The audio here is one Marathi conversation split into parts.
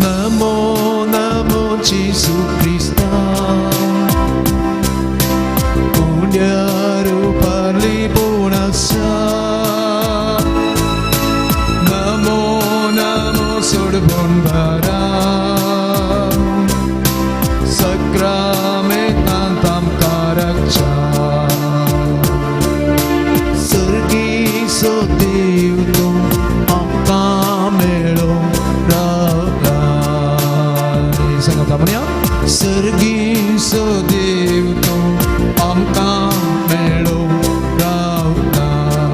Namo Namo Jesu Krista Punya rupa lipunasa Namo Namo Surbon Barang Sakramentan tam karakcha Sergi sodev tum akamelo ragai Sangat namanya Sergi sodev tum akamelo ragai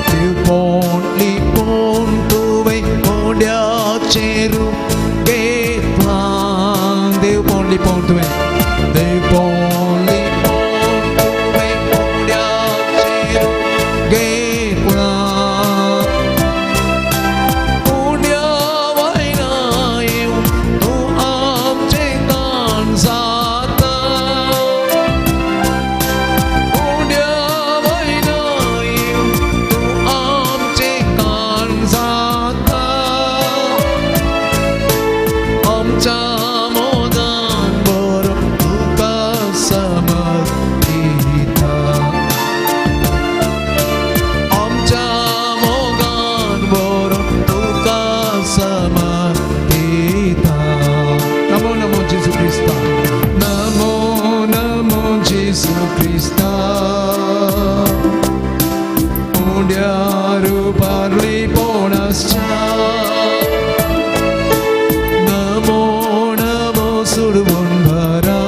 Tilpon lipon tuwe modia cheru Getlang Tilpon lipon tuwe Tilpon lipon tuwe modia cheru Getlang Modia wainayu tu am cetan sata Modia wainayu tu am cetan sata Om Jamodan Borom Duka Samadhita Om Jamodan Borom Duka Samadhita Namo Namo Jesu Krista Namo Namo Jesu Krista Undya Rupa Liponascha Namo Namo Surbon Bhara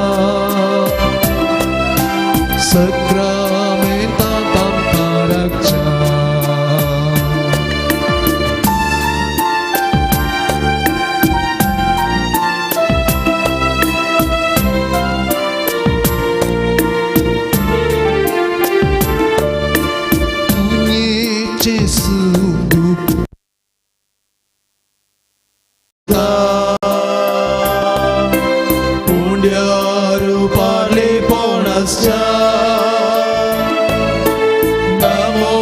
Sakramenta tam karakcha Tunyi Jesu Undya Rupa Liponascha Namo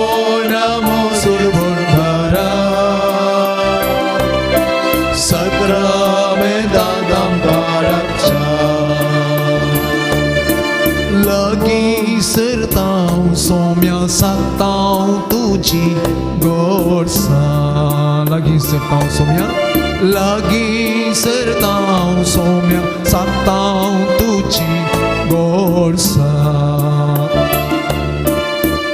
Namo Surbon Bhara Sakramentan tam karakcha Lagi sertau somya satau tuji gorsa Lagi sertau somya Lagi sertau somya satau tuji gorsa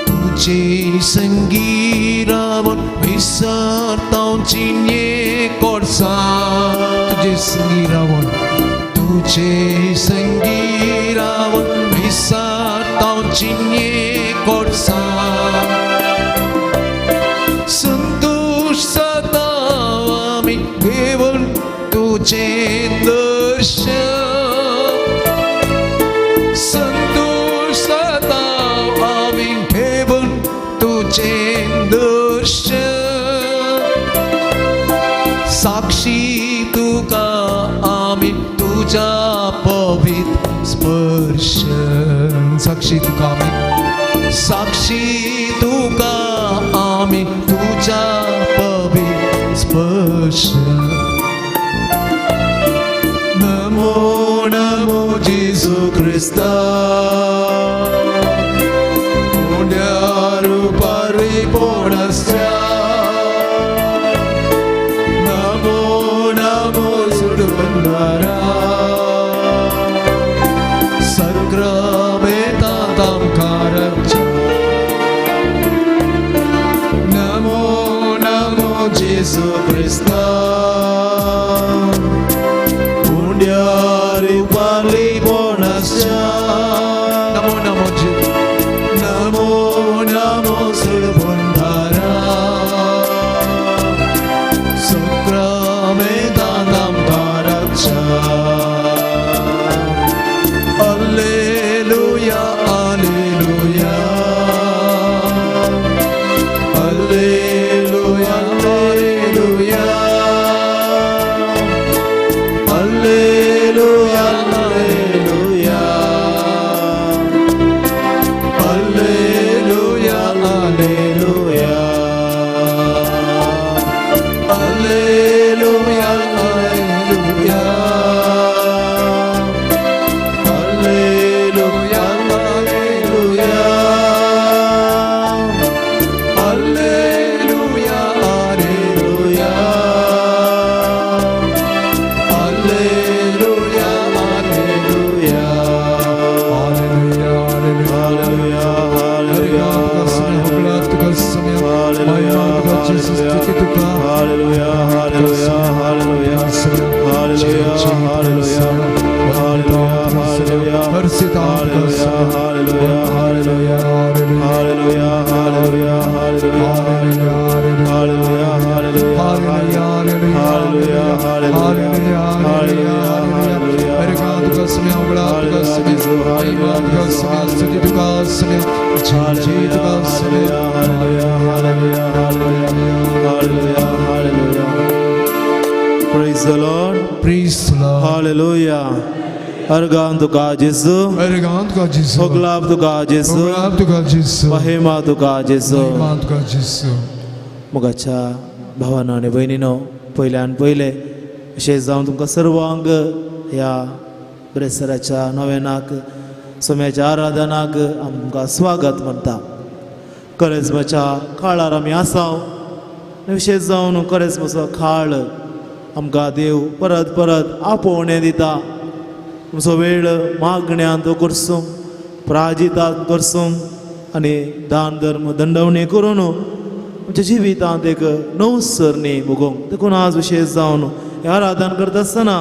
Tuji senggirawan Wisartau cinye korsa Tuji senggirawan Tuji senggirawan Wisartau cinye korsa Sentush satawami Keval तुझे दर्शन संतोष सताव आम्ही ठेवून तुझे दर्शन साक्षी तुका आम्ही तुझा पवित्र स्पर्श साक्षी तुका आम्ही तुझा पवित्र स्पर्श Namo Namo Jesu Krista Punya Rupa Liponascha Namo Namo Surbon Bhara Sakramenta tam karakcha Namo Namo Jesu Krista Rupa Liponascha Namo Namo Jesu Namo Namo Surbon Bhara Sakramenta tam karakcha Alleluia Alleluia Alleluia Alleluia Hallelujah, hallelujah, hallelujah. मेरे गान का समय बड़ा का समय ईमान का समय स्तुति का समय जीत का समय Hallelujah, hallelujah, hallelujah, hallelujah. Praise the Lord. Praise the Lord. Hallelujah. Argan tuka Jesu. मेरे गान का जिसु Oglab tuka Jesu. ओगलाब तुका जिसु Mahima tuka Jesu. ईमान का जिसु मुगाच्या भावांनो आनी भयणीनो पयल्यान पयले विशेष जावन तुमकां सर्वांग ह्या ब्रेसराच्या नव्यानाक सोम्याच्या आराधनाक आमकां स्वागत म्हणटा करेजमाच्या काळार आमी आसाव विशेष जावन करेजमाचो काळ आमकां देव परत परत आपोवणें दिता तुमचो वेळ मागण्यांत करसूं प्राजितांत करसूं आनी दान धर्म दंडवणी करून आमच्या जिवितांत एक नवसरणी भोगोवंक देखून आज विशेष जावन हे आराधन करता आसतना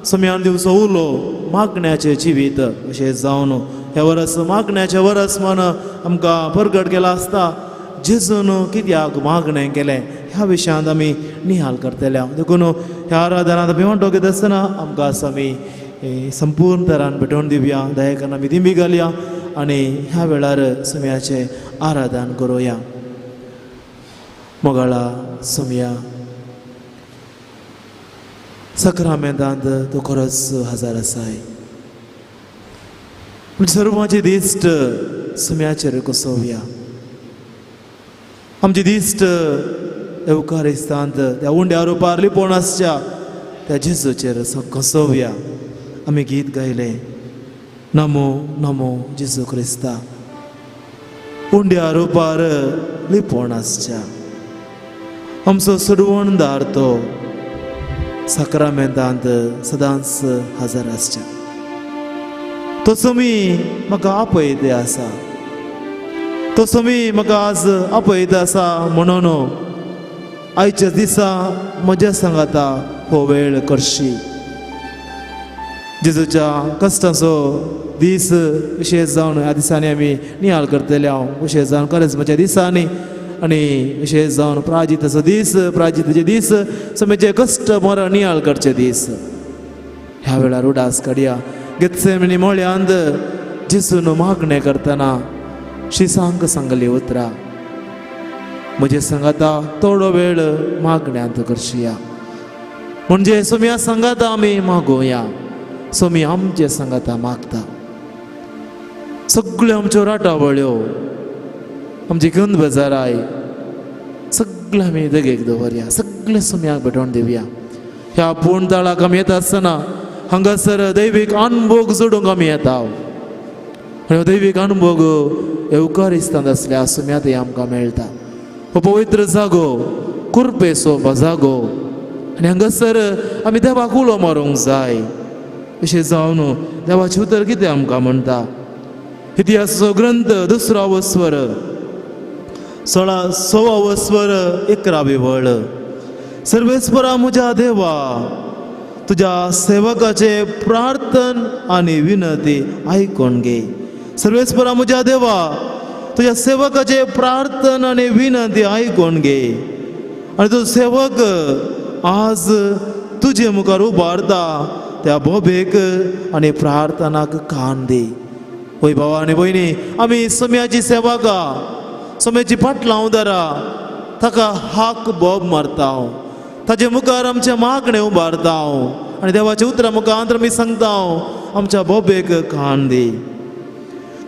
सोम्यान दिवचो उलो मागण्याचें जिवीत विशेष जावन हे वर्स मागण्याचें वर्स म्हण आमकां प्रगट केला आसता जेजून कित्याक मागणें केलें ह्या विशयांत आमी निहाल करतले देखून ह्या आराधनांत आमी म्हणटो घेता आसतना आमकां आमी संपूर्ण तरान भेटोवन दिवया दयेकान आमी दिमी घालया आनी ह्या वेळार सोम्याचें आराधन करुया मोगाळा सोम्या सक्रामेंतांत तूं खरोच हजार आसाय सर्वांचे दिश्ट सोम्याचेर कोसोवया आमचे दिश्ट एवकारिस्तांत त्या उंड्या रुपार लिपोवन आसच्या त्या जेजूचेर कोसोवया आमी गीत गायलें नमो नमो जेजू क्रिस्ता उंड्या रुपार लिपोवन आसच्या आमचो सोडवणदार तो सक्रामेंतांत सदांच हजार आसच्या तो सोमी म्हाका आपयते आसा तो सोमी म्हाका आज आपयता आसा म्हणून आयच्या दिसा म्हज्या सांगाता हो वेळ करशी जेजूच्या कश्टाचो दीस विशेष जावन ह्या दिसांनी आमी नियाळ करतले हांव विशेष जावन करेजमाच्या दिसांनी आनी विशेष जावन प्राजिताचो दीस प्राजिताचे दीस सोम्याचे कश्ट मरण नियाळ करचे दीस ह्या वेळार उडास काडया गेत्सेमनी मोळ्यांत जेजून मागणें करतना शिसांक सांगली उतरां म्हजे सांगाता थोडो वेळ मागण्यांत करशिया म्हणजे सोम्या सांगाता आमी मागोवया सोमी आमचे सांगाता मागता सगळ्यो आमच्यो राटावळ्यो आमची गंद बेजाराय सगळें आमी देगेक दवरया सगळें सोम्याक भेटोवन दिवया ह्या पूर्ण ताळाक आमी येता आसतना हांगासर दैवीक अनुभव जोडूंक आमी येता हो दैवीक अनुभव एवकारिस्तांत आसल्या सोम्या थंय आमकां मेळटा हो पवित्र जागो कुरपेचो जागो आनी हांगासर आमी देवाक उलो मारूंक जाय अशें जावन देवाचें उतर कितें आमकां म्हणटा इतिहासाचो ग्रंथ 2रा वस्वर 16वा वस्वर 11वी वळ सर्वेस्परा म्हज्या देवा तुज्या सेवकाचे प्रार्थन आनी विनंती आयकून घे सर्वेस्परा म्हज्या देवा तुज्या सेवकाचे प्रार्थन आनी विनंती आयकून घे आनी तो सेवक आज तुजे मुखार उबारता त्या बोबेक आनी प्रार्थनाक कान दी वय भावा आनी भयणी आमी सोम्याची सेवका सोम्याची फाटलां धरा ताका हाक बोब मारता हांव ताजे मुखार आमचे मागणें उबारता हांव आनी देवाच्या उतरा मुखार आमी सांगता हांव आमच्या बोबेक कान दी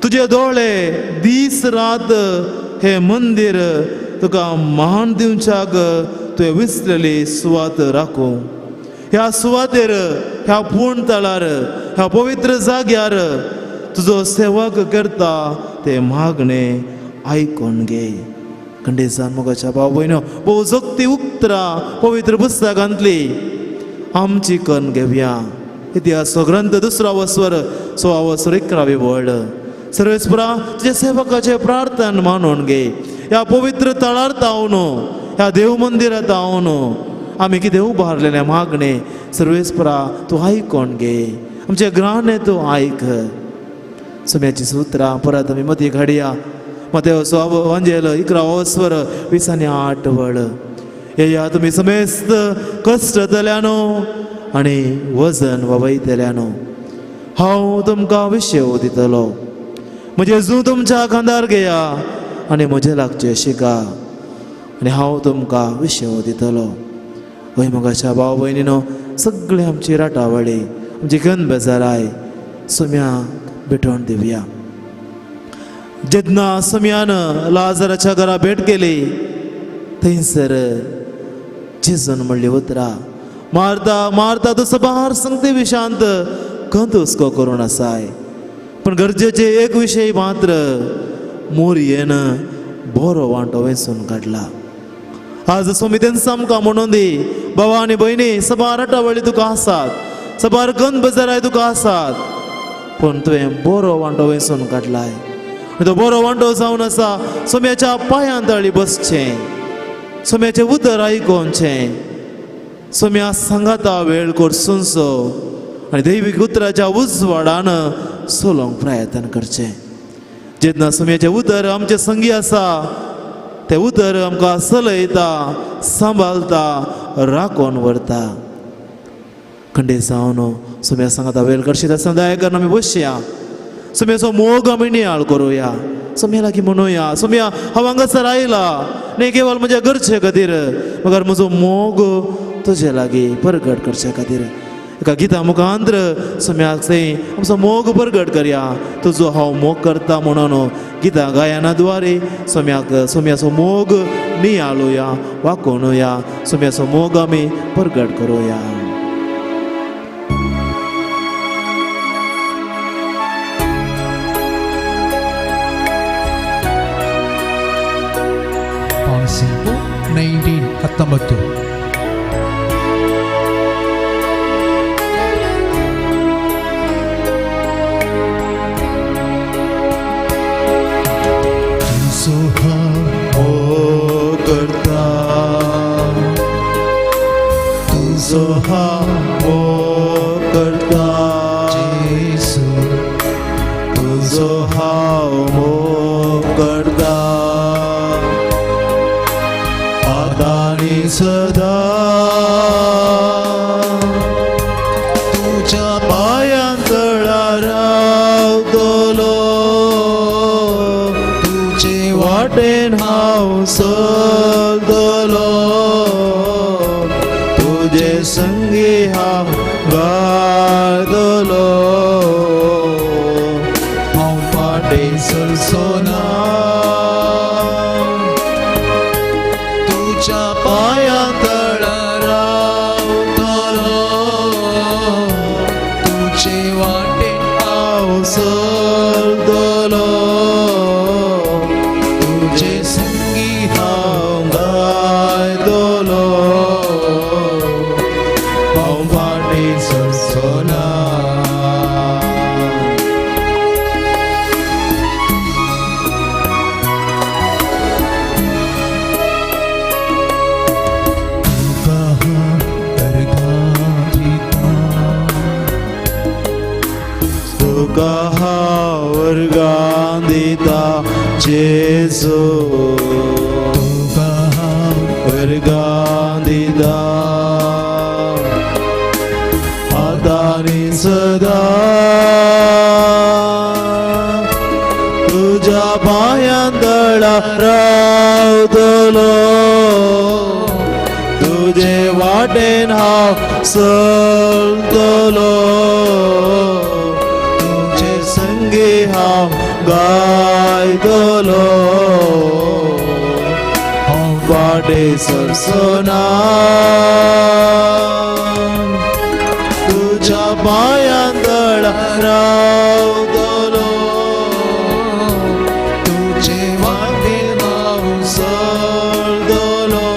तुजे दोळे दीस रात हे मंदीर तुका मान दिवच्याक तुवें विसलेली सुवात राखूं ह्या सुवातेर ह्या पूर्ण तळार ह्या पवित्र जाग्यार तुजो सेवक करता ते मागणें आयकून घे खंडेसान मोगाच्या भाव भयणो भोव जोगती उक्तरां पवित्र पुस्तकांतली आमची कन्न घेवया इतिहासाचो ग्रंथ 2रा वस्वर 16वा वस्वर 11वी वळ सर्वेस्परा तुज्या सेवकाचे प्रार्थन मानून घे ह्या पवित्र तळार तावन ह्या देव मंदिरांत हांव आमी कितें उबारलेलें मागणें सर्वेस्परा तूं आयकून घे आमचे ग्राणे तूं आयक सोम्याची सुत्रां परत आमी मती घडया मतेवचो वांजेल 11वा वस्वर 20 आनी 8 वळ येया तुमी समेस्त कश्टतल्यानो आनी वजन वयतल्यानो हांव तुमकां विशेव दितलो. म्हजे झू तुमच्या खांदार घेया आनी म्हजे लागचे शिका आनी हांव तुमकां विशेव दितलो. हय मोगाच्या भाव भयणीनो, सगळी आमची राटावळी आमची गन बेजाराय सोम्याक भेटोवन दिवया. जेन्ना सोम्यान लाजाराच्या घरा भेट केली थंयसर जेजून म्हणली उतरां, मारता मारता तू सबार संगती विशांत खंत हुस्को करून आसाय, पण गरजेचे एक विशय मात्र मोरयेन बरो वांटो वेंचून काडला. आज सोमितेन सामका म्हणून दी भावा आनी भयणी, सबार राटावळी तुका आसात, सबार गंद बेजाराय तुका आसात, पण तुवें बरो वांटो वेंचून काडलाय. तो बरो वांटो जावन आसा सोम्याच्या पांयां तळी बसचें, सोम्याचें उतर आयकोनचें, सोम्या सांगाता वेळ करसूनचो आनी दैवीक उतराच्या उजवाडान सोलोंक प्रयत्न करचें. जेन्ना सोम्याचें उतर आमचें संगी आसा तें उतर आमकां चलयता, सांबाळटा, राखोन व्हरता. खंडे जावन सोम्या सांगाता वेळ करशीत आसतना दया करून आमी बसया, सोम्याचो मोग आमी नियाळ करुया, सोम्या लागीं म्हणुया, सोम्या हांव हांगासर आयला न्ही केवळ म्हज्या घरचे खातीर, मगर म्हजो मोग तुजे लागीं परगट करचे खातीर. एका गिता मुखांतर सोम्याक थंय आमचो मोग परगट करया, तुजो हांव मोग करता म्हणून गिता गायना द्वारे सोम्याचो मोग नियाळुया, वाकोवया, सोम्याचो मोग आमी परगट करुया. Pasimpo 19. तुझो हांव मोग करता जेजू, तुझो हांव मोग करता आतां आनी सदां. तुज्या पांयां तळार रावतलो, तुजे वाटेन हांव चलतलो, तुजे संगी हांव गायतलो, हांव फाटीं सरसोना. तुज्या पांयां तळार रावतलो, तुजे वाटेन हांव चलतलो, तुजे संगी हांव गायतलो, हांव फाटीं सरसोना. तुका हांव वर्गां दिता जेजू, तुका हांव वर्गां दिता आतां आनी सदां. तुज्या पांयां तळार रावतलो, तुजे वाटेन हांव चलतलो, तुजे संगी हांव गायतलो, हांव फाटीं सरसोना. तुज्या पांयां तळार रावतलो, तुजे वाटेन हांव चलतलो,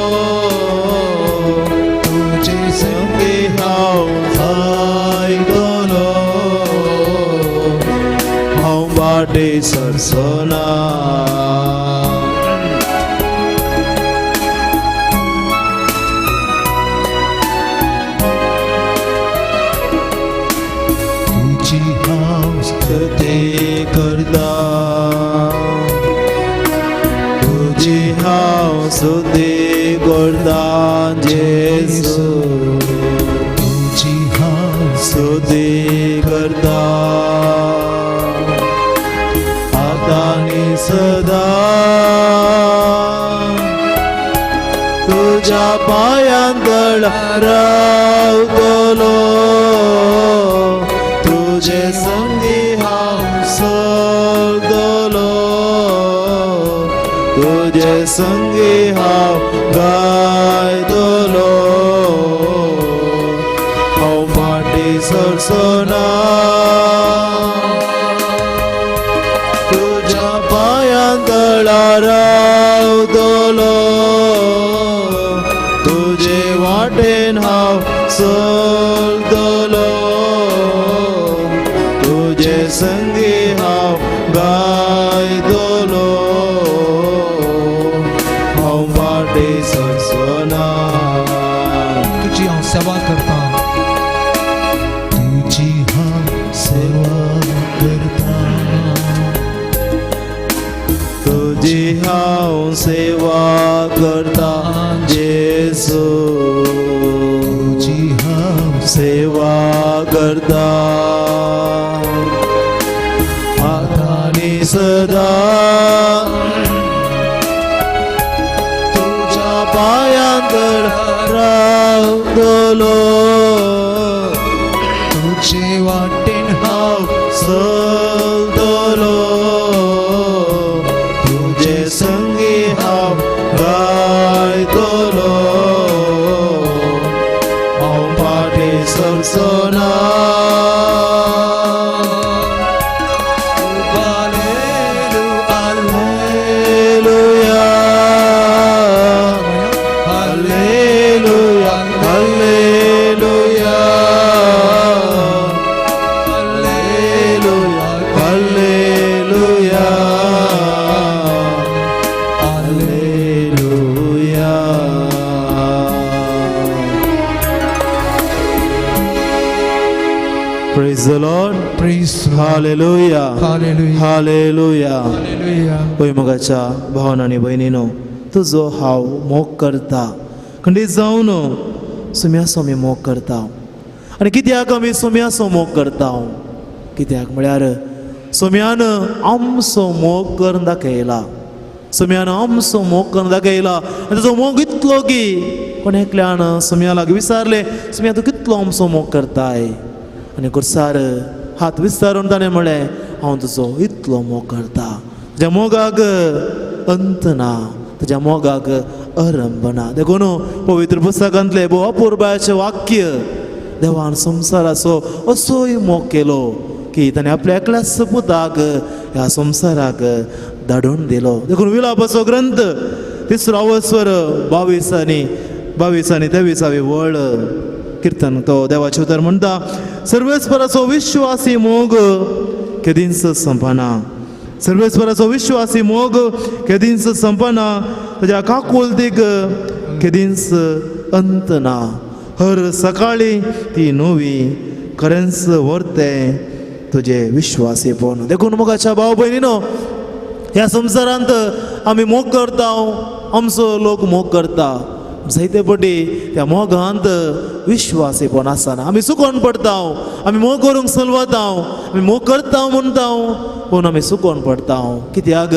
तुजे संगी हांव गायतलो, हांव फाटीं सरसोना. तुजी हांव स्तुती करता, तुजी हांव स्तुती करता, तुझी हांव स्तुती करता आता आणि सदा तुझ्या पायांतळ रावतलो तुझे संगी हांव चलतलो तुझे संगी हांव गायतलो हांव माटी सरसना तुझ्या पायांतळा रावतलो तुझे वाटेन हांव चलतलो तुझे संगी हांव गायतलो हांव माटी सरसना तुझी हांव सेवा करता तुझी हांव सेवा करता तुझी हांव सेवा करता जेसू तुझी हांव सेवा करता आता आणि सदा तुझ्या पायांतळ रावतलो तुझे वाटेन हांव चलतलो तुझे संगी हांव गायतलो हांव पाटी सरसना hallelujah hallelujah hallelujah hallelujah hallelujah Praise the Lord. Praise Hallelujah. Hallelujah. Hallelujah. Hallelujah. भुईमुगाच्या भावांनो आणि भयणीनो तुजो हांव मोग करता खंडीत जावन सुम्यासो आमी मोग करता आनी कित्याक आमी सुम्यासो मोग करता कित्याक म्हळ्यार सुम्यान आमचो मोग करून दाखयला सुम्यान आमचो मोग करून दाखयला आनी ताजो मोग इतलो की कोण एकल्यान सुम्या लागीं विचारलें सुम्या तूं कितलो आमचो मोग करताय आनी खुर्सार हात विस्तारून ताणें म्हळें हांव तुजो इतलो मोग करता तुज्या मोगाक अंत ना तुज्या मोगाक आरंभ ना देखून पवित्र पुस्तकांतले भोव अपुर्बाचें वाक्य देवान संवसाराचो असोय मोग केलो की ताणें आपल्या एकल्याच पुताक ह्या संवसाराक धाडून दिलो देखून विलापाचो ग्रंथ 3रो अवस्वर 22 आनी 23 वळ कीर्तन तो देवाचे उतर म्हणटा सर्वेस्पराचो विश्वासी मोग केदींच संपना सर्वेस्पराचो विश्वासी मोग केदींच संपना ताज्या काकुलतीक केदींच अंत ना हर सकाळी ती नवी खरेंच व्हरते तुजे विश्वासीपण देखून मोगाच्या भाव भयणीनो ह्या संवसारांत आमी मोग करता आमचो लोक मोग करता जायते फावटी त्या मोगांत विश्वासीपण आसना आमी चुकोन पडटा आमी मोग करूंक चलवता आमी मोग करता म्हणटा पूण आमी चुकोन पडटा कित्याक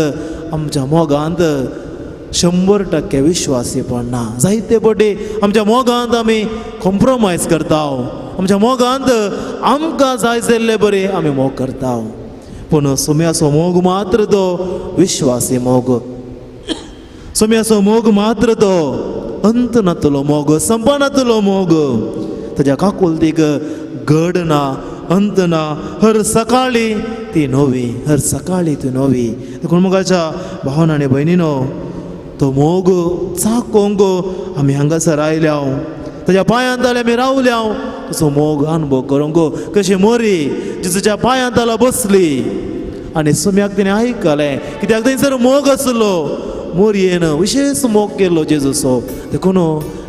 आमच्या मोगांत 100% विश्वासीपण ना जायते फावटी आमच्या मोगांत आमी कॉम्प्रोमायज करता आमच्या मोगांत आमकां जाय जाल्ले बरे आमी मोग करता पूण सुम्याचो मोग मात्र तो विश्वासी मोग सुम्याचो मोग मात्र तो अंत नातलो मोग संपनातलो मोग ताज्या काकुलतीक घड ना अंत ना हर सकाळी ती नवी हर सकाळी ती नवी देखून मोगाच्या भावांनो आनी भयणीनो तो मोग चाकोंक आमी हांगासर आयल्या ताज्या पांयांतले आमी रावल्या तसो मोग अनुभव करूंक कशी मोरी जेजूच्या पांयांतला बसली आनी सुम्याक तिणें आयकलें कित्याक थंयसर मोग आसलो मोरयेन विशेष मोग केल्लो जेजूचो देखून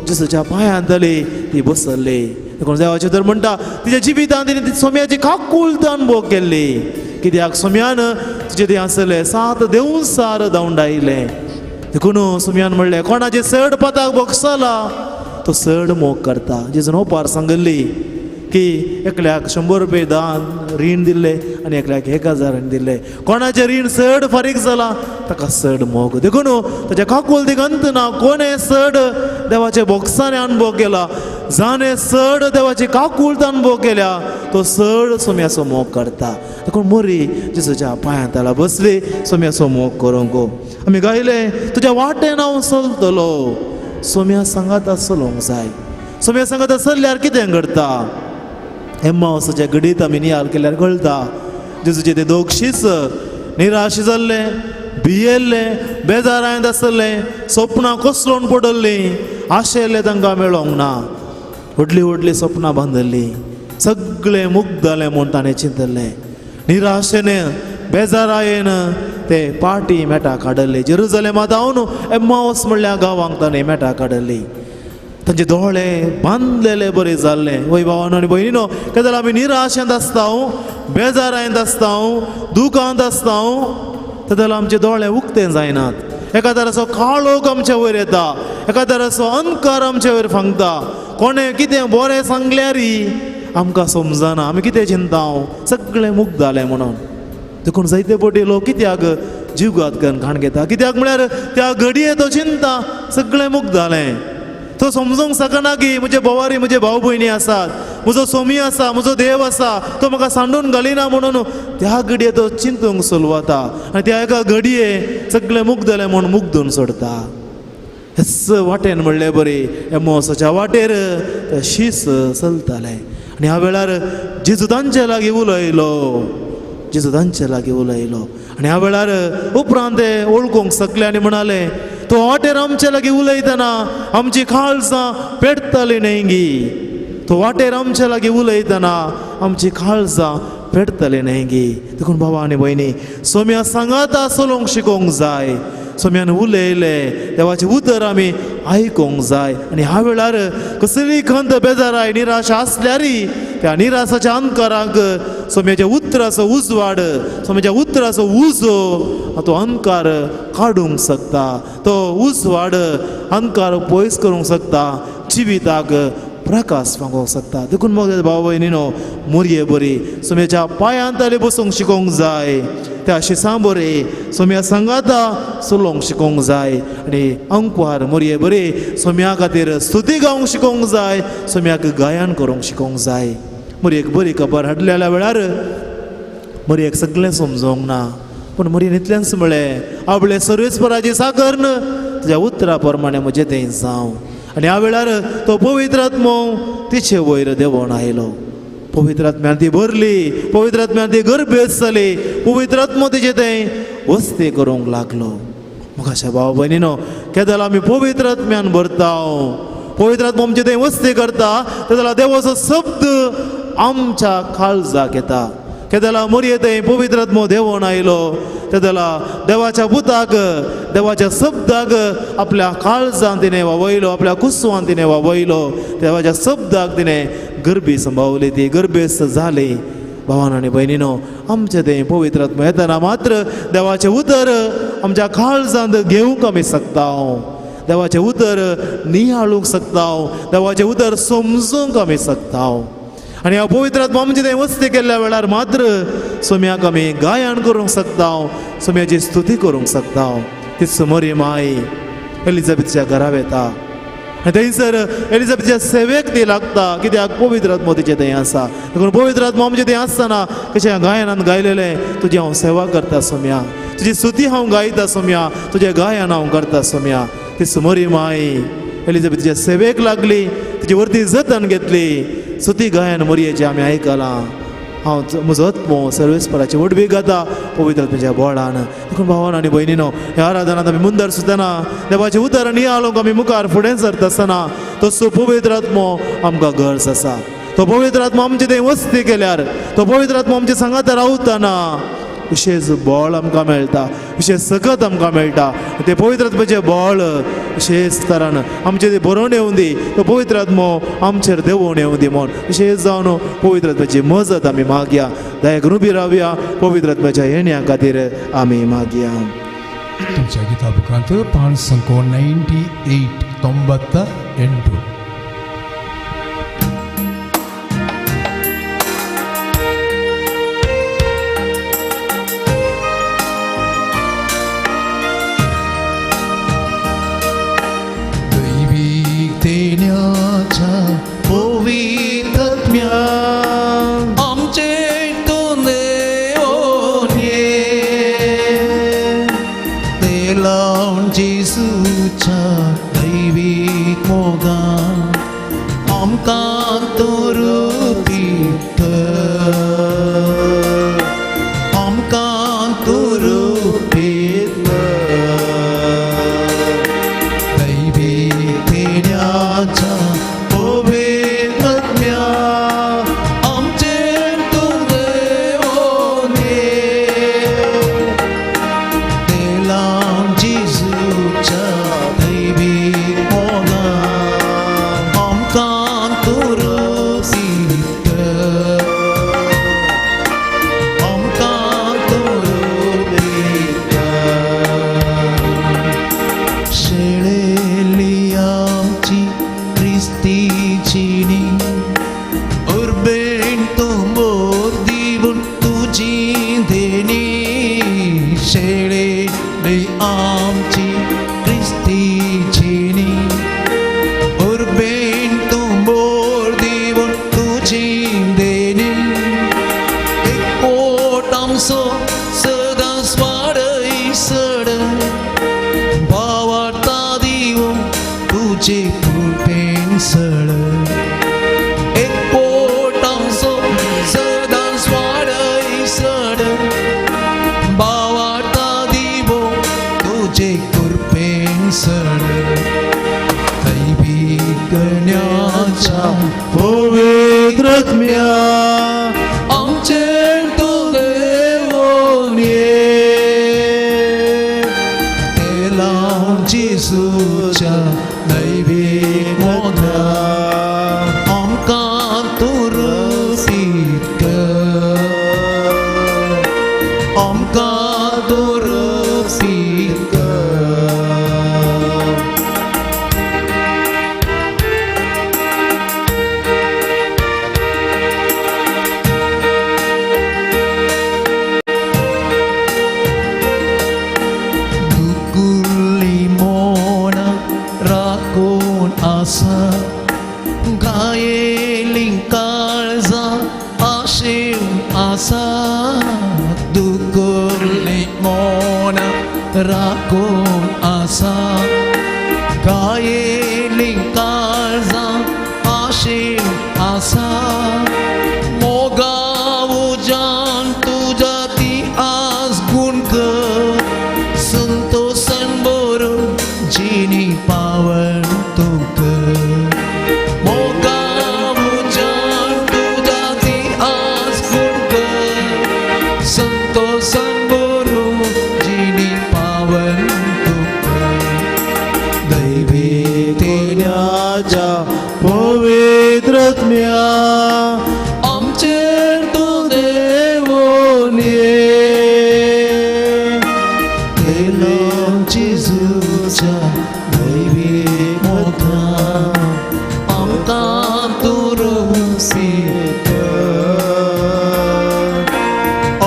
जेजूच्या पांयांतली ती बसल्ली देखून देवाचें तर म्हणटा तिच्या जिवितांत तिणें सोम्याची काकुलत अनुभव केल्ली कित्याक सोम्यान तिचे थंय आसले 7 देंवसार धांवडायले देखून सोम्यान म्हणलें कोणाचे चड पताक बक्षला तो चड मोग करता. जेजून ओपार सांगली की एकल्याक 100 रुपये दान रीण दिल्ले आनी एकल्याक 1000 दिल्ले. कोणाचें रीण चड फारीक जाला ताका चड मोग. देखून ताच्या काकूल दिगंत ना कोणें चड देवाच्या बोक्सांनी अनुभव केला, जाणें चड देवाची काकूळत अनुभव केल्या तो चड सोम्याचो मोग करता. देखून मोरी जेजूच्या पांयां तळा बसली सोम्याचो मोग करूंक. आमी गायले तुज्या वाटेन हांव चलतलो. सोम्या सांगाता चलोंक जाय. सोम्या सांगाता चल्ल्यार कितें घडटा. एम्मावसाच्या घडीत आमी नियाळ केल्यार कळटा जेजूचे ते दोगशीच निराश जाल्ले, भियेल्ले, बेजारायत आसले, स्वप्नां कोसळून पडल्लीं, आशेले तांकां मेळोंक ना. व्हडलीं व्हडलीं स्वप्नां बांदल्लीं, सगळे मुक्त जाले म्हूण ताणें चिंतलें. निराशेन बेजारायेन ते पाटी मेटां काडले. जेरुजलेमांत हांव एम्मावस म्हणल्या गांवांक ताणें मेटां काडली. तांचे दोळे बांदलेले बरे जाल्ले. वय भावांनो आनी भयणीनो, केन्ना आमी निराशेंत आसता, बेजारायेंत आसता, दुखांत आसता, तेन्ना आमचे दोळे उक्ते जायनात. एका तराचो काळोख आमच्या वयर येता, एका तराचो अंकार आमच्या वयर फांगता. कोणें कितें बरें सांगल्यारी आमकां समजना, आमी कितें चिंता सगळें मुक्त जालें म्हणून. देखून जायते फावटी लोक कित्याक जीवघात करून घाण घेता. कित्याक म्हळ्यार त्या घडये तो चिंता सगळें मुक्त जालें. तो समजूंक शकना की म्हजे बोवारी म्हजे भाव भयणी आसात, म्हजो सोमी आसा, म्हजो देव आसा, तो म्हाका सांडून घालिना म्हणून त्या घडये तो चिंतूंक सुरवाता आनी त्या एका घडये सगळें मुक्त जालें म्हणून मुक्त धरून सोडता. हेच वाटेन म्हणलें बरी एम्मावसाच्या वाटेर ते शीस चलताले आनी ह्या वेळार जेजू तांचे लागीं उलयलो. जेजू तांचे लागीं उलयलो आनी ह्या वेळार उपरांत ते वळखूंक शकले आनी म्हणाले तो वाटेर आमचे लागीं उलयतना आमची काळजां पेटताली न्हय गी. तो वाटेर आमचे लागीं उलयतना आमची काळजां पेटताली न्हय गी. देखून भावा आनी भयणी, सोम्या सांगाता चलोवंक शिकोवंक जाय. सोम्यान उलयले देवाचें उतर आमी आयकोंक जाय. आनी ह्या वेळार कसली खंत बेजाराय निराशा आसल्यारी त्या निराशाच्या अंकाराक सोम्याच्या उतराचो उजवाड, सोम्याच्या उतराचो उजो तो अंकार काडूंक शकता. तो उजवाड अंकार पयस करूंक शकता, जिविताक प्रकाश मागोवंक शकता. देखून मग भाव भयणीनो, मोरये बरी सोम्याच्या पांयां तळी बसूंक शिकोवंक जाय. त्या शिसां बरे सोम्या सांगाता चलोवंक शिकोवंक जाय. आनी अंकवार मोरये बरे सोम्या खातीर स्तुती गावंक शिकोवंक जाय, सोम्याक गायन करूंक शिकोवंक जाय. मोरयेक बरी खबर हाडलेल्या वेळार मोरयेक सगळें समजोंक ना, पूण मोरयेन इतलेंच म्हळें आपले सर्वेस्पराची साकर्ण तुज्या उतरा प्रमाणे म्हजें तें जावं. आनी ह्या वेळार तो पवित्र आत्मो तिचे वयर देंवोन आयलो. पवित्र आत्म्यान ती भरली, पवित्र आत्म्यान ती गर्भेस जाली, पवित्र आत्मो तिचे तें वस्ती करूंक लागलो. म्हाका अशा भाव भयणीनो, केदार आमी पवित्र आत्म्यान भरता, पवित्र आत्मो आमचे तें वस्ती करता, तेदाला देवाचो शब्द आमच्या काळजाक येता. केदार मोरये तें पवित्र आत्मो देंवोन आयलो, तेदाला देवाच्या पुताक, देवाच्या शब्दाक आपल्या काळजांत तिणें वावयलो, आपल्या कुसवांत तिणें वावयलो, देवाच्या शब्दाक तिणें गर्भी सांबाळली, ती गर्भेस जाली. भावांनो आनी भयणीनो, आमचें तें पवित्र आत्मो येतना मात्र देवाचें उतर आमच्या काळजांत घेवंक आमी शकता, देवाचें उतर नियाळूंक शकता, देवाचें उतर समजूंक आमी शकता. आनी ह्या पवित्र आत्मो आमचें तें वस्ती केल्ल्या वेळार मात्र सोम्याक आमी गायन करूंक शकता, सोम्याची स्तुती करूंक शकता. तीच मोरी माय एलिझाबेथच्या घरा वता आनी थंयसर एलिझाबेथच्या सेवेक ती लागता, कित्याक पवित्र आत्मो तिचें थंय आसा. देखून पवित्र आत्मो आमचें थंय आसतना कशें गायनान गायलेलें, तुजी हांव सेवा करता सोम्या, तुजी स्तुती हांव गायता सोम्या, तुजें गायन हांव करता सोम्या. तीच मोरी माय एलिझाबेथच्या सेवेक लागली, तिची वर्ती जतन घेतली. स्तुती गायन मोरयेचें आमी आयकलां. हांव म्हजो आत्मो सर्वेस्पराची वडवी घाता पवित्र आत्म्याच्या बोळान. देखून भावांनो आनी भयणीनो, ह्या आराधनांत आमी मुंदर सुतना देवाचें उतर नियाळोवंक आमी मुखार फुडें सरता आसतना तसो पवित्र आत्मो आमकां गरज आसा. तो पवित्र आत्मो आमचे थंय वस्ती केल्यार, तो पवित्र आत्मो आमच्या सांगात रावतना विशेष बळ आमकां मेळटा, विशेष सकत आमकां मेळटा. ते पवित्र आत्म्याचें बळ विशेष तरान आमचेर ते बरोवन येवं दी, तो पवित्र आत्मो आमचेर देंवोन येवं दी म्हूण विशेष जावन पवित्र आत्म्याची मजत आमी मागया. दया करून उबी रावया, पवित्र आत्म्याच्या येण्या खातीर आमी मागया. तुमच्या गिता बुकांत पान संख्या 98 98. आमकां तुरुपीत आमकां तुरुपीत दैवितेण्याच्या पवित्रत्या आमचेर तूं देवोने तेलां जेजूच्या दैवीक मोगान आमकां तुरुपीत आमकां तुरुपीत शेळेली आमची क्रिस्तीची नी उर्बेन तुंबोर दिवून तुजी देणी शेळेली आमची क्रिस्तीची नी उर्बेन तुंबोर दिवून तुजी देणी एकवट आमचो सदांच वाडयसर भावार्था दिवून तुजे कृपेन सळ एकवट आमचो सदांच वाडयसर भावार्था दिवून तुजे कृपेन सळ दैविकण्याच्या पवित्रत्म्या आमचेर तूं देवोन ये तेलां जेजूच्या दैवीक मोगान आमकां तुरुपीत आमकां तुरुपीत दुकुली मोना राखून आसा गायेली काळजां आशेव आसा दुकुली मोना राखून आसा गायेली काळजां आशेव आसा मोगावजान तुज्या ती आस गुण कर संतोषन भरून जिणी पावन तुक मोगावजान तुज्या ती आस गुण कर संतोषन भरून जिणी पावन तुक दैवितेण्याच्या पवित्रत्म्या आमचेर तूं देवोन ये तेलां जेजूच्या दैवीक मोगान आमकां तुरुपीत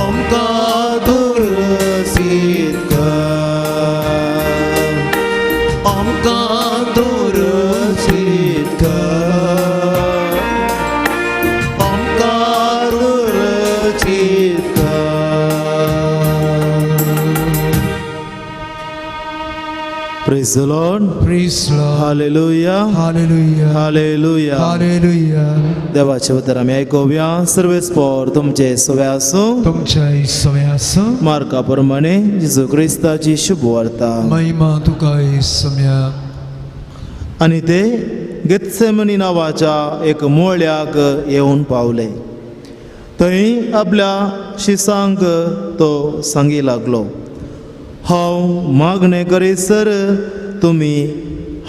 आमकां तुरुपीत आमकां तुरुपीत आमकां तुरुपीत Praise the Lord. Praise Lord. Hallelujah. Hallelujah. Hallelujah. Hallelujah. देवाचे उतर आम्ही ऐकूया. सर्वेस्पोर तुमचे सोवे आसूं. तुमच्या इसवे आसूं. मार्का प्रमाणे जेजू क्रिस्ताची शुभ वार्ता. महिमा तुका इसम्या. आणि ते गेत्सेमनी नावाच्या एक मोळ्याक येऊन पावले. थंय आपल्या शिसांक तो सांगी लागलो, हांव मागणें करीसर तुमी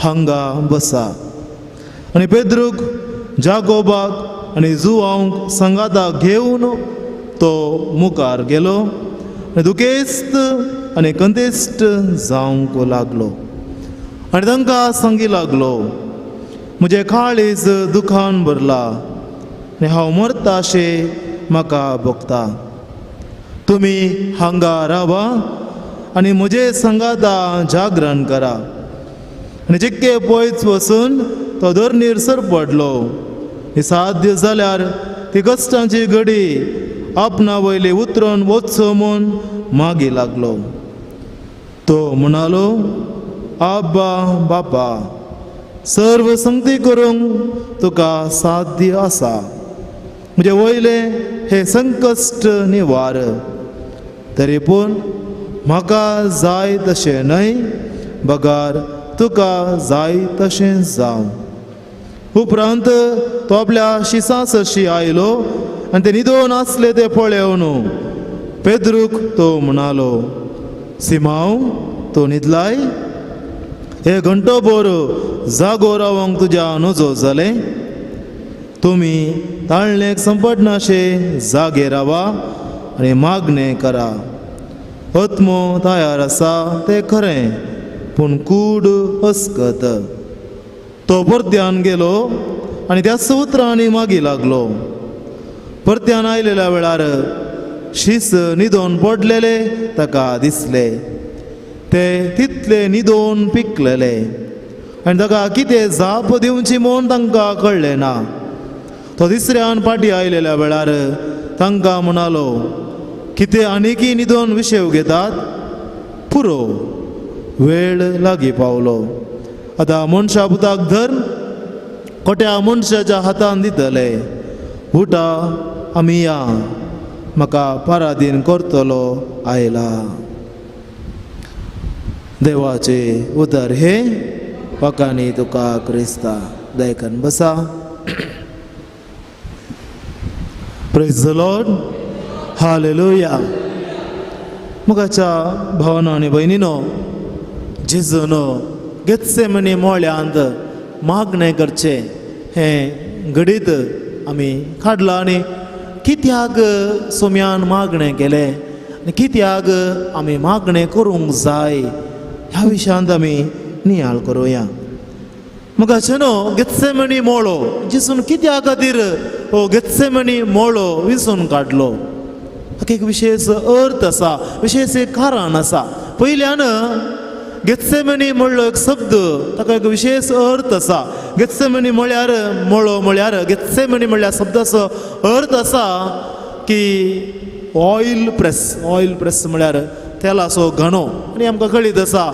हांगा बसा. आनी पेद्रूक जाकोबाक आनी जुवांक सांगाता घेवन तो मुखार गेलो आनी दुखेस्त आनी कंतेस्त जावंक लागलो. आनी तांकां सांगी लागलो, म्हजें काळीज दुखान भरला आनी हांव मरताशे म्हाका भोगता. तुमी हांगा रावा आनी म्हजे सांगाता जागरण करा. आनी जितके पयस वचून तो धरणीर सरपडलो. साध्य जाल्यार ती कश्टांची घडी आपणा वयली उतरून वचचो म्हूण मागी लागलो. तो म्हणालो, आब्बा बापा, सर्व संगती करूंक तुका साध्य आसा. म्हजे वयले हे संकश्ट निवार. तरी पूण म्हाका जाय तशें न्हय, बगार तुका जाय तशें जावं. उपरांत तो आपल्या शिसा सरशी आयलो आनी ते न्हिदोन आसले ते पळोवन पेद्रूक तो म्हणालो, सिमांव, तूं न्हिदलाय? हे घंटोभर जागो रावंक तुज्या नजो जालें? तुमी ताळणेक संपटनाशे जागे रावा आनी मागणें करा. आत्मो तयार आसा तें खरें, पूण कूड अस्कत. तो परत्यान गेलो आनी त्या उतरांनी मागी लागलो. परत्यान आयलेल्या वेळार शीस न्हिदोन पडलेले ताका दिसले. ते तितले न्हिदोन पिकलेले आनी ताका कितें जाप दिवची म्हूण तांकां कळ्ळें ना. तो तिसऱ्यान फाटी आयलेल्या वेळार तांकां म्हणालो, कितें आनीकय न्हिदोन विशेव घेतात? पुरो, वेळ लागीं पावलो. आतां मनशा पुताक धर, खोट्या मनशाच्या हातान दितले. उठा, आमी या, म्हाका पराधीन करतलो आयला. देवाचे उतर हे पकानी तुका क्रिस्ता. दयकन बसा. Praise the Lord. हालेलुया. मुखाच्या भावांनो आनी भयणीनो, जेजून गेत्सेमनी मोळ्यांत मागणें करचें हें घडीत आमी काडलां. आनी कित्याक सोम्यान मागणें केलें आनी कित्याक आमी मागणें करूंक जाय ह्या विशयांत आमी नियाळ करुया. मुखाचे न्हू गेत्सेमनी मोळो जेजून कित्या खातीर हो गेत्सेमनी मोळो विंचून काडलो? हाका एक विशेश अर्थ आसा, विशेश एक कारण आसा. पयल्यान गेत्सेमनी म्हणलो एक शब्द, ताका एक विशेष अर्थ आसा. गेत्सेमनी म्हळ्यार मोळो म्हळ्यार गेत्सेमनी म्हळ्यार शब्दाचो अर्थ आसा की ऑयल प्रेस. ऑयल प्रेस म्हळ्यार तेलाचो घणो. आनी आमकां कळीत आसा,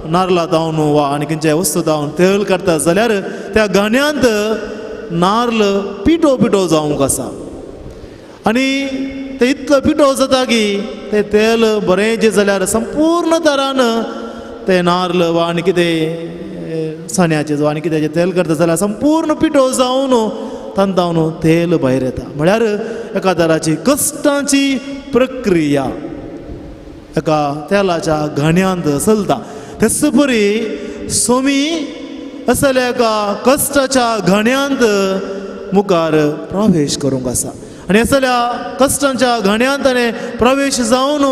नारळा तावन वा आनी खंयच्याय वस्तू तावन तेल काडटा जाल्यार त्या घण्यांत नारळ पिठो पिठो जावंक आसा. आनी ते इतलो पिठो जाता की तें तेल बरें जें जाल्यार संपूर्ण तरान ते नारळ वा आनी कितें चण्याचें वा आनी कितें तेल करता जाल्यार संपूर्ण पिठो जावन तांतावन तेल भायर येता. म्हळ्यार एका तराची कश्टांची प्रक्रिया एका तेलाच्या घण्यांत चलता. तेच परी सोमी असल्या एका कश्टाच्या घण्यांत मुखार प्रवेश करूंक आसा. आनी असल्या कश्टांच्या घण्यांत ताणें प्रवेश जावन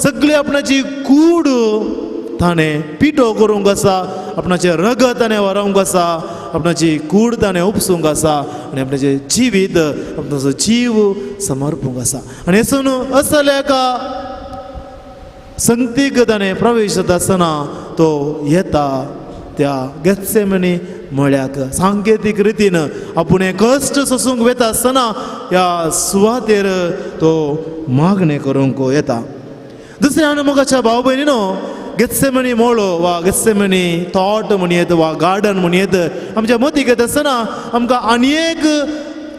सगळी आपणाची कूड ताणें पिठो करूंक आसा, आपणाचें रगत ताणें व्हरोंक आसा, आपणाची कूड ताणें उपसूंक आसा आनी आपणाचें जिवीत, आपणाचो जीव समर्पूंक आसा. आनी हेसून असल्या एका संगतीक ताणें प्रवेश जाता आसतना तो येता त्या गेत्सेमनी मळ्याक. सांकेतीक रितीन आपुणें कश्ट सोसूंक वेता आसतना ह्या सुवातेर तो मागणें करूंक येता. दुसऱ्यान मोगाच्या भाव भयणीनो, गेत्सेमनी मोळो वा गेत्सेमनी थॉट म्हणयत वा गार्डन म्हणयत आमच्या मतीक येता आसतना आमकां आनी एक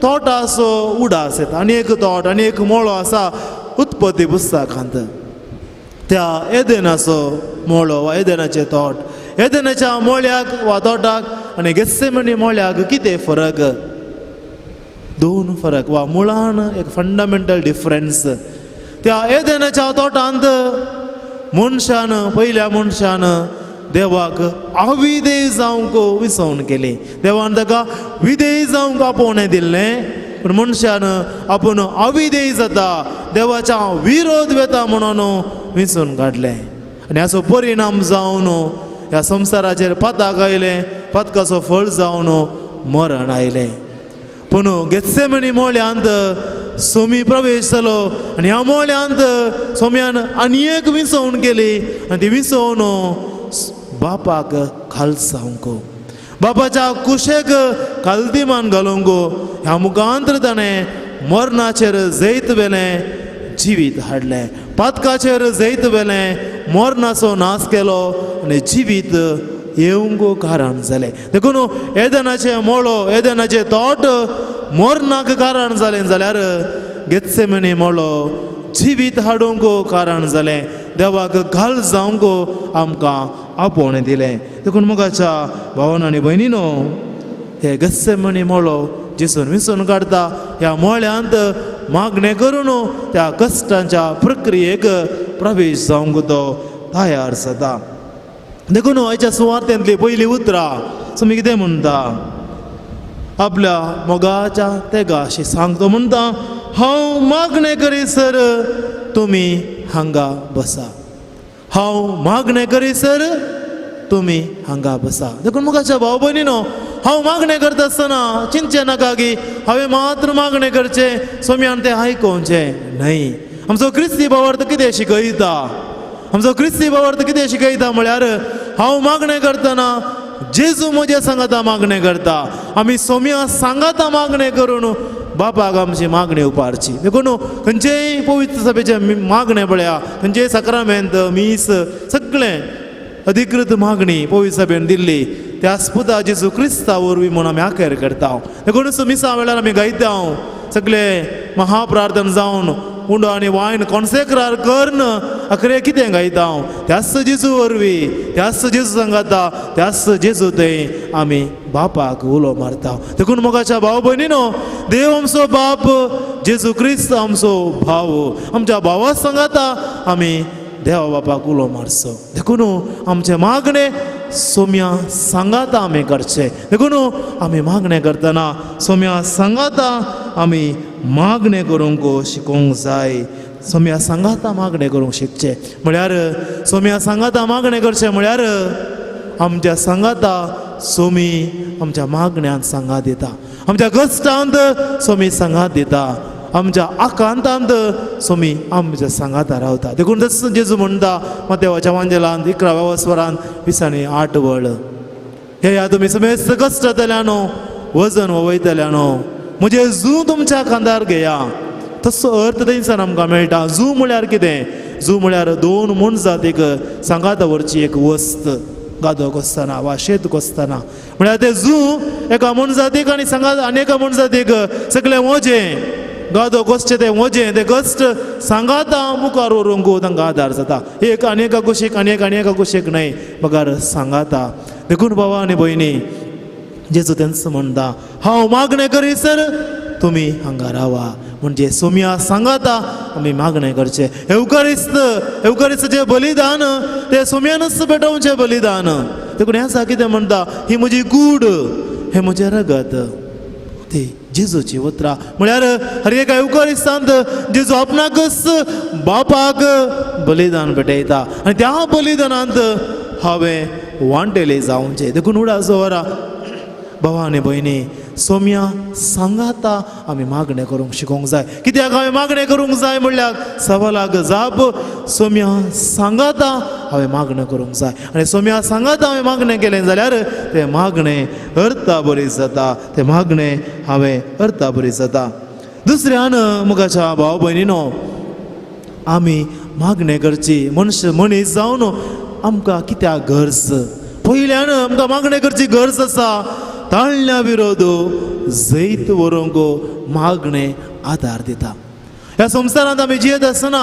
थॉटाचो उडास येता. आनी एक थॉट, आनी एक मोळो आसा उत्पत्ती पुस्तकांत. त्या एदेनाचो मोळो वा एदेनाचे थॉट. एदेनाच्या मोळ्याक वा तोटाक आनी गेत्सेमनी मोळ्याक कितें फरक? दोन फरक वा मुळान एक फंडामेंटल डिफरन्स. त्या एदेनाच्या तोटांत मनशान, पयल्या मनशान देवाक अविधेय जावंक विसवण केली. देवान ताका विधेय जावंक आपोवणें दिल्लें, पूण मनशान आपूण अविधेय जाता, देवाच्या विरोध वेता म्हणून विंचून काडलें. आनी हाचो परिणाम जावन ह्या संवसाराचेर पाताक आयलें, पातकाचो फळ जावन मरण आयलें. पूण गेत्सेमनी मोळ्यांत सोमी प्रवेश जालो आनी ह्या मोळ्यांत सोम्यान आनी एक विंचवण केली आनी ती विंचवण बापाक खालसावंक, बापाच्या कुशेक खालतीमान घालूंक. ह्या मुखांतर ताणें मरणाचेर जैत वेलें, जिवीत हाडलें. पातकाचेर जैत वेलें, मरणाचो नाश केलो आनी जिवीत येवंक कारण जालें. देखून येदनाचे मोळो येदनाचे तोट मोरनाक कारण जालें जाल्यार गेत्सेमनी मोळो जिवीत हाडूंक कारण जालें. देवाक घाल जावंक आमकां आपोवणें दिलें. देखून मोगाच्या भावांनो आनी भयणीनो, हे गेत्सेमनी मोळो जेसून विसरून काडटा. ह्या मोळ्यांत मागणें करून त्या कश्टांच्या प्रक्रियेक प्रवेश जावंक तो तयार जाता. देखून हाच्या सुवार्थेंतली पयलीं उतरां तुमी कितें म्हणटा? आपल्या मोगाच्या तेगाशी सांगतो म्हणटा, हांव मागणें करीसर तुमी हांगा बसा. हांव मागणें करीसर तुमी हांगा बसा. देखून मोगाच्या भाव भयणीनो, हांव मागणें करता आसतना चिंतचें नाका की हांवें मात्र मागणें करचें, सोम्यान तें आयकोवचें. न्हय. आमचो क्रिस्ती भावार्थ कितें शिकयता? आमचो क्रिस्ती भावार्थ कितें शिकयता म्हळ्यार, हांव मागणें करतना जेजू म्हज्या सांगाता मागणें करता. आमी सोम्या सांगाता मागणें करून बापाक आमची मागणी उपारची. देखून खंयचेय पवित्र सभेचें मागणें पळया, खंयचेय सक्रामेंत मीस सगळें अधिकृत मागणी पवित्र सभेन दिल्ली त्या स्पुता जेजू क्रिस्ता वरवीं म्हूण आमी आखेर करता. देखून मिसा वेळार आमी गायता सगळे महाप्रार्थना जावन उंडो आनी वायन कॉन्सेक्रार करन अखरे कितें गायता? त्याच जेजू वरवीं, त्याच जेजू सांगाता, त्याच जेजू थंय आमी बापाक उलो मारता. देखून मोगाच्या भाव भयणीनो, देव आमचो बाप, जेजू क्रिस्त आमचो भाव. आमच्या भावा सांगाता आमी देवा बापाक उलो मारचो. देखून आमचे मागणें सोम्या सांगाता आमी करचे. देखून आमी मागणें करतना सोम्या सांगाता आमी मागणें करूंक शिकोवंक जाय. सोम्या सांगाता मागणें करूंक शिकचें म्हळ्यार, सोम्या सांगाता मागणें करचें म्हळ्यार आमच्या सांगाता सोमी आमच्या मागण्यांत सांगात दिता. आमच्या कश्टांत सोमी सांगात दिता. आमच्या आकांतांत सोमी आमच्या सांगाता रावता. देखून जसो जेजू म्हणटा मत्तेवाच्या वांजेलांत 11व्या वस्वरांत 20:8 हे या तुमी समेस्त कश्ट जाल्यानो, वजन वयतल्यानो, म्हजे जू तुमच्या खांदार घेया. तसो अर्थ थंयसान आमकां मेळटा. जू म्हळ्यार कितें? जू म्हळ्यार 2 मनजातीक सांगाता व्हरची एक वस्त गादो कोसतना वा शेत कोसतना. म्हळ्यार ते जू एका मनजातीक आनी सांगात आनी एका मनजातीक सगळें वजें गादो कोसचें तें वजें तें कश्ट सांगाता मुखार व्हरूंक तांकां आदार जाता. एक आनी एका कुशीक आनी एका कुशीक न्हय, बगार सांगाता. देखून भावा आनी भयणी, जेजू तेंच म्हणटा, हांव मागणें करीसर तुमी हांगा रावा. म्हणजे सोम्या सांगाता आमी मागणें करचें. एवकारिस्ताचें बलिदान तें सोम्यानच पेटोवचें बलिदान. देखून हें आसा कितें म्हणटा, ही म्हजी कूड, हें म्हजें रगत. ती जेजूची उतरां म्हळ्यार हर एका एवकारिस्तांत जेजू आपणाकच बापाक बलिदान पेटयता आनी त्या बलिदानांत हांवें वांटेले जावचें. देखून उडा सवरा भावा आनी भयणी, सोम्या सांगाता आमी मागणें करूंक शिकोवंक जाय. कित्याक हांवें मागणें करूंक जाय म्हणल्यार सवालाक जाप सोम्या सांगाता हांवें मागणें करूंक जाय. आनी सोम्या सांगाता हांवें मागणें केलें जाल्यार तें मागणें अर्था बरी जाता. तें मागणें हांवें अर्था बरी जाता. दुसऱ्यान मुखाच्या भाव भयणीनो, आमी मागणें करची मनीस जावन आमकां कित्याक गरज? पयल्यान आमकां मागणें करची गरज आसा. ताळण्या विरोध जैत व्हरूंक मागणें आदार दिता. ह्या संवसारांत आमी जियेत आसतना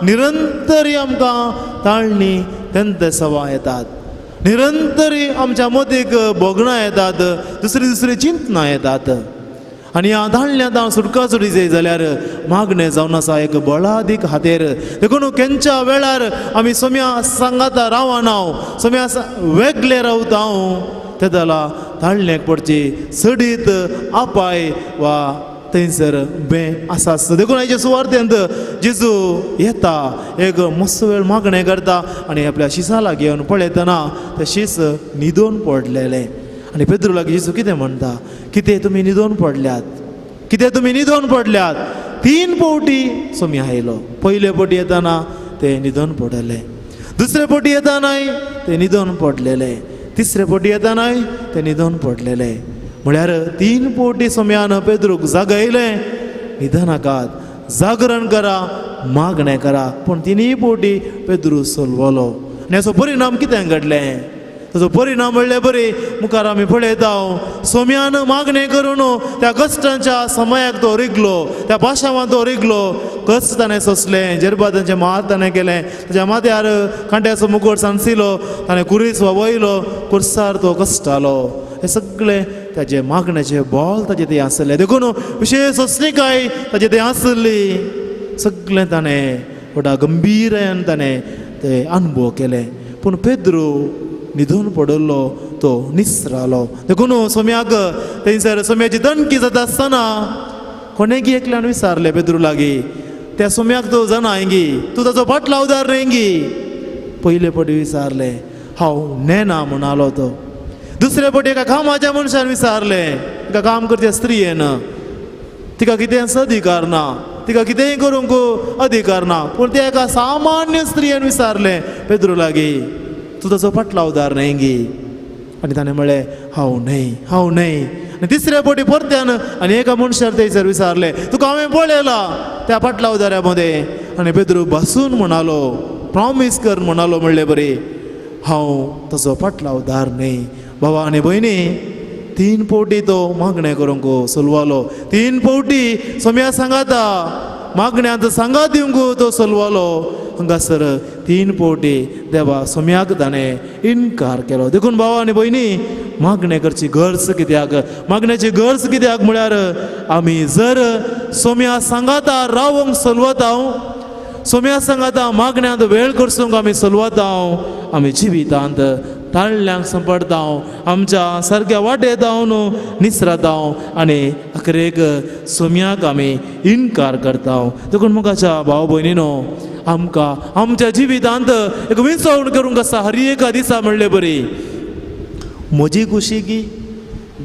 निरंतरी आमकां ताळणी तेंते सवा येतात. निरंतरी आमच्या मदीक भोगणां येतात, दुसरी चिंतनां येतात. आनी ह्या ताळण्यांत हांव सुटका सुटी जाय जाल्यार मागणें जावन आसा एक बळादीक हातेर. देखून खंयच्या वेळार आमी सोम्या सांगाता रावना, सोम्या वेगळे रावता, ते जाला ताळणेक पडची सडीत आपाय वा थंयसर बें आसा. देखून हेचे सुवार्थेंत जेजू येता, एक मस्त वेळ मागणें करता आनी आपल्या शिसा लागीं येवन पळयतना तें शीस न्हिदोवन पडलेलें. आनी पेद्रू लागीं जेजू कितें म्हणटा, कितें तुमी न्हिदोवन पडल्यात? कितें तुमी न्हिदोवन पडल्यात? 3 फावटी सोमी आयलो. पयले फावटी येताना तें न्हिदोवन पडलें, दुसरे फावटी येतानाय तें न्हिदोवन पडलेलें, तिसरे फावटी येतानाय तें न्हिदोवन पडलेलें. म्हळ्यार 3 फावटी सोम्यान पेद्रूक जागयलें, न्हिदनाकात, जागरण करा, मागणें करा. पूण 3 फावटी पेद्रू सोलवलो. आनी हाचो परिणाम कितें घडलें? ताजो परिणाम म्हणल्यार बरी मुखार आमी पळयता सोम्यान मागणें करून त्या कश्टांच्या समयाक तो रिगलो, त्या पाशावान तो रिगलो, कश्ट ताणें सोंसलें, जेरबादांचें मात ताणें केलें, ताच्या माथ्यार कांट्याचो मुकुट सांसिलो, ताणें कुरीस वयलो, कुर्सार तो कश्टालो. हे सगळें ताजे मागण्याचे बॉल ताजे ते आसले, देखून विशेष सोंसणीकाय ताजे ते आसली. सगळें ताणें व्हडा गंभीरान ताणें ते अनुभव केले. पूण पेद्रू न्हिदून पडलो, तो निसरालो. देखून सोम्याक थंयसर सोम्याची दणकी जाता आसतना कोणेगी एकल्यान विचारलें पेद्रू लागीं, त्या सोम्याक तूं जाणा हिंगी, तूं ताचो फाटलो उदार हिंगी. पयले फावटी विचारलें, हांव नेना म्हणालो तो. दुसरे फावटी एका कामाच्या मनशान विचारलें, एका काम करच्या स्त्रियेन, तिका कितेंच अधिकार ना, तिका कितेंय करूंक अधिकार ना. पूण त्या एका सामान्य स्त्रियेन विचारलें पेद्रू लागीं, तूं ताचो फाटलो उदार न्ही. आनी ताणें म्हणलें, हांव न्हय, हांव न्हय. आनी तिसऱ्या फावटी परत्यान आनी एका मनशार थंयसर विचारलें, तुका हांवें पळयला त्या फाटल्या उदाऱ्या मदें. आनी पेद्रू बसून म्हणालो, प्रॉमीस कर म्हणालो, म्हणलें बरें, हांव ताचो फाटलो उदार न्हय. बाबा आनी भयणी, 3 फावटी तो मागणें करूंक सोलवालो. 3 फावटी सोम्या सांगाता मागण्यांत सांगात दिवंक तो सोलवालो. हांगासर 3 फावटी देवा सोम्याक ताणें इन्कार केलो. देखून भावा आनी भयणी, मागणें करची गरज कित्याक, मागण्याची गरज कित्याक म्हळ्यार आमी जर सोम्या सांगाता रावंक सोलवता, सोम्या सांगाता मागण्यांत वेळ करसूंक आमी सोलवता, आमी जिवितांत ताळल्यांक सांपडता, आमच्या सारक्या वाटेत हांव निसरता आनी अखेरेक सोम्याक आमी इन्कार करता. देखून मुखाच्या भाव भयणीनो, आमकां आमच्या जिवितांत एक विसवण करूंक आसा. हर एका दिसा म्हणलें बरी, म्हजी खुशी की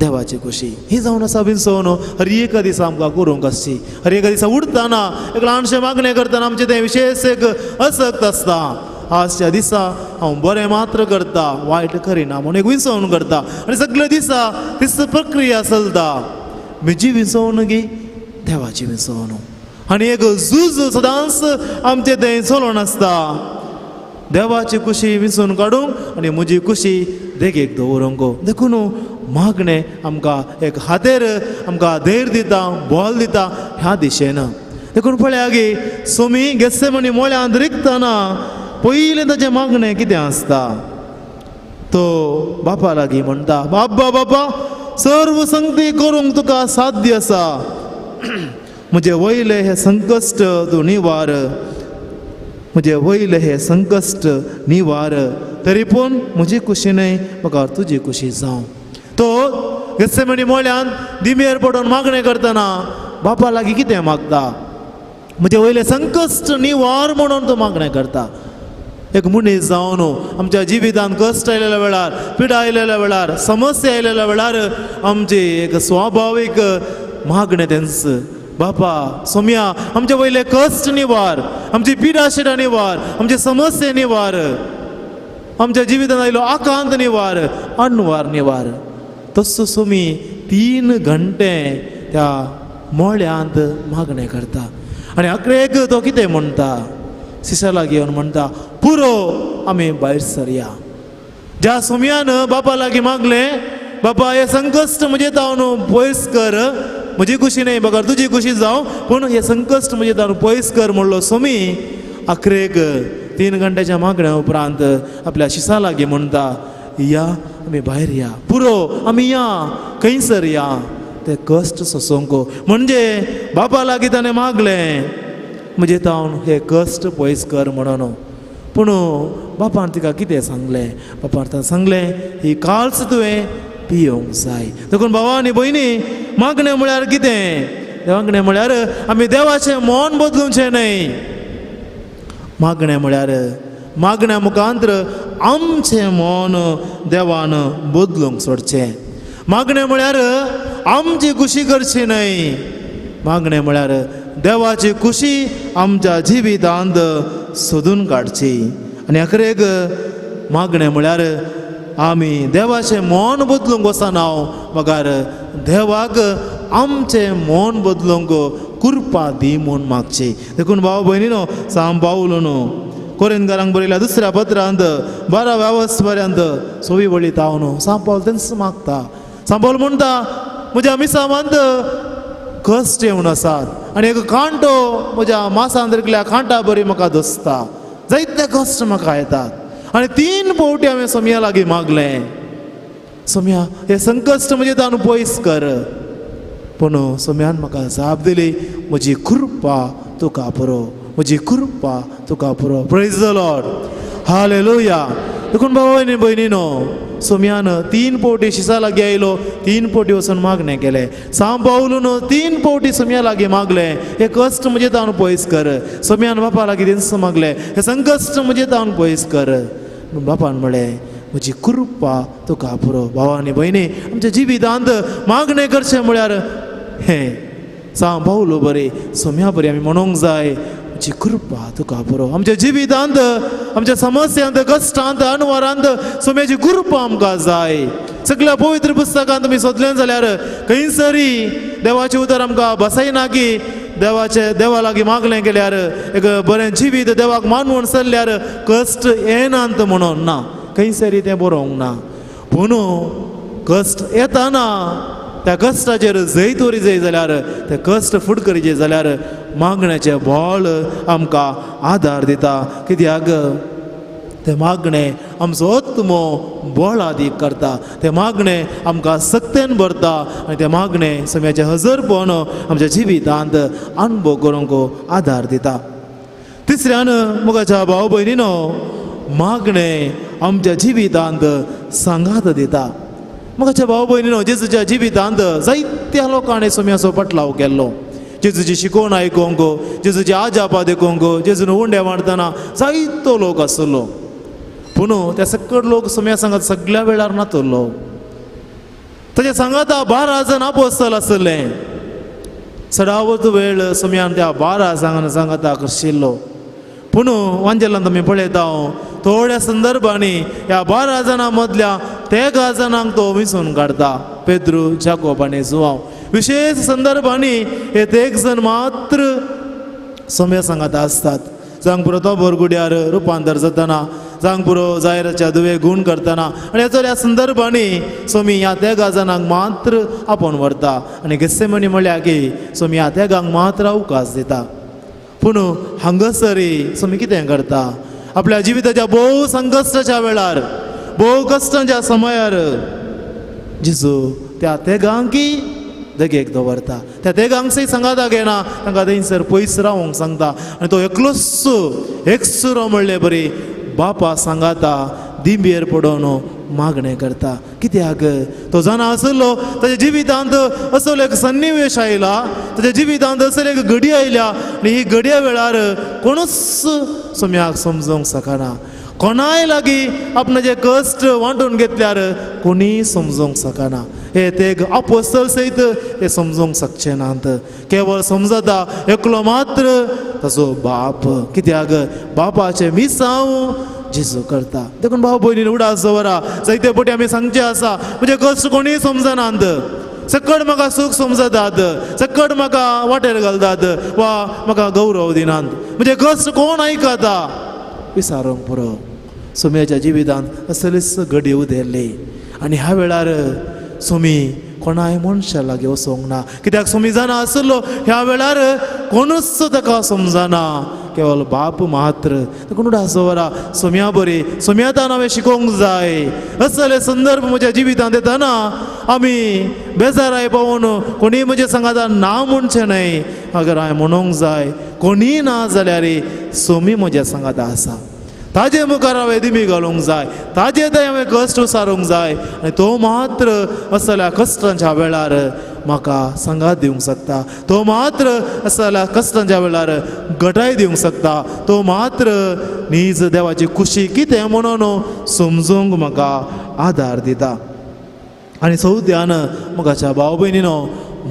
देवाची खुशी, ही जावन आसा विसवण. हर एका दिसा आमकां करूंक आसची. हर एका दिसा उठताना एक ल्हानशें मागणें करतना आमचें तें विशेष एक आसक्त आसता. आजच्या दिसा हांव बरें मात्र करता, वायट करिना म्हणून एक विसवण करता. आनी सगळे दिसा तीच प्रक्रिया चलता. म्हजी विसवण गी देवाची विसवण. आनी एक झूज सदांच आमचें थंय चलोन आसता. देवाची खुशी विसरून काडूंक आनी म्हजी खुशी देगेक दवरूंक. देखून मागणें आमकां एक हातेर आमकां धैर्य दिता, बॉल दिता ह्या दिशेन. देखून पळया गे, सोमी गेत्सेमनी मोळ्यांत रिगतना पयलें ताचें मागणें कितें आसता. तो बापा लागीं म्हणटा, बाबा बाबा, सर्व संगती करूंक तुका साध्य आसा. म्हजे वयले हे संकश्ट तूं निवार, म्हजे वयले हे संकश्ट निवार. तरी पूण म्हजी खुशी न्हय, म्हाका तुजी खुशी जावं. तो गेत्सेमनी मोळ्यांत दिमेर पडोन मागणें करतना बापा लागीं कितें मागता, म्हजे वयले संकश्ट निवार म्हणून तो मागणें करता. एक मनीस जावन आमच्या जिवितांत कश्ट आयलेल्या वेळार, पिडा आयलेल्या वेळार, समस्या आयलेल्या वेळार आमची एक स्वाभावीक मागणें तेंच, बापा सोम्या आमचे वयले कश्ट निवार, आमची पिडा शिडा निवार, आमचे समस्या निवार, आमच्या जिवितांत आयलो आकांत निवार, अनवार निवार. तसो सोमी 3 घंटे त्या मोळ्यांत मागणें करता. आनी अखेरेक तो कितें म्हणटा, शिश्या लागीं येवन म्हणटा, पुरो आमी भायर सरया. ज्या सोम्यान बापा लागीं मागलें, बापा हे संकश्ट म्हजे तावन पयस कर, म्हजी खुशी न्हय म्हाका तुजी खुशी जावं, पूण हे संकश्ट म्हजे तावन पयस कर म्हणलो सोमी. अखेरेक 3 घंट्याच्या मागण्या उपरांत आपल्या शिशा लागीं म्हणटा, या आमी भायर या, पुरो आमी या, खंयसर या ते कश्ट सोंसूंक. म्हणजे बापा लागीं ताणें मागलें, म्हजे तावन हे कश्ट पयस कर म्हणून. पूण बापान तिका कितें सांगलें, बापान ताणें सांगलें, ही काळच तुवें पियोंक जाय. देखून भावा आनी भयणी, मागणें म्हळ्यार कितें, मागणें म्हळ्यार आमी देवाचें मन बदलूचें न्हय. मागणें म्हळ्यार मागण्या मुखांतर आमचें मन देवान बदलूंक सोडचें. मागणें म्हळ्यार आमची खुशी करची न्हय. मागणें म्हळ्यार देवाची खुशी आमच्या जिवितांत सोदून काडची. आनी अखेरेक मागणें म्हळ्यार आमी देवाचें मन बदलूंक वचना, मगार देवाक आमचें मन बदलूंक कृपा दी म्हूण मागची. देखून भाव भयणीनो, सांबाळून कोरिंथकारांक बरयल्या दुसऱ्या पत्रांत 12व्या पर्यंत सोवी वळीत हांव न्हू सांपावल तेंच मागता. सांपावल म्हणटा म्हज्या मिसामांत कश्ट येवन आसात आनी एक कांटो म्हज्या मांसांतल्या कांटा बरी म्हाका दसता. जायते कश्ट म्हाका येतात आनी 3 फावटी हांवें सोम्या लागीं मागलें, सोम्या हे संकश्ट म्हजे तान पयस कर. पूण सोम्यान म्हाका जाप दिली, म्हजी कृपा तुका पुरो, म्हजी कृपा तुका पुरो. Praise the Lord, hallelujah. देखून बाबा भयणीनो, सोम्यान 3 फावटी शिसा लागीं आयलो, 3 फावटी वचून मागणें केलें. सांपावलून 3 फावटी सोम्या लागीं मागलें, हे कश्ट म्हजे तान पयस कर. सोम्यान बापा लागीं तेंच मागलें, हे संकश्ट म्हजे तान पयस कर. बापान म्हळें, म्हजी कृपा तुका पुरो. भावा आनी भयणी, आमच्या जिवितांत मागणें करचें म्हळ्यार हें सांपावलो बरें, सोम्या बरें आमी म्हणूंक जाय, म्हजी कृपा तुका पुरो. आमच्या जिवितांत, आमच्या समस्यांत, कश्टांत, अनवरांत सोम्याची कृपा आमकां जाय. सगळ्या पवित्र पुस्तकांत आमी सोदलें जाल्यार खंयसरी देवाचें उतर आमकां बसयना की देवा लागीं मागलें केल्यार एक बरें जिवीत देवाक मानवून चल्ल्यार कश्ट येनात म्हणून ना, खंयसरी तें बरोवंक ना. पूण कश्ट येताना त्या कश्टाचेर जैत वरी जाय जाल्यार ते कश्ट फुड करीचे जाल्यार मागण्याचें बळ आमकां आदार दिता. कित्याक ते मागणें आमचो आत्मो बळ अदीक करता, ते मागणें आमकां सक्तेन भरता आनी ते मागणें सोम्याचें हजरपण आमच्या जिवितांत अनुभव करूंक आदार दिता. तिसऱ्यान मोगाच्या भाव भयणीनो, मागणें आमच्या जिवितांत सांगात दिता. मोगाच्या भाव भयणीनो, जेजूच्या जिवितांत जायत्या लोकांनी सोम्याचो पटलाव केल्लो. जेजूची शिकोवण आयकूंक, जेजूची आजापा देखूंक, जेजून उंडे मारतना जायतो लोक आसलो. पूण त्या सकट लोक सोम्या सांगात सगळ्या वेळार नातलो. ताचे सांगात 12 जाण आपोस्तल आसले. सडावत वेळ सोम्यान त्या 12 सांगाताक आशिल्लो. पूण वांजेलांत आमी पळयता थोड्या संदर्भांनी ह्या 12 जाणां मदल्या 13 जाणांक तो विसरून काडता, पेद्रू, जाकोब आनी जुवांव. विशेष संदर्भांनी हे 13 जण मात्र सोम्या सांगात आसतात. जांक पुरो तो बोरगुड्यार रुपांतर जातना, जांक पुरो जायराच्या दुवे गुण करतना आनी ह्याचो ह्या संदर्भांनी सोमी ह्या 13 जाणांक मात्र आपोवन व्हरता आनी गेत्सेमनी म्हळ्या की सोमी ह्या 13 मात्र अवकाश दिता. पूण हांगासरी सोमी कितें करता? आपल्या जिविताच्या भोव संकश्टाच्या वेळार, भोव कश्टांच्या समयार जेजू त्या 13 देगेक दवरता. त्या 13 सांगाता घेना, तांकां थंयसर पयस रावंक सांगता आनी तो एकलोच एकसुरो म्हणले बरी बापा सांगाता दिंबेर पडोवन मागणें करता. कित्याक तो जाणा आसलो ताच्या जिवितांत असो एक सन्निवेश आयला, ताच्या जिवितांत असो एक घडी आयल्या आनी ही घडये वेळार कोणूच सोम्याक समजूंक शकना. कोणाय लागीं आपणाचे कश्ट वांटून घेतल्यार कोणी समजूंक शकना. हे ते आपोस्तल सयत हे समजूंक शकचे नात. केवळ समजता एकलो मात्र ताचो बाप. कित्याक बापाचे मिसांव जेजू करता. देखून भाव भयणीन उडास दवरा. जायते फावटी आमी सांगचे आसा म्हणजे कश्ट कोणी समजनात. सकट म्हाका सूख समजतात, सकट म्हाका वाटेर घालतात वा म्हाका गौरव दिनात, म्हणजे कश्ट कोण आयकता? विचारूंक पुरो. सोम्याच्या जिवितांत असलीच घडी उदेरली आनी ह्या वेळार सोमी कोणाय मनशा लागीं वचोंक ना. कित्याक सोमी जाणा आसलो ह्या वेळार कोणूच ताका समजना, केवळ बाप मात्र. देखून उडास दवरा. सोम्या बरी, सोम्यातान हांवें शिकोवंक जाय. असले संदर्भ म्हज्या जिवितांत येताना आमी बेजाराय पावून कोणी म्हजे सांगाता ना म्हणचें न्हय. अगर हांवें म्हणूंक जाय कोणी ना जाल्यार सोमी म्हज्या सांगाता आसा. ताजे मुखार हांवें दिमी घालूंक जाय, ताजे थंय हांवें कश्ट उसारूंक जाय आनी तो मात्र असल्या कश्टांच्या वेळार म्हाका सांगात दिवंक शकता. तो मात्र असल्या कश्टांच्या वेळार घटाय दिवंक शकता. तो मात्र नीज देवाची खुशी कितें म्हणून समजूंक म्हाका आदार दिता. आनी चवथ्यान मोगाच्या भाव भयणीनो,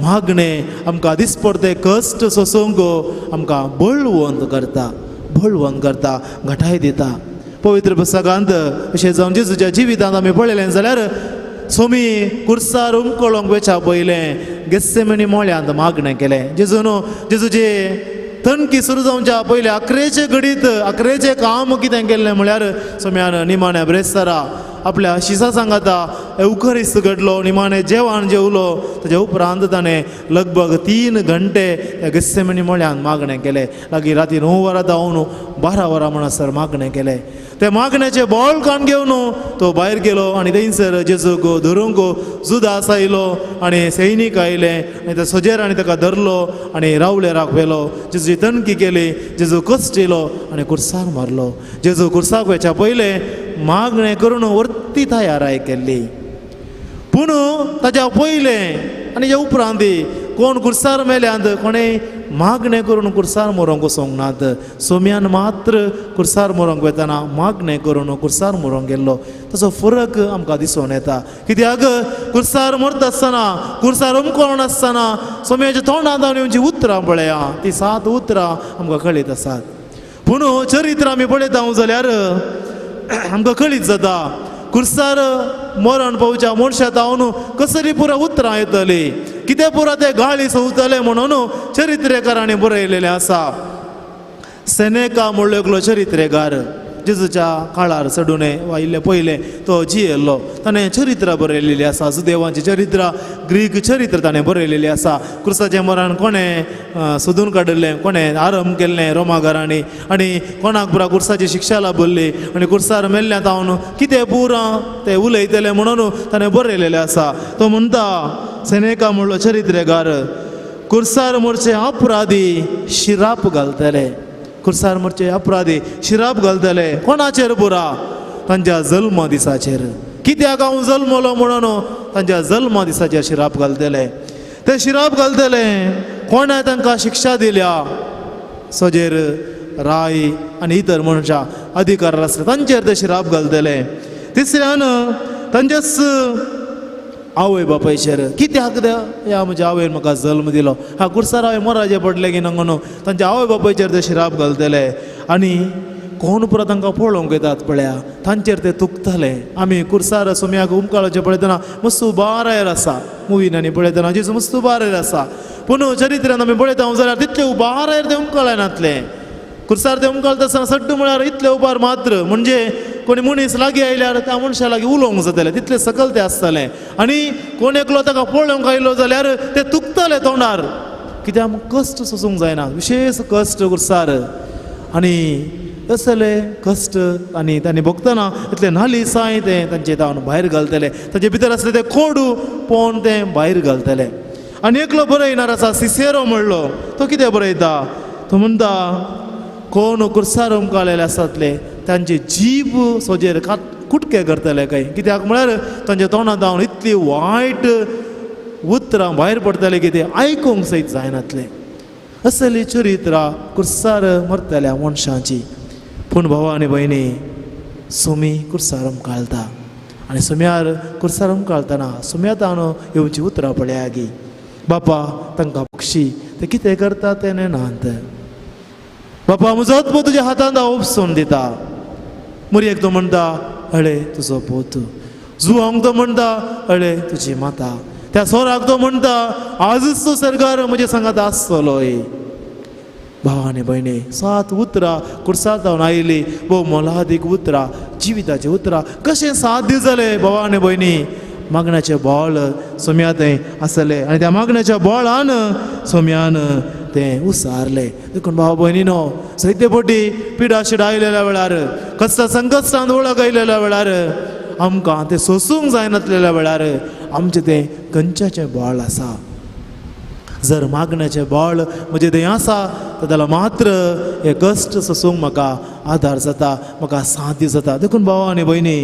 मागणें आमकां दिसपडते कश्ट सोसूंक आमकां बळवंत करता, बळवंत करता, घटाय दिता. पवित्र पुस्तकांत अशें जावन जेजूच्या जिवितांत आमी पळयलें जाल्यार सोमी कुर्सार उमकळोंक वेच्या पयलें गेत्सेमनी मोळ्यांत मागणें केलें. जेजूचे तणकी सुरू जावच्या पयले 11चे घडीत 11चे काम कितें केल्लें म्हळ्यार सोम्यान निमाण्या ब्रेस्तारा आपल्या शिसा सांगाता एवखरिस्त घडलो निमाणें जेवण जेवलो ताच्या उपरांत ताणें लगभग 3 घंटे त्या गेत्सेमनी मळ्यान मागणें केलें लागीं राती 9 वरां जावन 12 वरां म्हणसर मागणें केलें ते मागण्याचे बॉल कान घेवन तो भायर गेलो आनी थंयसर जेजूक धरूंक जुदास आयलो आनी सैनीक आयले आनी त्या सोजेरांनी ताका धरलो आनी रावलेराक व्हेलो जेजूची तणकी केली जेजू कश्ट येयलो आनी कुर्सार मारलो जेजू कुर्साक वेच्या पयले मागणें करून वर्ती तयाराय केल्ली पूण ताच्या पयले आनी जे उपरांत कोण कुर्सार मेल्यांत कोणें मागणें करून कुर्सार मोरोंक वचोंक नात सोम्यान मात्र कुर्सार मोरोंक वेतना मागणें करून कुर्सार मोरोंक गेल्लो ताचो फरक आमकां दिसून येता कित्याक कुर्सार मरता आसतना कुर्सार अमकोन आसतना सोम्याच्या तोंडांत जावन येवची उतरां पळया ती 7 उतरां आमकां कळीत आसात पूण चरित्र आमी पळयता जाल्यार आमकां कळीत जाता कुर्सार मरण पावच्या मनशा जावन कसली पुरा उतरां येतली कितें पुरा ते गाळी सवतले म्हणून चरित्रेकारांनी बरयलेलें आसा सेनेका म्हणलो एकलो चरित्रेकार जेजूच्या काळार चडून वायिल्ले पयले तो जियेल्लो ताणें चरित्रां बरयलेलीं आसा सुदेवांची चरित्रां ग्रीक चरित्र ताणें बरयलेलीं आसा क्रुसाचें मरण कोणें सोदून काडिल्लें कोणें आरंभ केल्लें रोमाघरांनी आनी कोणाक पुरा कुर्साची शिक्षा लाभल्ली आनी कुर्सार मेल्ल्या तावन कितें पुरां तें उलयतलें म्हणून ताणें बरयलेलें आसा तो म्हणटा सेनेका म्हणलो चरित्रेकार कुर्सार मोरचे अपराधी शिराप घालतले कुर्सार मोरचे अपराधी शिराप घालतले कोणाचेर पुरा तांच्या जल्म दिसाचेर कित्याक हांव जल्मलो म्हणून तांच्या जल्म दिसाचेर शिराप घालतले ते शिराप घालतले कोणें तांकां शिक्षा दिल्या सोजेर राय आनी इतर मनशां अधिकार आसले तांचेर ते शिराप घालतले तिसऱ्यान तांचेच आवय बापायचेर कित्याक ह्या म्हज्या आवयन म्हाका जल्म दिलो हा कुर्सार हांवें मराचें पडलें की नंग न्हू तांच्या आवय बापायचेर ते शिराप घालतले आनी कोण पुरो तांकां पळोवंक येतात पळया तांचेर ते तुकतले आमी कुर्सार सोम्याक उमकाळोचें पळयतना मस्त उबारायर आसा मुवीन आनी पळयतना जेजू मस्त उबारायर आसा पूण चरित्रांत आमी पळयता जाल्यार तितले उबारायर ते उमकाळनातले कुर्सार ते उमकाळटा आसतना सड्ड म्हळ्यार इतले उबार मात्र म्हणजे कोणी मनीस लागीं आयल्यार त्या मनशा लागीं उलोवंक जाताले तितले सकल ते आसताले आनी कोण एकलो ताका पळोवंक आयलो जाल्यार ते तुकतले तोंडार कित्याक कश्ट सोसूंक जायना विशेष कश्ट कुर्सार आनी असले कश्ट आनी तांणी भोगतना इतले नाली साय ते तांचे तावन भायर घालतले ताचे भितर आसले ते कोडू पोवन ते भायर घालतले आनी एकलो बरयणार आसा सिसेरो म्हणलो तो कितें बरयता तो म्हणटा कोण कुर्सार उमकाळलेले आसतले तांचे जीब सोजेर कुटके करतले काय कित्याक म्हळ्यार तांच्या तोंडांत जावन इतली वायट उतरां भायर पडटले की ते आयकूंक सयत जायनातले असली चरित्रां कुर्सार मरतल्या मनशांची पूण भावा आनी भयणी सोमी कुर्सार उमकाळटा आनी सोम्यार कुर्सार उमकाळतना सोम्या तावन येवची उतरां पळया गी बापा तांकां पक्षी ते कितें करता ते नेनात बापा म्हजो आत्मो तुज्या हातांत हांव उपसून दिता मुरयेक तो म्हणटा हळे तुजो पोत जुवांक तो म्हणटा हळे तुजी माता त्या सोराक तो म्हणटा आजच तो सरकार म्हजे सांगात आसतलोय भावा आनी भयणी 7 उतरां कुर्सार जावन आयली भोव मोलादीक उतरां जिविताची उतरां कशें 7 दीस जाले भावा आनी भयणी मागण्याचें बोळ सोम्या थंय आसलें आनी त्या मागण्याच्या बोळान सोम्यान तें उसारलें देखून भाव भयणीनो सैते पोटी पिडा शिडा आयलेल्या वेळार कश्ट संकश्टांत वळख आयलेल्या वेळार आमकां तें सोसूंक जायनासलेल्या वेळार आमचें तें कंचाचें बोळ आसा जर मागण्याचें बोळ म्हजें थंय आसा जाल्यार मात्र हे कश्ट सोसूंक म्हाका आदार जाता म्हाका साथ जाता देखून भावा आनी भयणी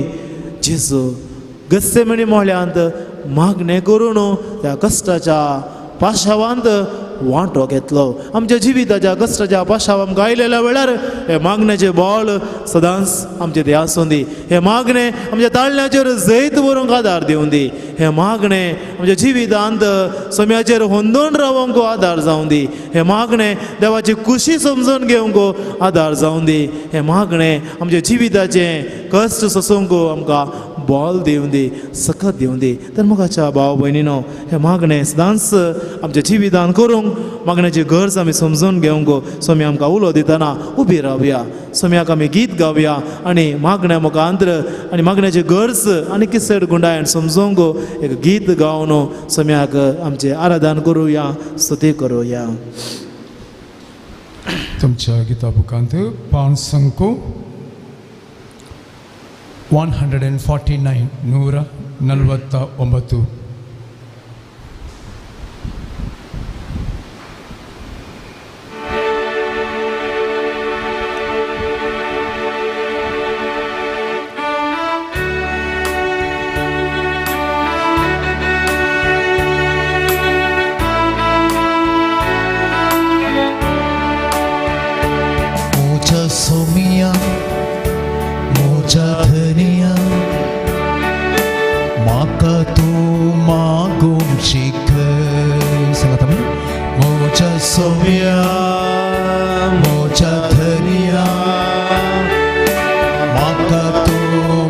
जेजू गेत्सेमनी मोहळ्यांत मागणें करून त्या कश्टाच्या पाशावांत वांटो घेतलो आमच्या जिविताच्या कश्टाच्या पाशाव आमकां आयलेल्या वेळार हे मागण्याचें बोळ सदांच आमचे ते आसूं दी हे मागणें आमच्या ताळण्याचेर जैत व्हरूंक आदार दिवं दी हे मागणें आमच्या जिवितांत सोम्याचेर होंदून रावंक आदार जावं दी हे मागणें देवाची खुशी समजून घेवंक आदार जावं दी हे मागणें आमच्या जिविताचें कश्ट सोसूंक आमकां बॉल देऊन दे सकत देऊन दे तर मोगाच्या भाव भयणीनो हे मागणें सदांच आमच्या जिवितान करूंक मागण्याची गरज आमी समजून घेवंक स्वामी आमकां उलो दितना उबी रावया स्वाम्याक आमी गीत गावया आनी मागण्या मुखांतर आनी मागण्याची गरज आनी किसड गुंडायन समजूंक एक गीत गावन स्वाम्याक आमचे आराधन करुया स्तुती करुया तुमच्या गीता बुकांत पान संको 149 149 सोमिया मोजा धनिया माका तू मागून शिक सांगता मी मोजा सोमिया मोजा धनिया माका तू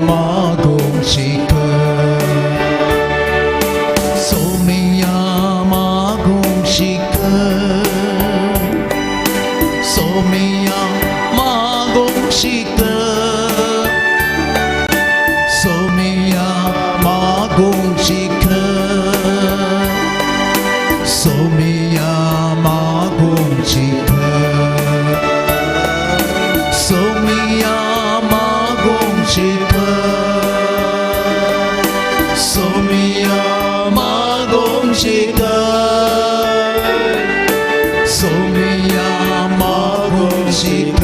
मागून शिक सोमिया मागून शिक सोमिया शिक सोमिया मागून शिक सोमिया मागून शिक सोमिया मागून शिक सोमिया मागून शिक सोमिया मागून शिक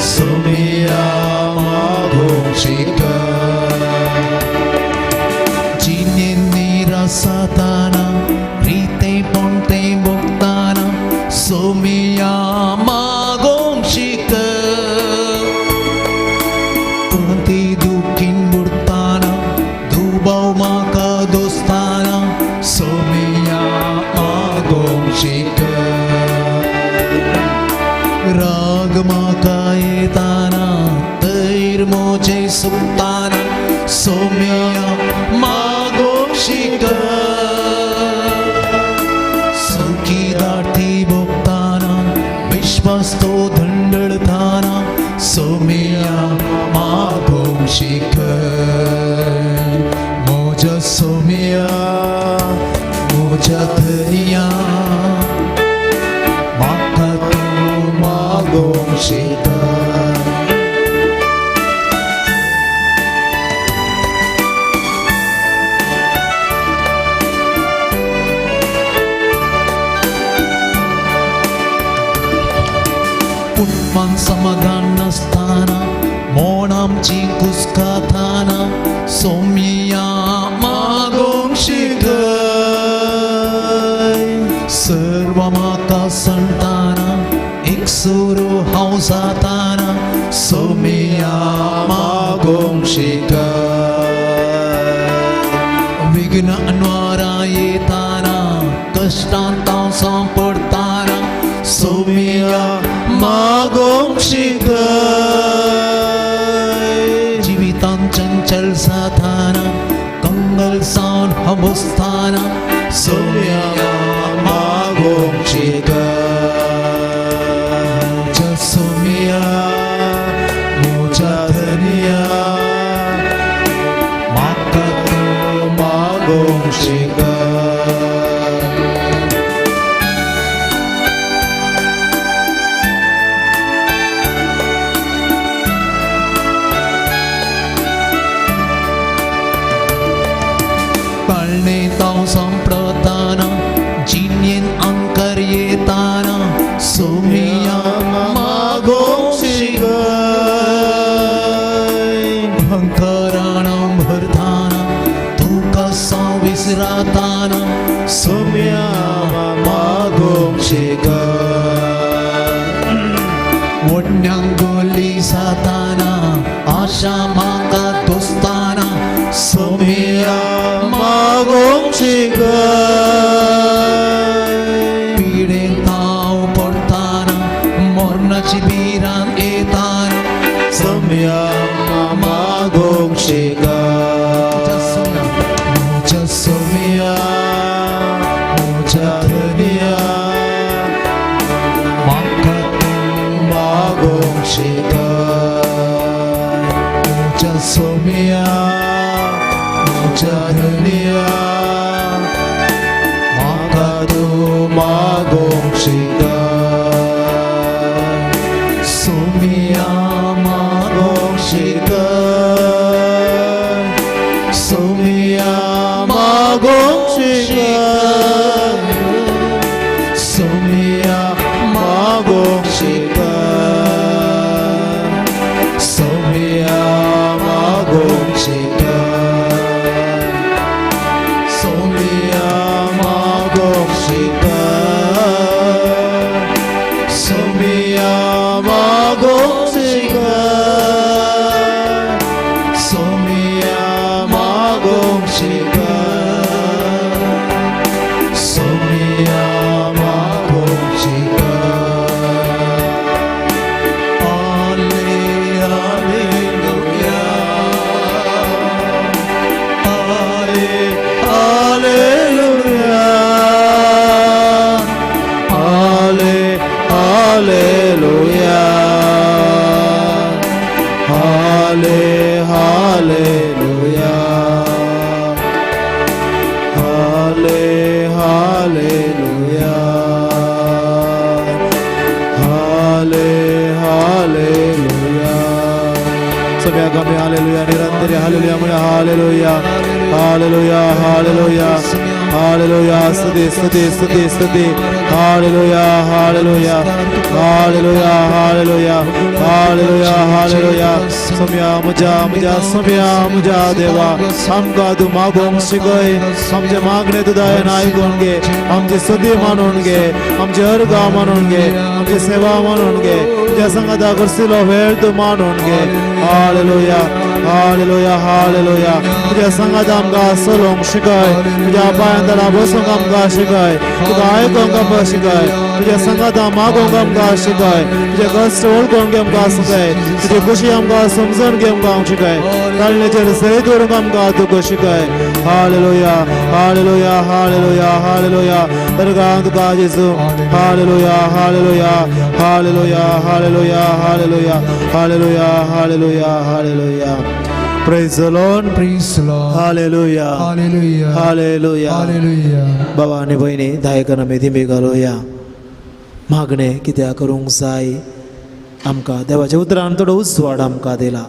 सोमिया मागून शिक जिन्नी रसाताना रीते पोंटे बोगताना सोमिया मागून शिक कोणती दुखीन बुडताना दुबाव माका दोस्ताना सोमिया मागून शिक राग माका येताना तैर मोजे सुताना सोमिया मागून शिक सुखी दाटी बोगताना विश्वास तो धंडळताना सोमिया मागून शिक मोजा सोमिया मोजा धनिया माका तू मागून शिक पुष्पान समाधान नसताना मोन आमची कुसकाताना सोमिया मागून शिक सर्व माका संताना एक सुरू हांव जाताना सोमिया मागून शिक विघ्न अन्वारा येताना कष्टांत हांव सांपडताना सोमिया मागून शिक जिवितान चंचल जाताना कंगल सावन हबसताना सोमिया मागून शिक सोमिया मोजा धनिया माका तू मागून शिक पाळणे ताव संप्रताना जिन्येन अंकर येताना सोमिया मागून शिक अहंकारानं भरताना तुका विसराताना सोमिया मागून शिक वडण्यांगोली जाताना आशा माका दोस्ताना सोमिया मागून शिक पिडेन ताव पडताना मरणाची बिरान येताना सोमिया 마공 시간 소미야 마공 시간 소미야 마공 시간 소미야 마공 시간 소미야 마공 시간 소미야 마공 시간 소미야 마공 시간 소미야 마공 시간 소미야 마공 시간 할렐루야 할렐루야 니란들이 할렐루야 뭐야 할렐루야 할렐루야 할렐루야 할렐루야 스디 스디 스디 스디 할렐루야 할렐루야 할렐루야 할렐루야 할렐루야 할렐루야 소미야 무자 무자 소미야 무자 देवा आमका तू मागोंक शिकय आमचे मागणे तुदाय आयकून घे आमची सदी मानून घे आमचे अर्गा मानून घे आमची सेवा मानून घे तुझ्या संगता करसिलो वेळ तू मानून घे हालेलुया हालेलुया हालेलुया तुझ्या संगत आमकां चलोंक शिकय तुझ्या पांयांतला बसूंक आमकां शिकय तुका आयकूंक आमकां शिकय तुझ्या संगता मागोंक आमकां शिकय तुझे कश्ट वळखूंक आमकां शिकय तुजी खुशी आमकां समजून घेवंक शिकय ताळणेचेर सय दवरूंक आमकां तुका शिकय हालेलुया हालेलुया हालेलुया हालेलुया दरगां तुका जेजू hallelujah hallelujah hallelujah hallelujah hallelujah hallelujah hallelujah hallelujah Praise the Lord. Praise the Lord. Hallelujah. Hallelujah. Hallelujah. Hallelujah. बाबा आनी भयणी दायकन आमी दिमी घालुया मागणे कित्याक करूंक जाय आमकां देवाच्या उतरान थोडो उसवाड आमकां दिला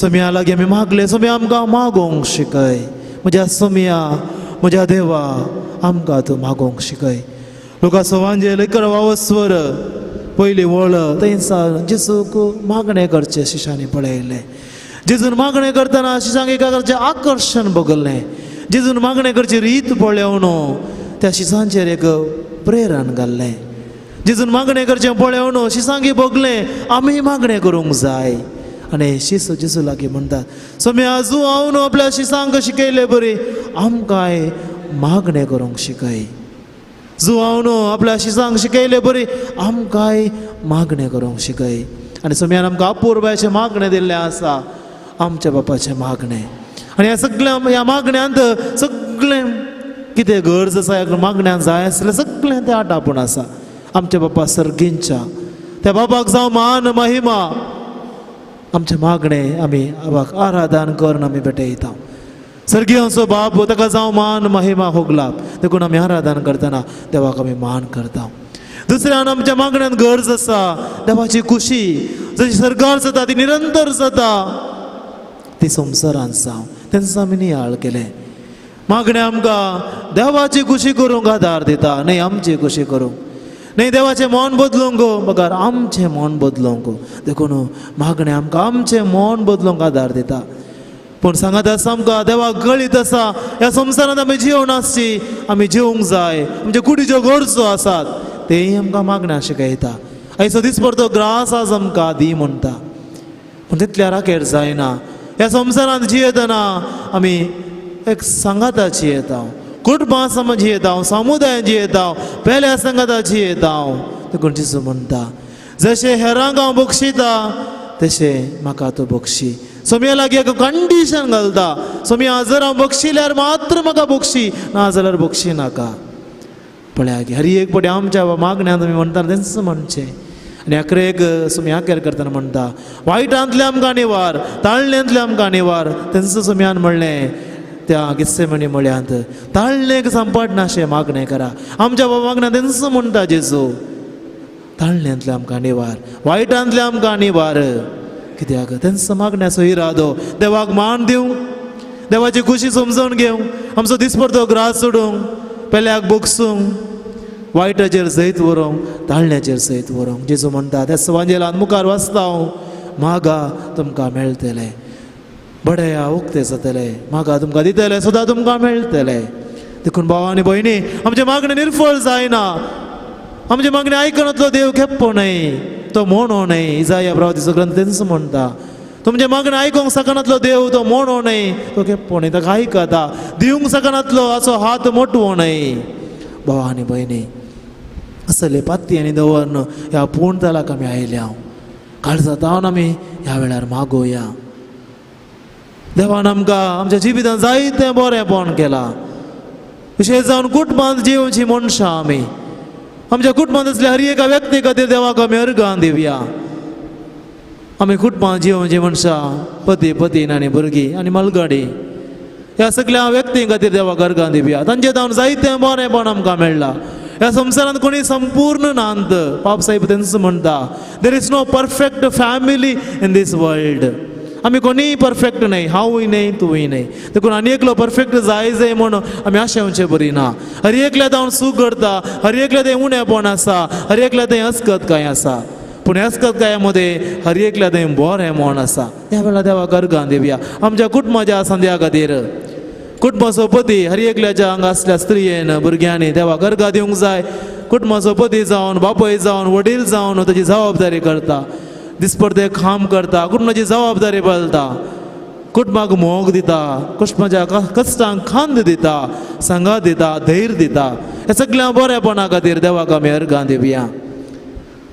सोम्या लागीं आमी मागले सोम्या आमकां मागोंक शिकय म्हज्या सोम्या म्हज्या देवा आमकां तूं मागोंक शिकय लुकास वांजेल 11 स्वर पयली वळ थंयसा जेजूक मागणें करचें शिश्यांनी पळयलें जेजून मागणें करतना शिश्यांक एकाचे आकर्शण भोगलें जेजून मागणें करची रीत पळोवन त्या शिसांचेर एक प्रेरण घाल्लें जेजून मागणें करचें पळोवन शिसांकी भोगलें आमी मागणें करूंक जाय आनी शिस जेजू लागीं म्हणटात सोम्या आजू हांव न्हू आपल्या शिसांक शिकयलें बरी आमकांय मागणें करूंक शिकय जुवांव न्हू आपल्या शिसांक शिकयलें बरी आमकांय मागणें करूंक शिकय आनी सोम्यान आमकां अपुर्बाचें मागणें दिल्लें आसा आमच्या बापाचें मागणें आनी ह्या सगळ्या ह्या मागण्यांत सगळें कितें गरज आसा ह्या मागण्यांत जाय आसलें सगळें तें आटापूण आसा आमच्या बापा सर्गींच्या त्या बापाक जावं मान महिमा आमचें मागणें आमी बाबाक आराधन करून आमी भेटयता सर्गीयांचो बाप ताका जावं मान महिमा होगलाप देखून आमी आराधन करतना देवाक आमी मान करता दुसऱ्यान आमच्या मागण्यांत गरज आसा देवाची खुशी जशी सरकार जाता ती निरंतर जाता ती संवसारांत जावं तेंचा आमी नियाळ केलें मागणें आमकां देवाची खुशी करूंक आदार दिता न्हय आमची खुशी करूंक न्हय देवाचें मन बदलूंक मगर आमचें मन बदलूंक देखून मागणें आमकां आमचें मन बदलूंक आदार दिता पूण सांगात आसा आमकां देवाक गळीत आसा ह्या संवसारांत आमी जिवूंक नासची आमी जिवूंक जाय म्हणजे कुडीच्यो गरजो आसात तेय आमकां मागण्यां शिकयता आयचो दीस परतो ग्रास आज आमकां दी म्हणटा पूण तितल्या राखेर जायना ह्या संवसारांत जियेतना आमी एक सांगाता जियेता कुटुंबां सम जियेता समुदायान जियेता पेल्या सांगाता जियेता देखून जेजू म्हणटा जशें हेरांक हांव बक्षिता तशें म्हाका तूं बक्षी सोम्या लागीं एक कंडिशन घालता सोम्या जर हांव बक्षिल्यार मात्र म्हाका बक्षी ना जाल्यार बक्षी नाका पळया हर एक पटी आमच्या मागण्यांत आमी म्हणटा तेंच म्हणचें आनी आखरेक सोम्या केर करतना म्हणटा वायटांतले आमकां निवार ताळण्यांतले आमकां निवार तेंच सोम्यान म्हणलें त्या गिस्सेमनी मळ्यांत ताळणेक सांपडनाशें मागणें करा. आमच्या मागण्या तेंच म्हणटा जेजू, ताळण्यांतले आमकां निवार, वायटांतले आमकां निवार. कित्याक तेंच मागण्याचो इरादो देवाक मान दिवंक, देवाची खुशी समजून घेवंक, आमचो दिसपरतो ग्रास सोडूंक, पेल्याक बोगसूंक, वायटाचेर सयत व्हरूंक, ताळण्याचेर सयत व्हरूंक. जेजू म्हणटा त्या सुवांजेलांत मुखार वाचता हांव, मागा तुमकां मेळटलें, बडया उक्ते जातले, मागा तुमकां दितले, सदां तुमकां मेळटले. देखून भाव आनी भयणी, आमचे मागणी निर्फळ जायना. आमचे मागणी आयकनातलो देव खेप्पो न्हय, तो म्हणो न्हय. इसाया प्रवादीचो ग्रंथ तेंच म्हणटा, तुमचे मागणी आयकूंक सकनातलो देव तो म्हणो न्हय, तो खेप्पो न्हय, ताका आयकता. दिवंक सकनातलो हाचो हात मोटवो न्हय. भाव आनी भयणी, असले पाती आनी दवरन ह्या पूर्णतालाक आमी आयल्या. काळजांत हांव आमी ह्या वेळार मागोया. देवान आमकां आमच्या जिवितांत जायतें बरेंपण केलां. विशेश जावन कुटुंबांत जिवची मनशां आमी, आमच्या कुटुंबांत असल्या हर एका व्यक्ती खातीर देवाक आमी अर्गां दिवया. आमी कुटुंबांत जिवची मनशां, पती, पतीन आनी भुरगीं आनी मलगाडी, ह्या सगळ्या व्यक्तीं खातीर देवाक अर्गां दिवया. तांचे जावन जायतें बरेंपण आमकां मेळ्ळां. ह्या संवसारांत कोणी संपूर्ण नांत. पाप साहेब तेंच म्हणटा, there is no perfect family in this world. आमी कोणीय परफेक्ट न्हय, हांवूय न्हय, तूंय न्हय. देखून आनी एकलो परफेक्ट जाय म्हूण आमी आशेवचें बरी ना. हर एकल्यात हांव सूख करता, हर एकल्यात थंय उणेपण आसा, हर एकल्यात थंय अस्कतकाय आसा. पूण अस्कतकाया मदें हर एकल्यात थंय बरें म्हण आसा. ह्या वेळार देवाक अर्गां दिवया. आमच्या कुटुंबाच्या संद्या खातीर, कुटुंबाचो पती हर एकल्याच्या हांगा असल्या स्त्रियेन, भुरग्यांनी देवाक अर्गां दिवंक जाय. कुटुंबाचो पती जावन, बापय जावन, वडील जावन ताची जबाबदारी करता, दिसपरते काम करता, कुटुंबाची जबाबदारी पळता, कुटुंबाक मोग दिता, कुटुंबाच्या कश्टांक खांद दिता, सांगात दिता, धैर्य दिता. ह्या सगळ्या बरेपणा खातीर देवाक आमी अर्गां दिवया.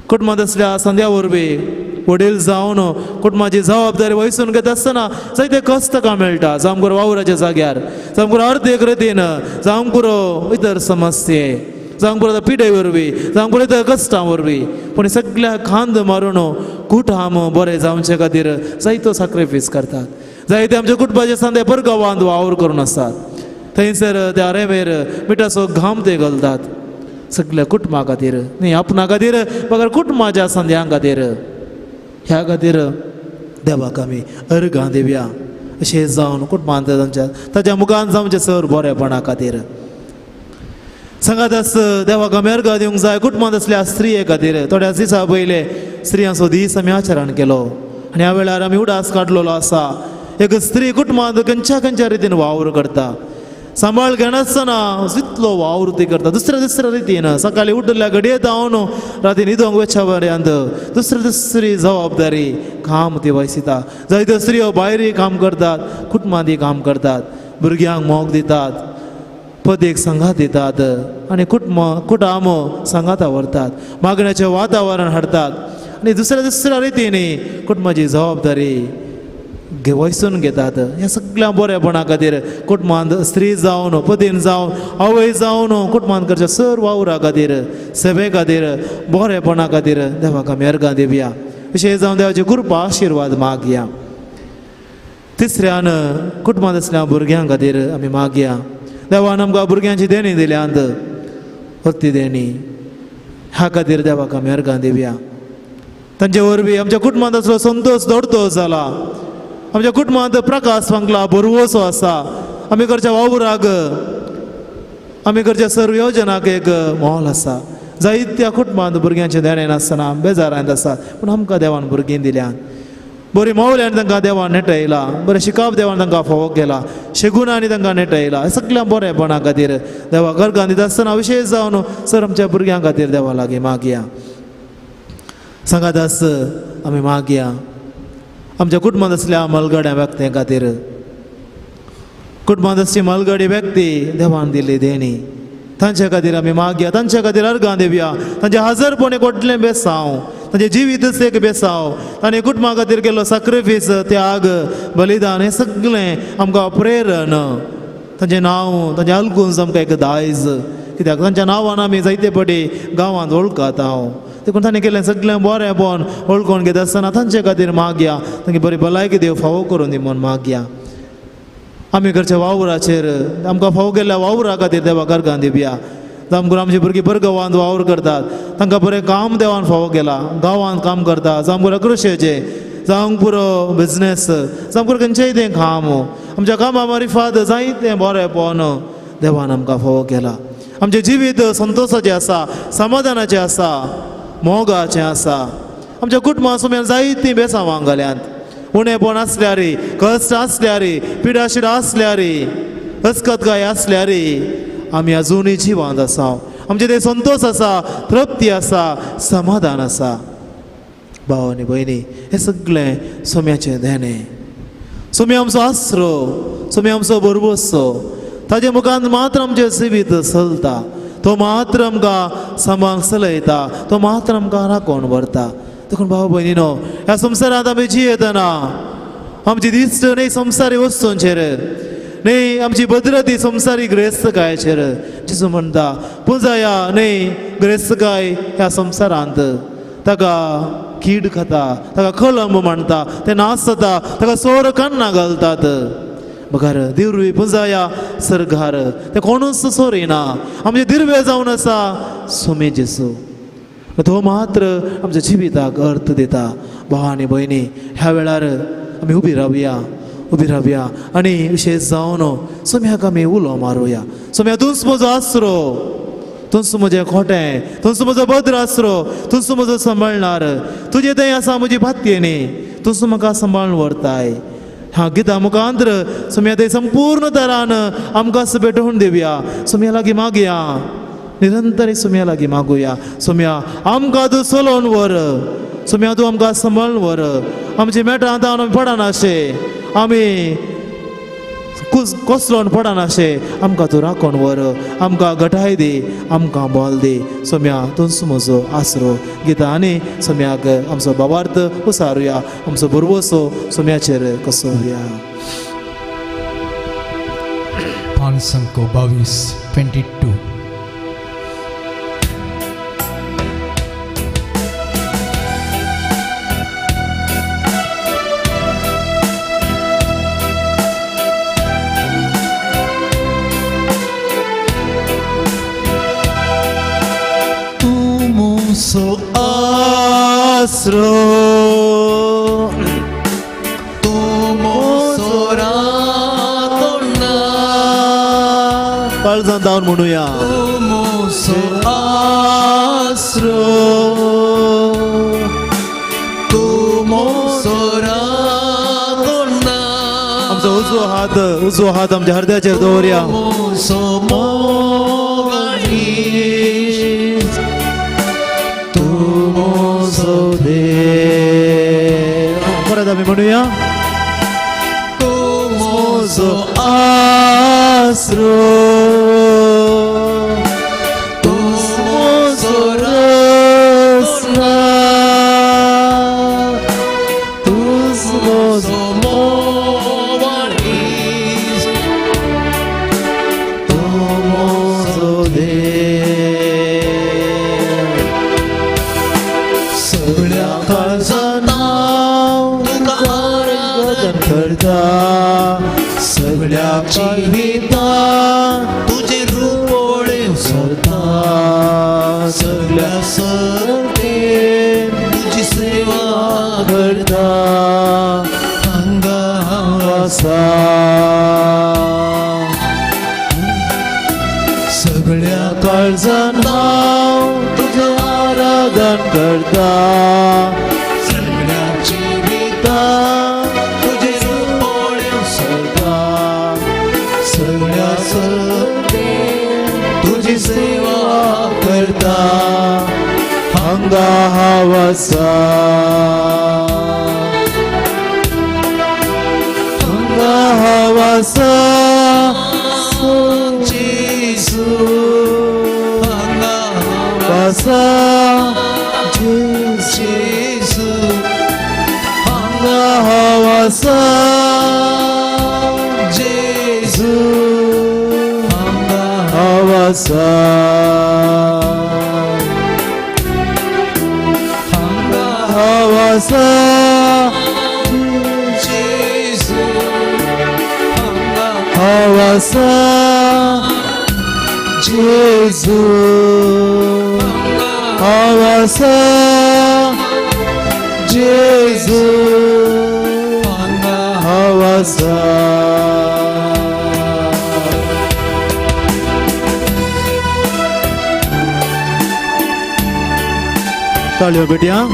कुटुंबांत असल्या संद्या वरवीं वडील जावन कुटुंबाची जबाबदारी वयसून घेता आसतना जायते कश्ट का मेळटा. जावं करून वावराच्या जाग्यार, जावं करून अर्थीक रितीन, जावं करून इतर समस्ये, जावं करून पिडे वरवीं, जावं करून इतर कश्टां वरवीं. पूण सगळ्या खांद मारून कुटुंब बरें जावचे खातीर जायतो सॅक्रिफायस करतात. जायते आमच्या कुटुंबाचे संदे परगांवांत वावर करून आसात. थंयसर त्या रेंवेर मिठाचो घाम ते घालतात. सगळ्या कुटुंबा खातीर न्ही, आपणा खातीर, बगर कुटुंबाच्या संद्यां खातीर. ह्या खातीर देवाक आमी अर्गां दिवया. अशें जावन कुटुंबांत ताच्या मुखांत जावचें सर बरेपणा खातीर. सांगात आस देवाक आमी अर्गां दिवंक जाय. कुटुंबांत असल्या स्त्रिये खातीर थोड्याच दिसा पयले स्त्रियांचो दीस आमी आचरण केलो आनी ह्या वेळार आमी उडास काडलेलो आसा. एक स्त्री कुटुंबांत खंयच्या रितीन वावर करता, सांबाळ घेनासतना जितलो वावर ती करता दुसऱ्या रितीन. सकाळीं उठल्या घडये जावन राती न्हिदोंक वेच्या पर्यंत दुसरी जबाबदारी काम ती वयसिता. जायत्यो स्त्रियो भायरूय काम करतात, कुटुंबांतय काम करतात, भुरग्यांक मोग दितात, पतीक संगात दितात आनी कुटुंब संगाता व्हरतात, मागण्याचें वातावरण हाडतात आनी दुसऱ्या रितीन कुटुंबाची जबाबदारी वयसून घेतात. ह्या सगळ्या बरेपणा खातीर कुटुंबांत स्त्री जावन, पतीन जावन, आवय जावन कुटुंबांत करच्या सर वावरा खातीर, सेवे खातीर, बरेपणा खातीर देवाक आमी अर्गां दिवया. विशेश जावन देवाची कृपा आशिर्वाद मागया. तिसऱ्यान कुटुंबांत असल्या भुरग्यां खातीर आमी मागया. देवान आमकां भुरग्यांची देणी दिल्यांत, भक्ती देणी, ह्या खातीर देवाक आमी अर्गां दिवया. तांचे वरवीं आमच्या कुटुंबांत असलो संतोष दडतो जाला, आमच्या कुटुंबांत प्रकाश वांगला बरवोसो आसा. आमी करच्या वावराक, आमी करच्या सर्व योजनाक एक मोल आसा. जायत्या कुटुंबांत भुरग्यांचे देणे नासतना बेजारांत आसात, पूण आमकां देवान भुरगीं दिल्यात. बरी मोवल्यान तांकां देवान नेटयला, बरें शिकप देवान तांकां फोव केला, शेगुणांनी तांकां नेटयला. हे सगळ्या बरेपणा खातीर देवाक अर्गां दिता आसतना विशेश जावन सर आमच्या भुरग्यां खातीर देवा लागीं मागया. सांगात आस आमी मागया. आमच्या कुटुंबांत असल्या मलगड्या व्यक्तीं खातीर, कुटुंबांत असली मलगडी व्यक्ती देवान दिल्ली देणी, तांचे खातीर आमी मागया. तांचे खातीर अर्गां दिवया. तांचे हजरपण एक व्हडलें बेसांव, तांचे जिवीतच एक बेसांव, ताणें कुटुंबा खातीर केल्लो सॅक्रिफायस, त्याग, बलिदान हें सगळें आमकां प्रेरण. तांचें नांव, तांचें आलगूज आमकां एक दायज. कित्याक तांच्या नांवान आमी जायते फावटी गांवांत वळखात हांव. देखून ताणें केल्लें सगळें बरेंपण वळखून घेता आसतना तांचे खातीर मागया. तांची बरी भलायकी देव फावो करून दी म्हूण मागया. आमी घरच्या वावराचेर आमकां फावो केल्ल्या वावरा खातीर देवा गर्गां दिवया जावं आमची भुरगीं बरे गांवांत वावर करतात तांकां बरें काम देवान फावो केला गांवांत काम करता जावं पुरो कृशेचें जावं पुरो बिजनेस जावं पुरो खंयचेंय तें काम आमच्या कामा मारिफात जायतें बरें पोवन देवान आमकां फावो केला आमचें जिवीत संतोशाचें आसा समाधानाचें आसा मोगाचें आसा आमच्या कुटुंबा सुमेर जायतीं बेसांवां घाल्यांत उणेपण आसल्यार कश्ट आसल्यार पिडा शिडा आसल्यार अस्कतकाय आसल्यार आमी अजुनूय जिवांत आसा आमचें तें संतोश आसा तृप्ती आसा समाधान आसा भाव आनी भयणी हें सगळें सोम्याचें देणें सोम्या आमचो आसरो सोम्या आमचो बरवसो ताजे मुखांत मात्र आमचें जिवीत चलता तो मात्र आमकां सांबाळ चलयता तो मात्र आमकां राखण व्हरता देखून भाव भयणीनो ह्या संवसारांत आमी जियेतना आमची दिश्ट न्ही संवसारी वस्तूंचेर न्ही आमची बदलती संवसारी ग्रेस्तकायेचेर जेजू म्हणटा पुंजाया न्ही ग्रेस्तकाय ह्या संवसारांत ताका कीड खाता ताका कलंब मांडटा तें नास जाता ताका सोर कान्नां घालतात बघार दिवरूय पुंजाया सरगार ते कोणूच सोरिना आमचे दिर्वे जावन आसा सोमी जेजू तो मात्र आमच्या जिविताक अर्थ दिता भाव आनी भयणी ह्या वेळार आमी उबी रावया आनी विशेष जावन सोम्याक आमी उलो मारुया सोम्या तूंच म्हजो आसरो तूंच म्हजें खोटें तूंच म्हजो भद्र आसरो तूंच म्हजो सांबाळणार तुजें थंय आसा म्हजी भातयेनी तूंच म्हाका सांबाळून व्हरताय ह्या गिता मुखांतर सोम्या थंय संपूर्ण तरान आमकां भेटोवन दिवया सोम्या लागीं मागया निरंतर सोम्या लागीं मागुया सोम्या आमकां तूं चलोवन व्हर सोम्या तूं आमकां सांबाळून व्हर आमची मेटां आतां आमी पडनाशे आमी कसलोन पडनाशे आमकां तूं राखण व्हर आमकां घटाय दी आमकां बोल दी सोम्या तूंच म्हजो आसरो गिता आनी सोम्याक आमचो भावार्थ उसारुया आमचो बरवसो सोम्याचेर कसोवया पान संको 22 So asro तुमो सोरातोना काळजांत जावन म्हणुया तुमो आसरो तुमो सोरातोना आमचो उजवो हात आमच्या हृदयाचेर दवरया सोमो परत आमी म्हणुया तुमो आसरो तुमो सोरस्ना तुझो सोमो तुमो सगळ्या काळजांत करता सगळ्या जिवितांत तुझे रुपोळे सरता सगळ्या सर्तेन तुझी सेवा करता हांगा आसा सगळ्या काळजांत तुझें आराधन करता सगळ्या जिवितांत तुझे रुपोळे सरता सगळ्या सर्तेन तुझी सेवा करता हांगा हांव आसा हांगा हांव आसा जेजू हांगा आसा जेजू हांगा हांव आसा जेजू हांगा हांव आसा हांगा हांव आसा जेजू हांगा 하와사 예수 하와사 예수 하와사 तालियों बेटियां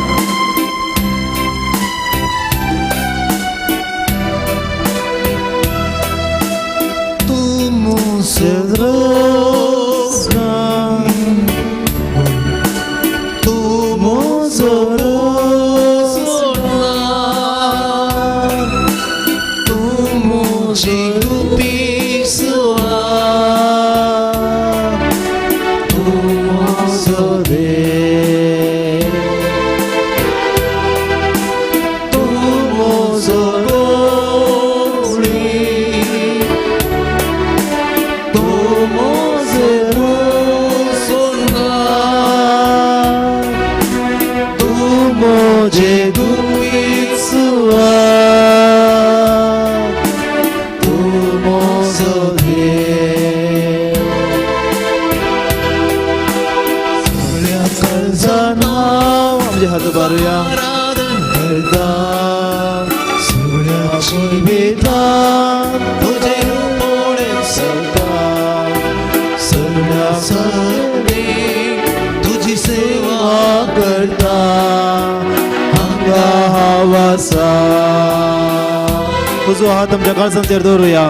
उजवा हात आमच्या काळजांचेर दवरुया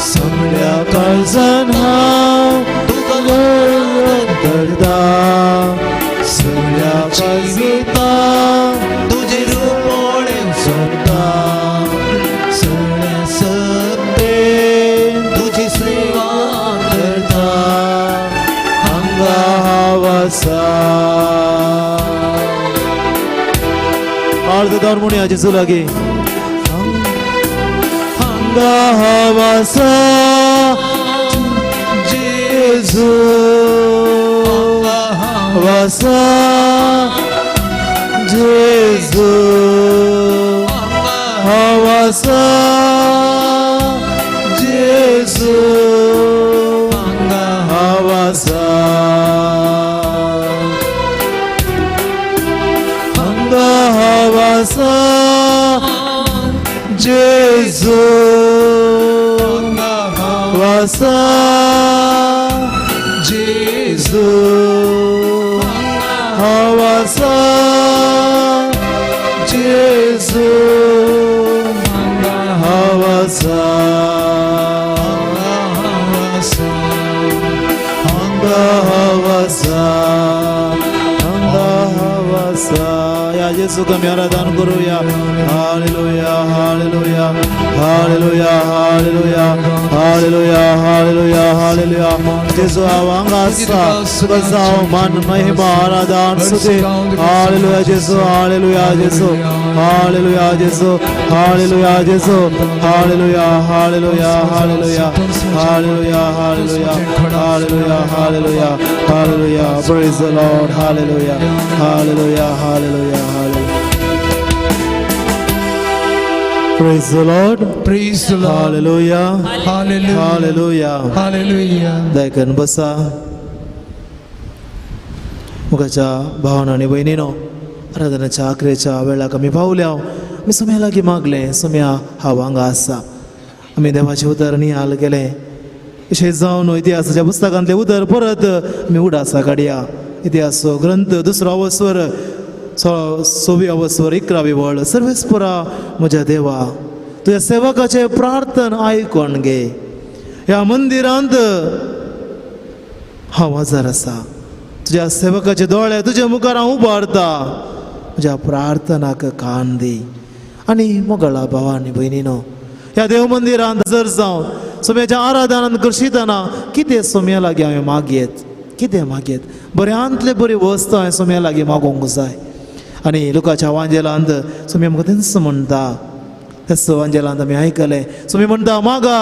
सगळ्या काळजान हांव तुका करता सगळ्या काळजांत तुजे रूप सोदता सगळ्या सत्तेन तुजी सेवा करता हांगा हांव आसा अर्ध दावर म्हणया जेजू लागीं Hawasa Jesus Hawasa Jesus Hawasa Jesus Hawasa Hawasa Jesus Hawasa Jesus Hawasa Jesus Hawasa Hawasa Hawasa Ya Yesu kami आराधन करूया hallelujah hallelujah hallelujah hallelujah hallelujah hallelujah hallelujah जेजू आवांगा सा बजाओ मन महिमा आराधन स्तुति हालेलुया जेजू हालेलुया जेजू हालेलुया जेजू हालेलुया जेजू hallelujah hallelujah hallelujah hallelujah hallelujah hallelujah hallelujah hallelujah praise the Lord hallelujah hallelujah hallelujah hallelujah praise the Lord Praise the Lord. hallelujah Hallelujah. hallelujah Hallelujah. दायकन बसा मुखाच्या भावना आणि बहिणीनो आराधनाच्या आखरेच्या वेळाक आमी पावल्या आमी सोम्या लागीं मागलें सोम्या हांव हांगा आसा आमी देवाचें उतर नियाल केलें अशें जावन इतिहासाच्या पुस्तकांतलें उतर परत आमी उडासा काडया इतिहास ग्रंथ 2 अवस्वर 6 अवस्वर 11 वळ सर्वेस्परा म्हज्या देवा तुझ्या सेवकाचे प्रार्थना आयकून घे ह्या मंदिरांत हांव हजर आसा तुझ्या सेवकाचे दोळे तुझ्या मुखार हांव उबारता म्हज्या प्रार्थनाक कान दी आनी मोगळा भावांनी भयणीनो ह्या देव मंदिरांत हजर जावन सोम्याच्या आराधनांत करशितना कितें सोम्या लागीं हांवें मागयत कितें मागयत बऱ्यांतले बरी वस्त हांवें सोम्या लागीं मागोवंक जाय आनी लुकाच्या वांजेलांत सोम्या म्हाका तेंच म्हणटा तेच वांजेलांत आमी आयकलें सोम्या म्हणटा मागा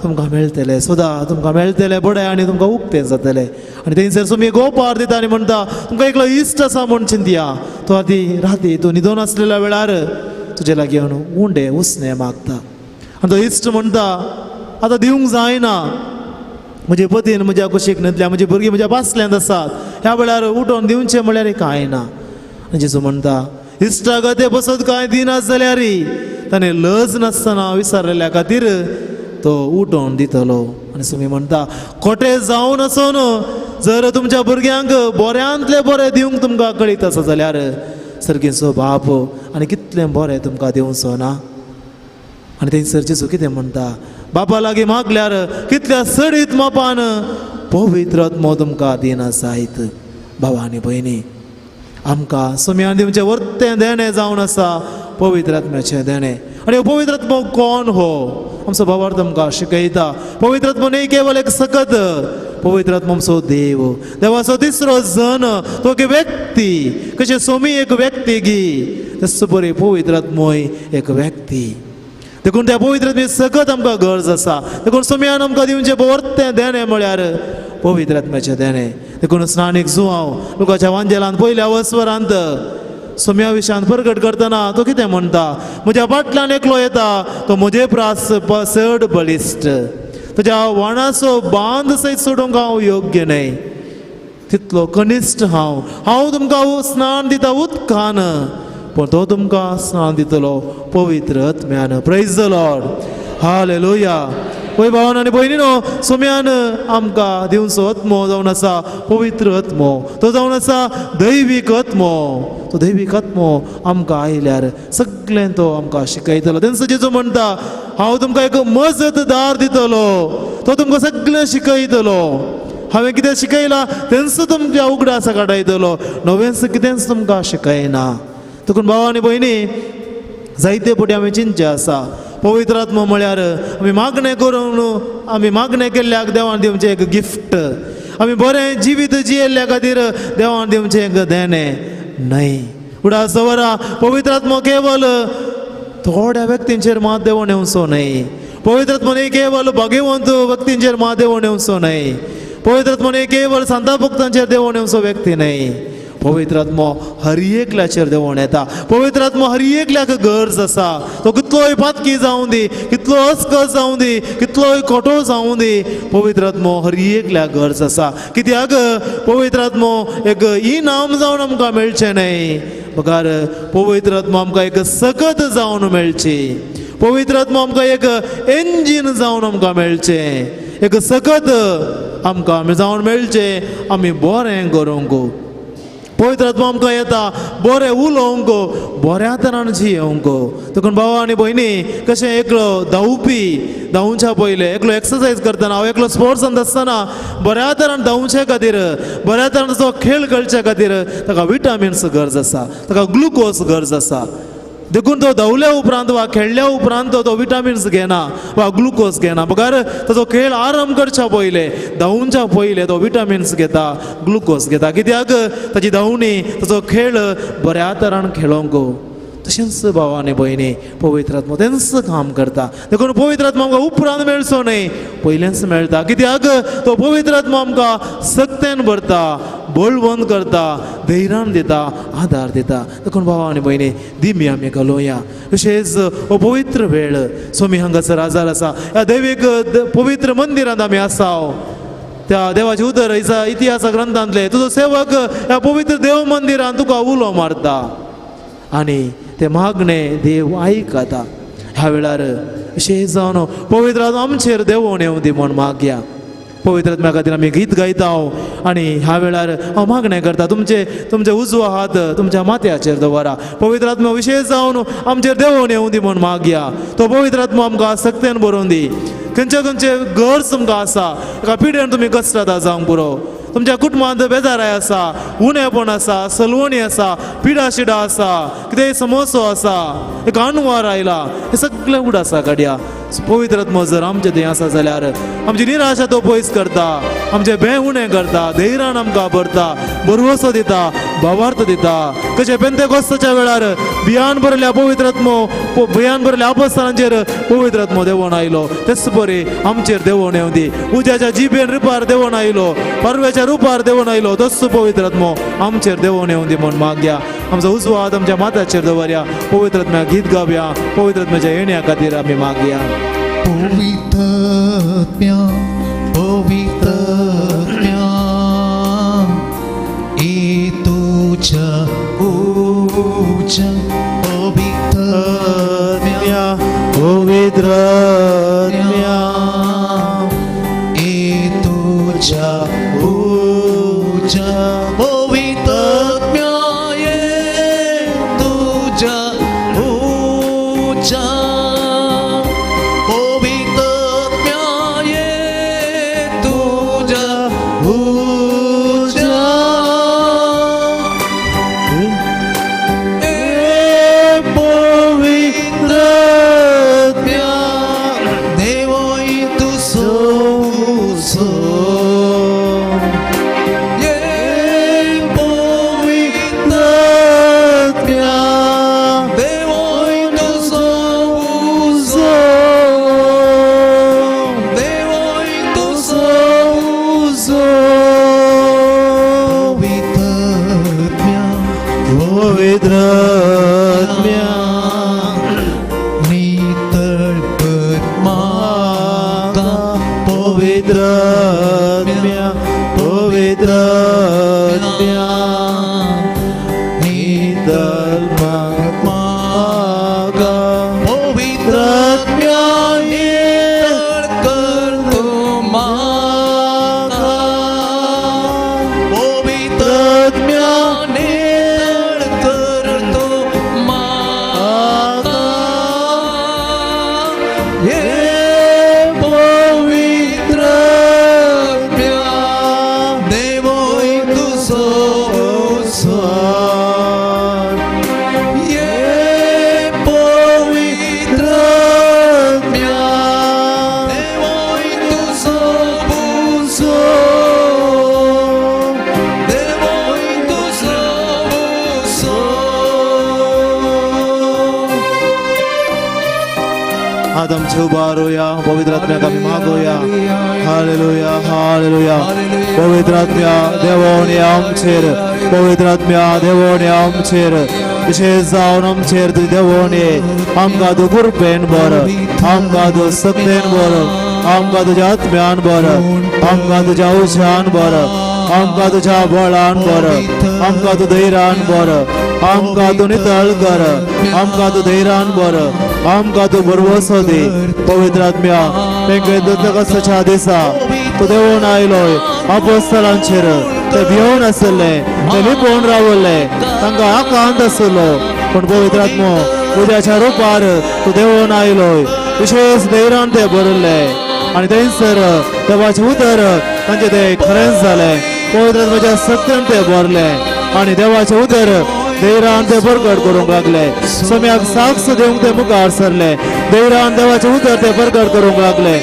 तुमकां मेळटलें सोदा तुमकां मेळटलें बडें आनी तुमकां उक्तें जातलें आनी थंयसर सोमी गोपार दिता आनी म्हणटा तुमकां एकलो इश्ट आसा म्हूण चिंतया तो आदी राती तूं न्हिदोन आसलेल्या वेळार तुजे लागीं उंडे उसणें मागता आनी तो इश्ट म्हणटा आतां दिवंक जायना, म्हजे पतीन म्हज्या कुशीकनांतल्या म्हजी भुरगीं म्हज्या पासल्यांत आसात, ह्या वेळार उठोन दिवचें म्हळ्यार कांय ना. आनी जेजू म्हणटा इश्टागते बसत कांय दिनात जाल्यार ताणें लज नासतना विसरलेल्या खातीर तो उठोन दितलो. आनी तुमी म्हणटा खोटें जावन आसून जर तुमच्या भुरग्यांक बऱ्यांतले बरें दिवंक तुमकां कळीत आसा जाल्यार सर्गेचो बाप आनी कितलें बरें तुमकां दिवचो ना. आनी थंयसर जेजू कितें म्हणटा, बापा लागीं मागल्यार कितल्या सडीत मापान पवित्र आत्मो तुमकां दिना जायत. भावा आनी भयणी, आमकां सुम्यान दिवचें वर्तें देणें जावन आसा पवित्र आत्म्याचें देणें. आनी हो पवित्र आत्मो कोण हो? आमचो भावार्थ आमकां शिकयता. पवित्र आत्मो न्ही केवल एक सकत, पवित्र आत्मो आमचो देव, देवाचो तिसरो जन, तो एक व्यक्ती. कशें सोमी एक व्यक्ती गी, तस बरें पवित्र आत्मोय एक व्यक्ती. देखून त्या पवित्र आत्म्याची सकत आमकां गरज आसा. देखून सोम्यान आमकां दिवचें वर्तें देणें म्हळ्यार पवित्र आत्म्याचें देणें. देखून स्नानीक जुवांव लुकाच्या वांजेलांत पयल्या वस्वरांत सोम्या विशयान प्रगट करतना तो कितें म्हणटा, म्हज्या फाटल्यान एकलो येता तो म्हजे चड बलिश्ट, तुज्या वाणाचो बांद सयत सोडूंक हांव योग्य न्हय, तितलो कनिश्ट हांव तुमकां स्नान दिता उदकान, पण तो तुमकां स्नान दितलो पवित्र आत्म्यान. Praise the Lord, hallelujah. पळय भावान आनी भयणीनो, सोम्यान आमकां दिवचो आत्मो जावन आसा पवित्र आत्मो. तो जावन आसा दैवीक आत्मो. तो दैवीक आत्मो आमकां आयल्यार सगळें तो आमकां शिकयतलो. तेन्ना जेजू म्हणटा, हांव तुमकां एक मजतदार दितलो, तो तुमकां सगळें शिकयतलो. हांवें कितें शिकयलां तेंच तुमच्या उगडासा काडयतलो, नवेंच कितेंच तुमकां शिकयना. देखून भावा आनी भयणी, जायते फावटी आमी चिंतचे आसा पवित्र आत्मो म्हळ्यार आमी मागणें करून आमी मागणें केल्ल्याक देवान दिवचें एक गिफ्ट, आमी बरें जिवीत जियेल्ल्या खातीर देवान दिवचें एक देणें न्हय. उडास दवरा, पवित्र आत्मो केवल थोड्या व्यक्तींचेर मात देवून येवचो न्हय. पवित्र आत्मो न्ही केवल भाग्यवंत व्यक्तींचेर मात देवून येवचो न्हय. पवित्र आत्मो न्ही केवल सांता भक्तांचेर देवून येवचो व्यक्ती न्हय. पवित्र आत्मो हर एकल्याचेर देवून येता. पवित्र आत्मो हर एकल्याक गरज आसा. तो कितलोय पातकी जावं दी, कितलो अस्कस जावं दी, कितलोय खोटो जावं दी, पवित्र आत्मो हर एकल्याक गरज आसा. कित्याक पवित्र आत्मो एक इनाम जावन आमकां मेळचें न्हय, बगार पवित्र आत्मो आमकां एक सकत जावन मेळची. पवित्र आत्मो आमकां एक इंजीन जावन आमकां मेळचें, एक सकत आमकां जावन मेळचें आमी बरें करूंक. पवित्र आत्मा आमकां येता बरें उलोवंक, बऱ्या तरान जियोंक. देखून भावा आनी भयणी, कशें एकलो धांवपी धांवच्या पयले एकलो एक्सरसायज करतना, हांव एकलो स्पोर्ट्सान आसतना बऱ्या तरान धांवचे खातीर, बऱ्या तरान जो खेळ खेळचे खातीर ताका विटामिन्स गरज आसा, ताका ग्लुकोज गरज आसा. देखून तो धांवल्या उपरांत वा खेळ्ळ्या उपरांत तो विटामिन्स घेना वा ग्लुकोज घेना, बगार ताचो खेळ आरंभ करच्या पयले, धांवच्या पयले तो विटामिन्स घेता, ग्लुकोज घेता. कित्याक ताची धांवणी, ताचो खेळ बऱ्या तरान खेळोंक. तशेंच भावा आनी भयणी, पवित्र आत्मो तेंच काम करता. देखून पवित्र आत्मा आमकां उपरांत मेळचो न्हय, पयलेंच मेळटा. कित्याक तो पवित्र आत्मा आमकां सक्तेन भरता, बळवंत करता, धैर्यान दिता, आदार दिता. देखून भावा आनी भयणी, दिमी आमी घालुया. तशेंच हो पवित्र वेळ सोमी हांगासर आजार आसा, ह्या दैवीक पवित्र मंदिरांत आमी आसाव. त्या देवाचे उदर इतिहास ग्रंथांतले तुजो सेवक ह्या पवित्र देव मंदिरांत तुका उलो मारता आनी ते मागणें देव आयकता. ह्या वेळार अशें जावन पवित्र आत्मा आमचेर देवून येवं दी म्हूण मागया. पवित्र आत्म्या खातीर आमी गीत गायता आनी ह्या वेळार हांव मागणें करता, तुमचे उजवो हात तुमच्या माथ्याचेर दवरा. पवित्र आत्मा विशेश जावन आमचेर देवून येवं दी म्हूण मागया. तो पवित्र आत्मा आमकां सक्तेन बरोवन दी. खंयचे गरज तुमकां आसा, एका पिड्यान तुमी कश्टाता जावंक पुरो, तुमच्या कुटुंबांत बेजाराय आसा, उणेपण आसा, सलवणी आसा, पिडा शिडा आसा, कितेंय समोसो आसा, एक अणवार आयला, हे सगळें उडासा काडया. पवित्र आत्मा जर आमचे थंय आसा जाल्यार आमची निराशा तो पयस करता, आमचे भे उणें करता, धैर्यान आमकां भरता, भरवोसो दिता, भावार्थ दिता. कशें पेंतेकोस्ताच्या वेळार बियान भरल्या पवित्र आत्मो, बियान भरल्या आपोस्तालांचेर पवित्र आत्मो देवून आयलो, तेच बरे आमचेर देवून येवं दी. उज्याच्या जिबेन रुपार देवून आयलो, परव्याच्या रुपार देवून आयलो, तस पवित्र आत्मो आमचेर देवून येवं दी म्हूण मागया. आमचो उजवो हात आमच्या माथ्याचेर दवरया. पवित्र आत्म्याक गीत गावया. पवित्र आत्म्याच्या येण्या खातीर आमी मागया. पवित्र पवित्रत्म्या ए तुझ्या पूजा पवित्रत्म्या पवित्रत्म्या ए तुझ्या पूजा पवित्रत्म्या ए तुझ्या पूजा पवित्रत्म्या ए तुझ्या पूजा पवित्रत्म्या देवोई तू सोसो ये पवित्रत्म्या देवोई तू सोसो देवोई तू सोसो पवित्रत्म्या पवित्रत्म्या नितळपत मागा पवित्रत्म्या पवित्रत्म्या नितळपत मागा पवित्रत्म्या नितळकरतो मागा पवित्रत्म्या नितळकरतो मागा ये पवित्रत्म्या देवोई तू सोसो ये पवित्रत्म्या देवोई तू सोसो देवोई तू सोसो आदम छुबारोया पवित्रात्म्या का मागोया हालेलुया हालेलुया पवित्रात्म्या देवोने आमचेर पवित्रात्म्या देवोने आमचेर विशेष जावन आमचेर तुझे देवोने आमकां तूं कृपेन बर आमकां तूं सक्तेन बर आमकां तुज्या आत्म्यान बर आमकां तुज्या उशान बर आमकां तुज्या बळान बर आमकां तूं धैर्यान बर आमकां तूं नितळ कर आमकां तूं धैर्यान बर आमकां तूं बरवसो दे पवित्र आत्म्या पेंकसच्या दिसा तूं देवून आयलोय अपोस्तलांचेर ते भिवून आसले ते लिपोवन रावले तांकां आकांत आसलो पूण पवित्र आत्मो उद्याच्या रुपार तूं देवून आयलोय विशेष धैर्यान ते बरले आनी थंयसर देवाचें उतर तांचें तें खरेंच जालें पवित्र आत्म्याच्या सक्तीन ते बरले आनी देवाचें उतर धैर्यान ते प्रकट करूंक लागले सम्याक साक्ष दिवंक ते मुखार सरले धैर्यान देवाचें उतर ते प्रकट करूंक लागले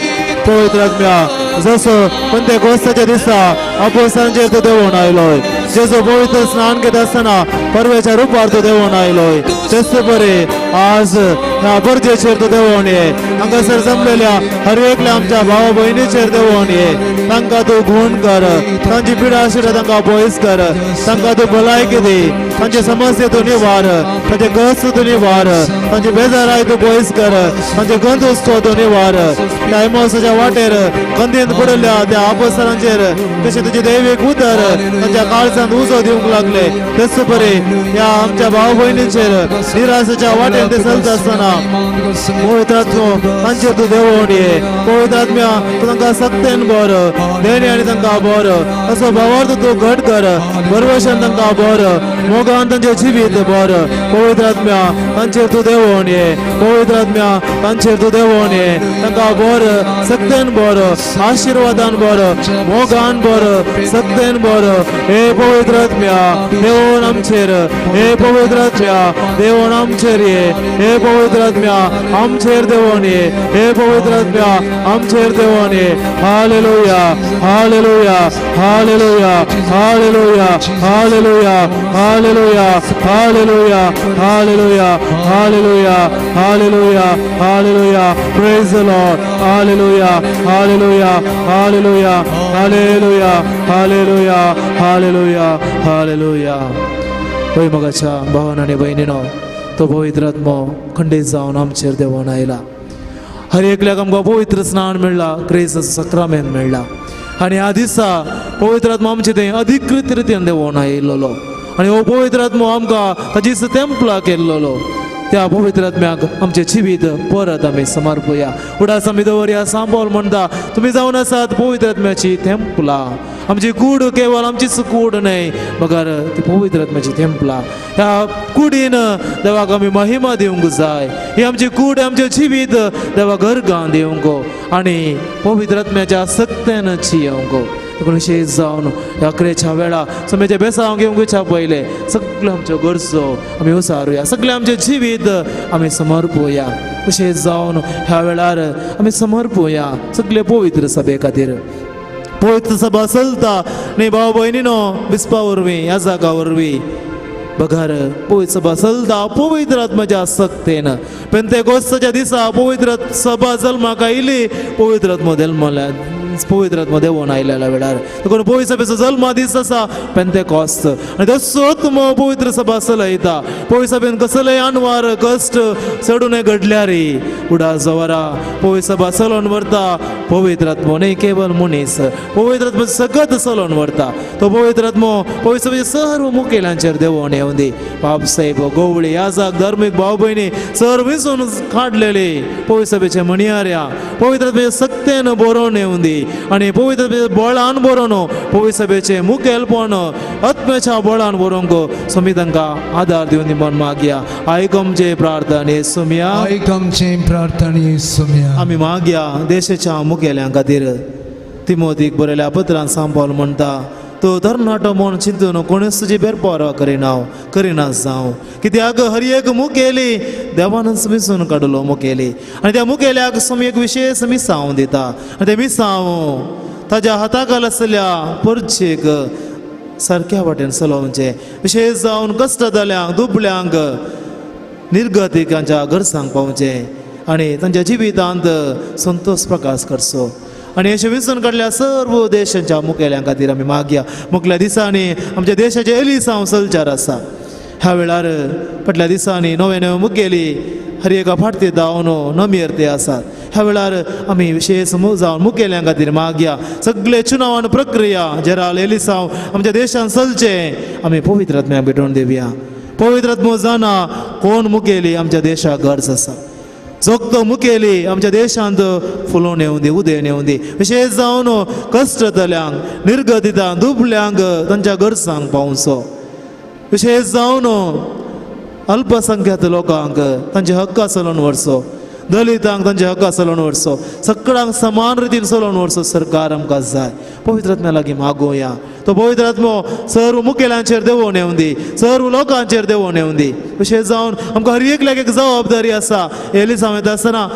पवित्र आत्म्या जसो पेंतेकोस्ताच्या दिसा अपोस्तलांचेर तूं देवून आयलोय जेजो पवित्र स्नान घेत आसतना परवेच्या रुपार तूं देवून आयलोय तेच बरे आज ह्या परजेचेर तूं देवून ये हांगासर जमलेल्या हर एकल्या आमच्या भावा भयणीचेर देवून ये तांकां तूं गुण कर तांची पिडा आशिल्ल्या तांकां पयस कर तांकां तूं भलायकी दी तांचे समस्या तूं निवार तांचे कश्ट तूं निवार तांची बेजाराय तूं पयस कर तांचे गंध हुस्को तूं निवार त्या एमोसाच्या वाटेर गंदीन पडलेल्या त्या अपोस्तलांचेर कशें तुजें दैवीक उतर तांच्या काळजांत उजो दिवंक लागले तेच बरे ह्या आमच्या भाव भयणींचेर निराशेच्या वाटेर ते चलता आसतना पवित्र आत्मो तांचेर तूं देवून ये पवित्र आत्म्या तूं तांकां सक्तेन बर देणी आनी तांकां बर असो भावार्थ तूं घट कर बरवशान तांकां बर मोगान तांचें जिवीत बर पवित्र आत्म्या तांचेर तूं देवून ये पवित्र आत्म्या तांचेर तूं देवून ये तांकां बर सक्तेन बर आशिर्वादान बर मोगान बर सक्तेन बर हे पवित्र आत्म्या देवून आमचेर हे पवित्र आत्म्या देवून आमचेर ये हे पवित्र आत्म्या आमचेर देवून ये हे पवित्र आत्म्या आमचेर देवून ये hallelujah hallelujah hallelujah hallelujah hallelujah hallelujah hallelujah hallelujah hallelujah hallelujah hallelujah praise the Lord hallelujah hallelujah hallelujah hallelujah hallelujah hallelujah hallelujah होय मगाच्या भावान आनी भयणीनो तो पवित्र आत्मो खंडीत जावन आमचेर देवून आयला हर एकल्याक आमकां पवित्र स्नान मेळ्ळा क्रेस सक्रामेंत मेळ्ळा आनी ह्या दिसा पवित्र आत्मा आमचे थंय अधिकृत रितीन देवून आयिल्लो आनी हो पवित्र आत्मा आमकां ताची तेंपला केल्लो त्या पवित्र आत्म्याक आमचे जिवीत परत आमी समर्पुया उडास आमी दवरया सांबाळ म्हणटा तुमी जावन आसात पवित्र आत्म्याची तेंपला आमची कूड केवळ आमचीच कूड न्हय मगर ती पवित्र आत्म्याची तेंपला ह्या कुडीन देवाक आमी महिमा दिवंक जाय ही आमची कूड आमचें जिवीत देवा घरगां दिवंक आनी पवित्र आत्म्याच्या सक्तेन जियोंक विशेष जावन ह्या क्रेच्या वेळा समेच्या बेसांव घेवंकच्या पयले सगळ्यो आमच्यो गरजो आमी उसारुया सगळें आमचें जिवीत आमी समर्पुया विशेष जावन ह्या वेळार आमी समर्पुया सगळे पवित्र सभे खातीर पवित्र सभा चलता न्ही भाव भयणीनो विस्पा वरवीं ह्या जागा वरवीं बघार पवित्र सभा चलता पवित्र आत्म्याच्या सक्तेन पेंतेकोस्ताच्या दिसा पवित्र सभा जल्माक आयली पवित्र आत्मा जल्मला पवित्र आत्मा देवून आयलेल्या वेळार देखून पवित्र सभेचो जल्मा दीस आसा पेंतेकोस्त आनी तसोच पवित्र सभा चलयता पवित्र सभेन कसलेय अनवार कश्ट चडून घडल्यार उडास जवरा पवित्र सभा चलोवन व्हरता पवित्र आत्मो न्ही केवळ मनीस पवित्र आत्मा सगळ्यात चलोवन व्हरता तो पवित्र आत्मो पवित्र सभेच्या सर्व मुखेल्यांचेर देवून येवन दी बाबसाहेब गवळी याजक धार्मीक भाव भयणी सर्व विसरून काडलेले पवित्र सभेचे म्हणयाऱ्या पवित्र आत्म्याच्या सक्तेन बरोवन येवन दी आनी पवित्र बळान बरोवन पवित्र सभेचे मुखेलपण आत्म्याच्या बळान बरोवंक सोमी तांकां आदार दिवन दी म्हण मागया आयक आमचे प्रार्थना येसुमिया आयक आमचे प्रार्थना येसुमिया आमी मागया देशाच्या मुखेल्यां खातीर तिमोथीक बरयल्या पत्रांत सांबाळ म्हणटा तो तरणाटो म्हूण चिंतून कोणीच तुजी बेरपरवा करिना जावं कित्याक हर एक मुखेली देवानच मिसून काडलो मुखेली आनी त्या मुखेल्याक सोमी एक विशेष मिसांव दिता आनी ते मिसांव ताच्या हाताखाल आसलेल्या परचेक सारक्या वाटेन चलोवचें विशेष जावन कश्ट जाल्यांक दुबळ्यांक निर्गतिकांच्या घरसांक पावचें आनी तांच्या जिवितांत संतोष प्रकाश करचो आनी अशें विसरून काडल्या सर्व देशांच्या मुखेल्यां खातीर आमी मागया मुखल्या दिसांनी आमच्या देशाचे एलिसांव चलचार आसा ह्या वेळार फाटल्या दिसांनी नवे मुखेली हर एका फाटते जावन नमेरते आसात ह्या वेळार आमी विशेष जावन मुखेल्यां खातीर मागया सगळे चुनावान प्रक्रिया जेराल एलिसांव आमच्या देशांत चलचे आमी पवित्र आत्म्याक भेटोवन दिवया पवित्र आत्मो जाणा कोण मुखेली आमच्या देशाक गरज आसा जोगतो मुखेली आमच्या देशांत फुलोवन येवं दी उदेन येवं दी विशेष जावन कश्ट जाल्यांक निर्गतितांक दुबळ्यांक तांच्या गरजांक पावचो विशेष जावन अल्पसंख्याक लोकांक तांचे हक्क चलोवन व्हरचो दलितांक तांचे हक्क चलोवन व्हरचो सगळ्यांक समान रितीन चलोवन व्हरचो सरकार आमकां जाय पवित्र आत्म्या लागीं मागोया तो पवित्र आत्मो सर्व मुखेल्यांचेर देवून येवं दी सर्व लोकांचेर देवून येवं दी विशेष जावन आमकां हर एकल्याक एक जबाबदारी आसा एलिसांव येता आसतना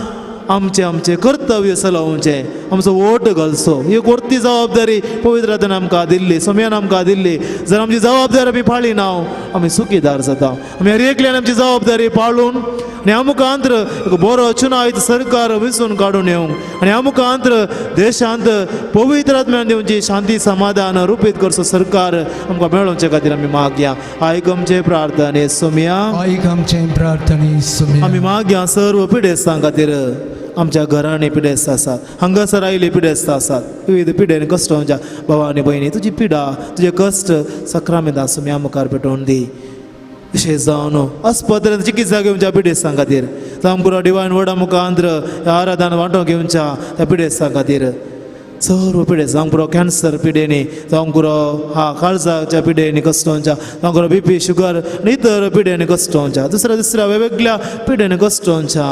आमचे कर्तव्य चलोवचें आमचो वोट घालचो ही व्हरती जबाबदारी पवित्र आत्म्यान आमकां दिल्ली सोम्यान आमकां दिल्ली जर आमची जबाबदारी आमी पाळी ना आमी सुखीदार जाता आमी हर एकल्यान आमची जबाबदारी पाळून आनी आमकांत्र एक बरो चुनावीत सरकार विसरून काडून येवंक आनी आमकांत्र देशांत पवित्र आत्म्यान दिवची शांती समाधान रुपीत करचो सरकार आमकां मेळोवचे खातीर आमी मागया आयक आमचे प्रार्थना येसुमिया आयक आमचे प्रार्थना येसुमिया आमी मागया सर्व पिडेस्तां खातीर आमच्या घरांनी पिडेस्त आसात हांगासर आयिल्ली पिडेस्त आसात विविध पिडेन कश्टांच्या भावांनी भयणी तुजी पिडा तुजे कश्ट सक्रामेंत आसूं मुखार पेटोवन दी विशेष जावन अस्पतालांत चिकित्सा घेवच्या पिडेस्तां खातीर जावं पुरो डिवायन वर्डा मुखांत्र आराधन वांटो घेवच्या त्या पिडेस्तां खातीर सर्व पिडेस्त जावं पुरो कॅन्सर पिडेनी जावं पुरो काळजाच्या पिडेनी कश्टांच्या जावं पुरो BP शुगर आनी इतर पिडेनी कश्टांच्या दुसऱ्या वेगवेगळ्या पिडेनी कश्टांच्या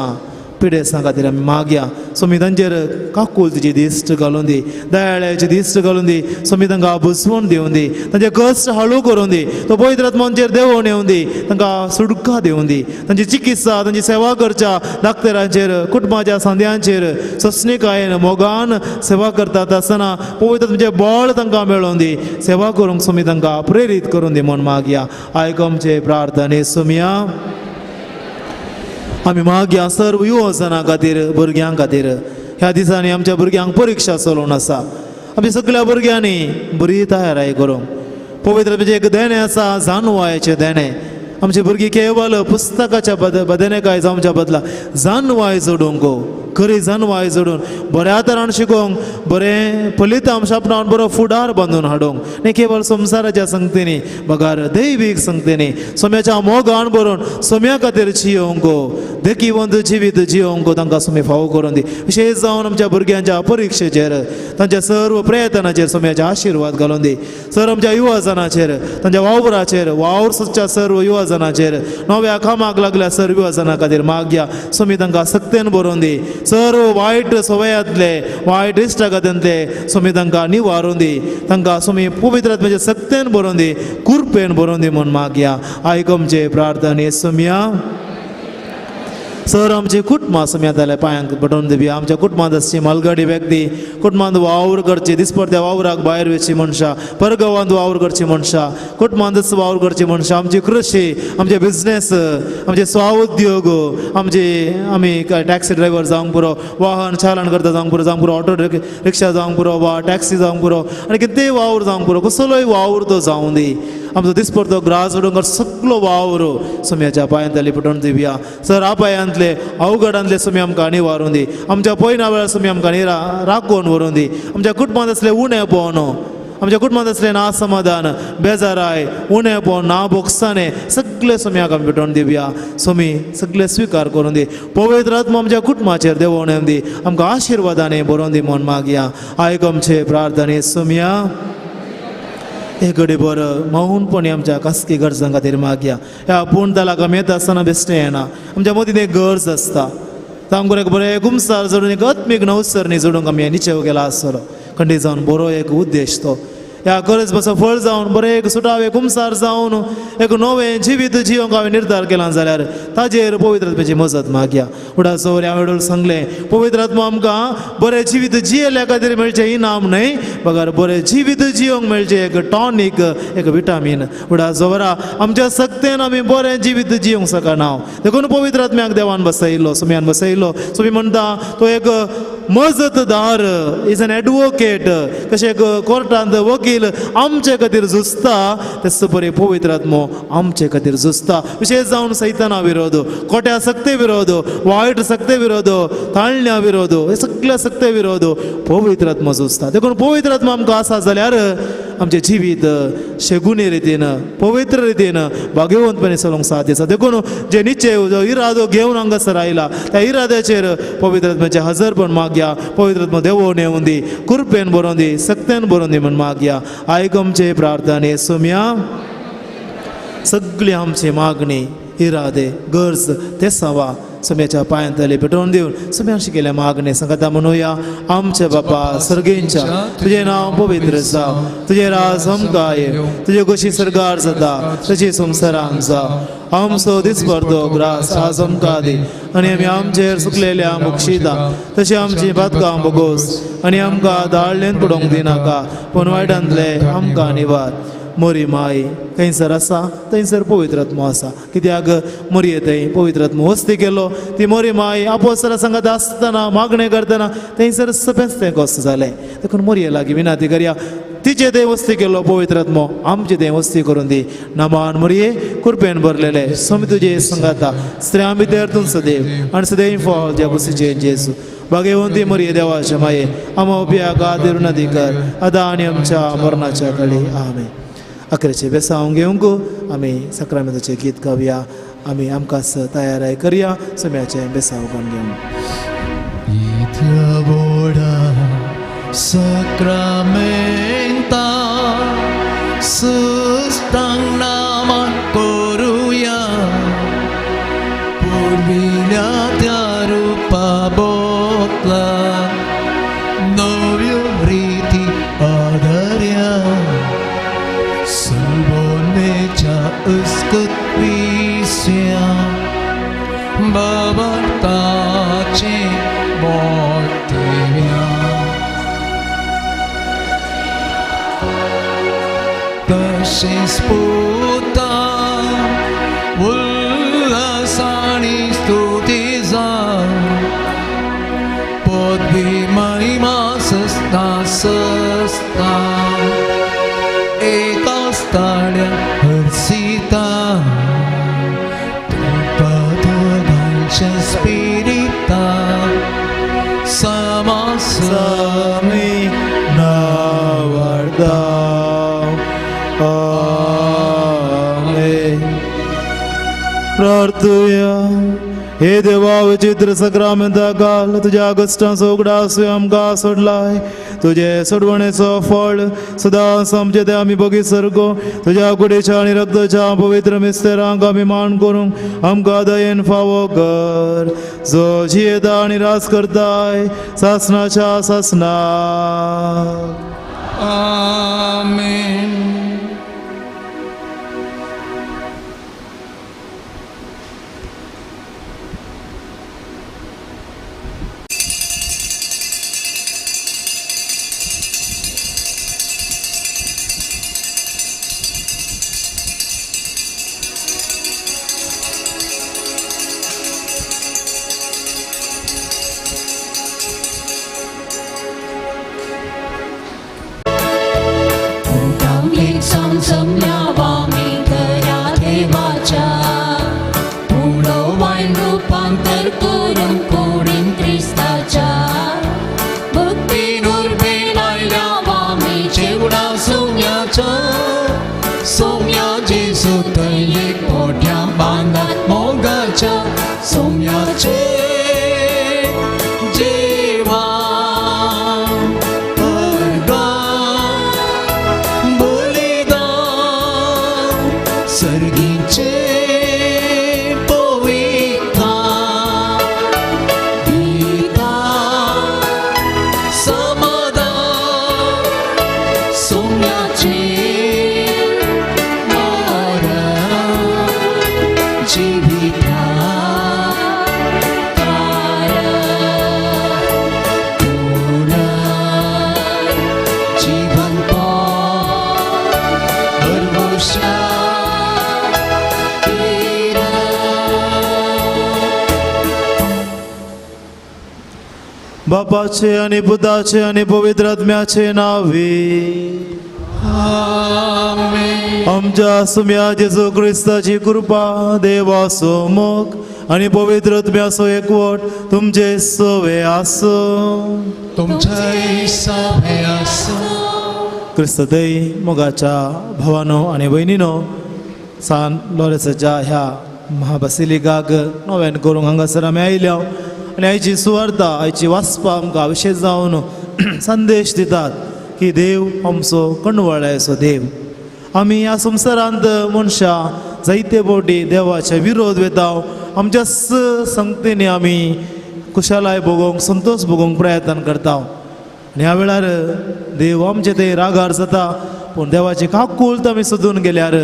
पिडेस्तां खातीर आमी मागया सोमी तांचेर काकूल तुजी दिश्ट घालून दी दयाळ्याची दिश्ट घालून दी सोमी तांकां बुजवण दिवून दी तांचे कश्ट हळू करून दी तो पवित्र आत्म्याचेर देवून येवं दी तांकां सुटका दिवून दी तांची चिकित्सा तांची सेवा करच्या डाक्टरांचेर कुटुंबाच्या सांद्यांचेर ससणिकायेन मोगान सेवा करतात आसतना पवित्र तुमचें बळ तांकां मेळोवन दी सेवा करूंक सोमी तांकां प्रेरीत करून दी म्हूण मागया आयक आमचे प्रार्थना येसुमिया आमी मागया सर्व युवजनां खातीर भुरग्यां खातीर ह्या दिसांनी आमच्या भुरग्यांक परीक्षा चलोवन आसा आमी सगळ्या भुरग्यांनी बरी तयारी करूंक पवित्र म्हणजे एक देणें आसा जानवायेचें देणें आमची भुरगीं केवळ पुस्तकाच्या बदनेकाय जावच्या बदला जानवाय जोडूंक खरी जनवाय जोडून बऱ्या तरान शिकोवंक बरें फलीत आमच्या आपणान बरो फुडार बांदून हाडूंक न्ही केवळ संवसाराच्या संगतींनी बगार दैवीक संगतींनी सोम्याच्या मोगान बरोवन सोम्या खातीर जियोंक देखीवंत जिवीत जियोंक तांकां सोमी फावो करून दी विशेष जावन आमच्या भुरग्यांच्या परिक्षेचेर तांच्या सर्व प्रयत्नाचेर सोम्याचे आशिर्वाद घालून दी सर आमच्या युवाजनाचेर तांच्या वावराचेर वावरच्या सर्व युवाजनाचेर नव्या कामाक लागल्या सर्व युवाजना खातीर मागया सोमी तांकां सक्तेन बरोवन दी सर्व वायट सवयांतले वायट इश्टागतांतले सोमी तांकां निवारून दी तांकां सोमी पवित्र आत्म्याचे सक्तेन बरोवन दी कुरपेन बरोवन दी म्हूण मागया आयक आमचे प्रार्थने सोम्या सर आमची कुटुंबां सोम्या जाल्या पांयांक पटोवन दिवया आमच्या कुटुंबांत असची मलगडी व्यक्ती कुटुंबांत वावर करची दिसपट्ट्या वावराक भायर वयची मनशां परगांवांत वावर करची मनशां कुटुंबांतच वावर करची मनशां आमची कृशी आमचे बिझनेस आमचे स्वाउद्योग आमी टॅक्सी ड्रायव्हर जावंक पुरो वाहन चालन करता जावंक पुरो ऑटो रिक्षा जावंक पुरो वा टॅक्सी जावंक पुरो आनी कितेंय वावर जावंक पुरो कसलोय वावर तो जावं दी आमचो दिसपट्टो ग्रास उडोवंक सगळो वावर सोम्याच्या पांयांतली पटोवन दिवया सर पांयांतले अवघडांतले सोमी आमकां निवारून दी आमच्या पयना वेळार सोमी आमकां राखून व्हरून दी आमच्या कुटुंबांत असले उणेपण आमच्या कुटुंबांत असले ना समाधान बेजाराय उणेपण ना बोगसाणे सगळे सोम्याक आमी पटोवन दिवया सोमी सगळे स्विकार करून दी पवित्र आत्मा आमच्या कुटुंबाचेर देवोवणे दी आमकां आशिर्वादाने बरोवन दी म्हूण मागया आयक आमचे प्रार्थने सोम्या एक घडी बरं मौनपणी आमच्या खासगी गरजां खातीर मागया ह्या पूर्णतालाक आमी येता आसतना बेश्टें येना आमच्या मदीं एक गरज आसता तांकां एक बरें गुमसार जोडून एक आत्मीक नवसरणी जोडूंक आमी निचेव केला आसतलो खंडी जावन बरो एक उद्देश तो ह्या गरज पासून फळ जावन बरें एक सुटावे कुमसार जावन एक नवें जिवीत जियोंक हांवें निर्धार केला जाल्यार ताजेर पवित्र आत्म्याची मजत मागया उडा सवरी हांवें सांगलें पवित्र आत्मा आमकां बरें जिवीत जियेल्या खातीर मेळचें इनाम न्हय बगार बरें जिवीत जियोंक मेळचें एक टॉनीक एक विटामीन उडा सवरा आमच्या सक्तेन आमी बरें जिवीत जियोंक शकना देखून पवित्र आत्म्याक देवान बसयिल्लो सोम्यान बसयिल्लो सोमी म्हणटा तो एक मजतदार इज एन एडवोकेट कशें एक कोर्टांत वकील आमचे खातीर झुजता तेच परी पवित्र आत्मो आमचे खातीर झुजता विशेष जावन सैताना विरोध खोट्या सक्ते विरोध वायट सक्ते विरोध ताळण्या विरोध हे सगळ्या सक्ते विरोध पवित्र आत्मो झुजता देखून पवित्र आत्मा आमकां आसा जाल्यार आमचे जिवीत शेगुणी रितीन पवित्र रितीन भाग्यवंतपणे चलोवंक साथ दिता देखून जे निश्चय जो इरादो घेवन हांगासर आयला त्या इराद्याचेर पवित्र आत्म्याचे हजरपण मागया पवित्र आत्मा देवोवन येवून दी कुरपेन बरोवन दी सक्तेन बरोवन दी म्हूण मागया आयक आमचे प्रार्थने सोम्या सगळी आमची मागणी इरादे गरज ते सावा सोम्याच्या पांयांतली पेटोवन दिवन सोम्यान शिकयल्या मागणे सांगता म्हणुया आमचे बापा सर्गेंच्या तुझे नांव पवित्र जाव तुझे राज हमकाय तुझे कशी सरकार जाता तशी संवसारांत जाव आमचो दिसपट्टो ग्रास आज आमकां दी आनी आमी आमचेर सुकलेल्या मुक्षिता तशी आमची बातकां बोगोस आनी आमकां दाळलेन पडोवंक दिनाका पूण वायटांतले आमकां निवार मोरी माई खंयसर आसा थंयसर पवित्र आत्मो आसा कित्याक मोरये थंय पवित्र आत्मो वस्ती केलो ती मोरी माई आपोस्तलां सांगत आसतना मागणें करतना थंयसर सपेंच तें कस जालें देखून मोरये लागीं विनाती करया तिचे थंय वस्ती केलो पवित्र आत्मो आमचे थंय वस्ती करून दी नामान मोरये कुरपेन भरलेले सोमी तुजे संगाता स्त्रियां भितर तूं सदैव आनी सदैव फॉल ज्या कुशीचे जेजू भाग्यवंती मोरये देवाचे माये आमा उप्या खातीर उन्नती कर आतां आनी आमच्या मरणाच्या कळी आमेन अकरेचे बेसांव घेवंक आमी सक्रामेंताचें गीत गावया आमी आमकांच तयाराय करया सोम्याचें बेसांव कोण घेवन Sacramenta sustang naman koruya Purvilia tiaru pabotla Novio riti adarya Subon mecha uskut visya Babartace mortevya Tășis puta Ulasani stutiza Podbi mai masăsta săsta Eta starea hărsita După tot dalce spirita sami navarda. Amen. प्रार्थूया. हे देवा विचित्र सक्रामेंता काल तुझ्या कष्टांचो उगडास आमकां सोडलाय. तुझे सोडवणेचो फळ सदांच आमचे ते आमी बगी सरगो. तुझ्या कुडीच्या आनी रक्ताच्या पवित्र मिस्तेरांक अभिमान करूंक आमकां दयेन फावो कर. जो जियेता आनी रास करताय सासणाच्या सासणाक. आमेन. समजावामी करा देवाच्या मुळो वाईन रूपांतर करून कोडीन क्रिस्ताच्या भक्तीनूर बेलायल्या वामी जेवढा सोम्याच्या सोम्या जेसू थंय एक मोठ्या बांदात मोगाच्या सोम्याचे जेवा सर्गीचे पवित्रा गीता समाधान सोम्याचे मरण जीविता जीवन भरवशा बापाचे आणि पुताचे आणि पवित्र आत्म्याचे नावे. आमेन. आमच्या सुम्या जेजू ख्रिस्ताची कृपा देवाचो मोग आणि पवित्र आत्म्याचो एकवट तुमचे सवे आसो. तुमचे सभे आसो. क्रिस्तदय मोगाच्या भावानो आणि भयणीनो, सान लॉरेन्साच्या ह्या महाबसिलिकाक नव्यान करूंक हांगासर आमी आयल्या आनी आयची सुवार्ता आयची वाचपां आमकां विशेश जावन संदेश दितात की देव आमचो कणवळ्याचो देव. आमी ह्या संवसारांत मनशां जायते फावटी देवाचे विरोध वेता. आमच्या संगतींनी आमी कुशलाय भोगोवंक संतोश भोगोवंक प्रयत्न करता आनी ह्या वेळार देव आमचे ते रागार जाता. पूण देवाची काकुळट आमी सोदून गेल्यार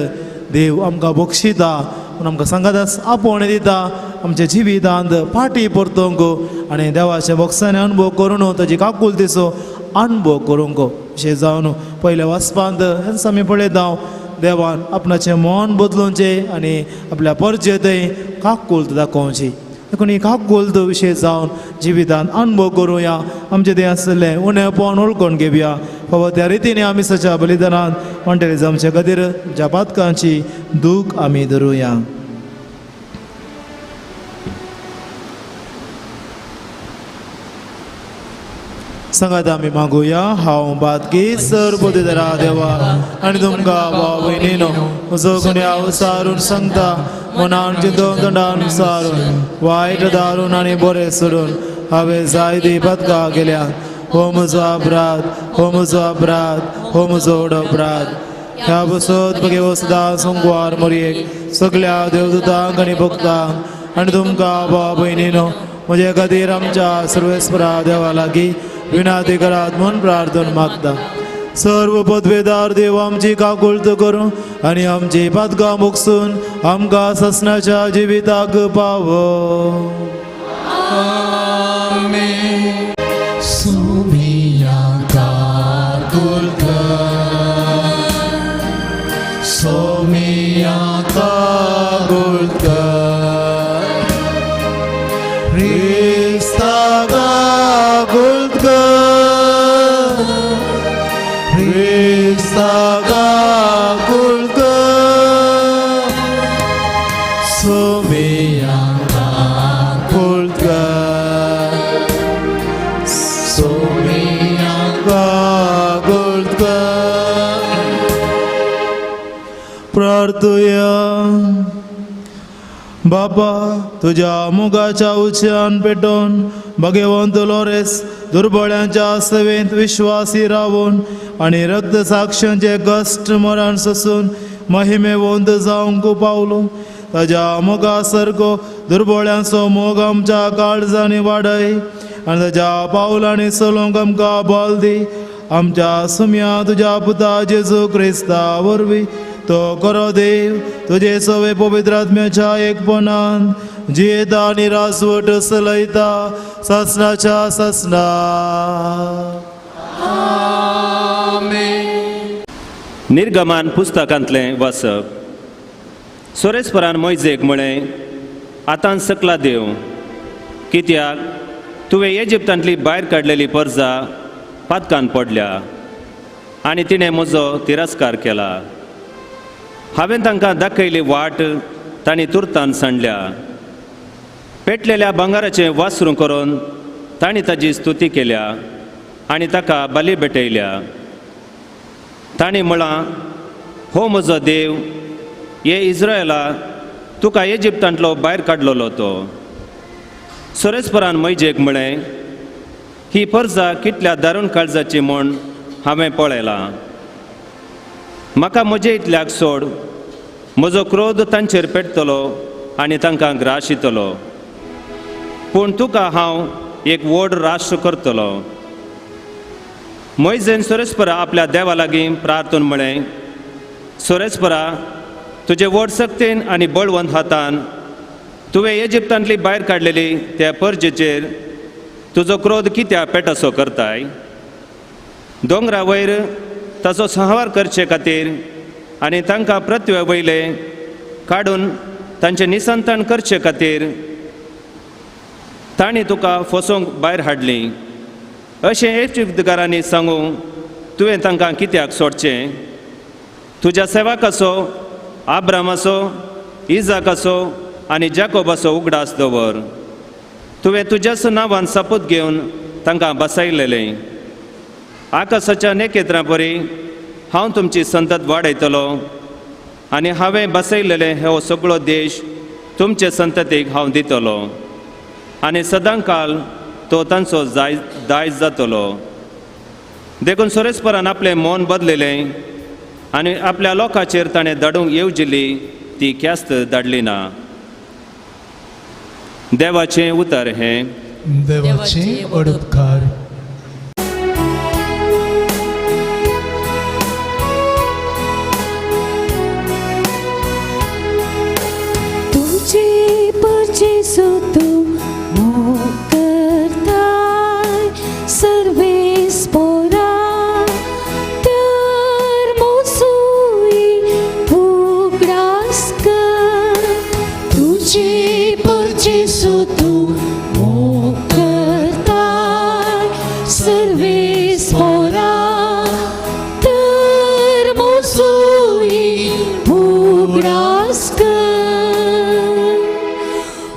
देव आमकां बक्षिता, पूण आमकां संगातास आपोवणें दिता आमच्या जिवितांत फाटी परतोवंक आनी देवाच्या बक्षांनी अनुभव करून ताची काकुळटीचो अनुभव करूंक. अशें जावन पयल्या वाचपांत हेंच आमी पळयता देवान आपणाचें मन बदलूंचें आनी आपल्या परजेतय काकुळट दाखोवची. देखून ही काकुळट विशय जावन जिवितांत अनुभव करुया. आमचें तें आसलें उणेपण ओळखून घेवया. फावो त्या रितीन आमी सच्या बलिदानांत म्हणटले आमचे खातीर ज्या पातकांची दूख आमी धरुया. सांगात आमी मागुया. हांव बादकी सर्व दितरा देवा आनी तुमकां भाव भयणीनो म्हजो गुन्यांव सारून सांगता. मनान चिंतून तोंडान सारून वायट दारून आनी बरें सोडून हांवें जायती पथकां केल्या. हो म्हजो अपराध, हो म्हजो अपराध, हो म्हजो व्हड अपराध. ह्या बसत बगे वसदा सोमवार मोरयेक सगळ्या देवदूतांक आनी भक्तांक आनी तुमकां भाव भयणीनो म्हजे खातीर आमच्या सर्वेस्परा देवा लागीं विनाती करात म्हूण प्रार्थना मागता. सर्व पदवेदार देव आमची काकुळट करूं आनी आमची पातकां मुगसून आमकां ससनाच्या जिविताक पावो. आमेन. सोमिया काकुळट सोमिया काकुळट Krista काकुळट Krista काकुळट सोमिया काकुळट सोमिया तुया बापा तुझ्या मुगाच्या उच्चान पेटोवन भगवंत लोरेस दुर्बळ्यांच्या सेवेंत विश्वासी रावून आणि रक्त साक्षांचे कष्ट मरण सोसून महिमेवंत जावंक पावलो. ताज्या मोगा सारको दुर्बळ्यांचो मोग आमच्या काळजांनी वाडय आनी ताज्या पावलांनी चलोवंक आमकां बल दी. आमच्या सुम्या तुज्या पुता जेजू क्रिस्ता वरवीं तो करो देव तुझे सवे पवित्र आत्म्याच्या एकपणान जियेता आनी रासवट चलयता ससनाच्या ससना. निर्गमान पुस्तकांतलें वाचप. सोरेस्परान मोयजेक म्हळें, आतां सकला देव, कित्याक तुवें इजिप्तांतली भायर काडलेली परजा पातकान पडल्या आनी तिणें म्हजो तिरस्कार केला. हांवें तांकां दाखयली वाट तांणी तुर्तान सांडल्या. पेटलेल्या भांगाराचें वासरू करून तांणी ताजी स्तुती केल्या आनी ताका बली भेटयल्या. तांणी म्हळां, हो म्हजो देव, हे इस्रायला तुका इजिप्तांतलो भायर काडलोलो तो. सोरेस्परान मोयजेक म्हळें, ही परजा कितल्या दारूण काळजाची म्हूण हांवें पळयलां. म्हाका म्हजे इतल्याक सोड, म्हजो क्रोध तांचेर पेटतलो आनी तांकां ग्रास येतलो. पूण तुका हांव एक व्हड राष्ट्र करतलो. मोयजेन सोरेस्परा आपल्या देवा लागीं प्रार्थून म्हळें, सोरेस्परा, तुजे व्हड सक्तीन आनी बळवंत हातान तुवें इजिप्तांतली भायर काडलेली त्या परजेचेर तुजो क्रोध कित्याक पेटासो करताय. दोंगरा वयर ताचो संहार करचे खातीर आनी तांकां पृथ्वे वयले काडून तांचें निसंतण करचे खातीर तांणी तुका फसोवंक भायर हाडली. अशें इजिप्तकारांनी सांगूं तुवें तांकां कित्याक सोडचें. तुज्या सेवकाचो आब्रामाचो, इजाकाचो आनी जाकोबाचो उगडास दवर. तुवें तुज्याच नांवान सपूत घेवन तांकां बसयलेलें. आकाशाच्या नेकेत्रां परी हांव तुमची संतत वाडयतलो आनी हांवें बसयलेले हो सगळो देश तुमचे संततीक हांव दितलो आनी सदांकाल तो तांचो दायज जातलो. देखून सोरेस्परान आपलें मन बदलिलें आनी आपल्या लोकांचेर ताणें धाडूंक येवजिल्ली ती ख्यास्त धाडली ना. देवाचें उतर हें. देवाचे ओडपकार. तुझे परचे सुतू मोग करताय सर्वेस पोरा तर मोसुई उगडास कर. तुझे परचे सुतू मोग करताय सर्वेस पोरा तर मोसुई उगडास कर.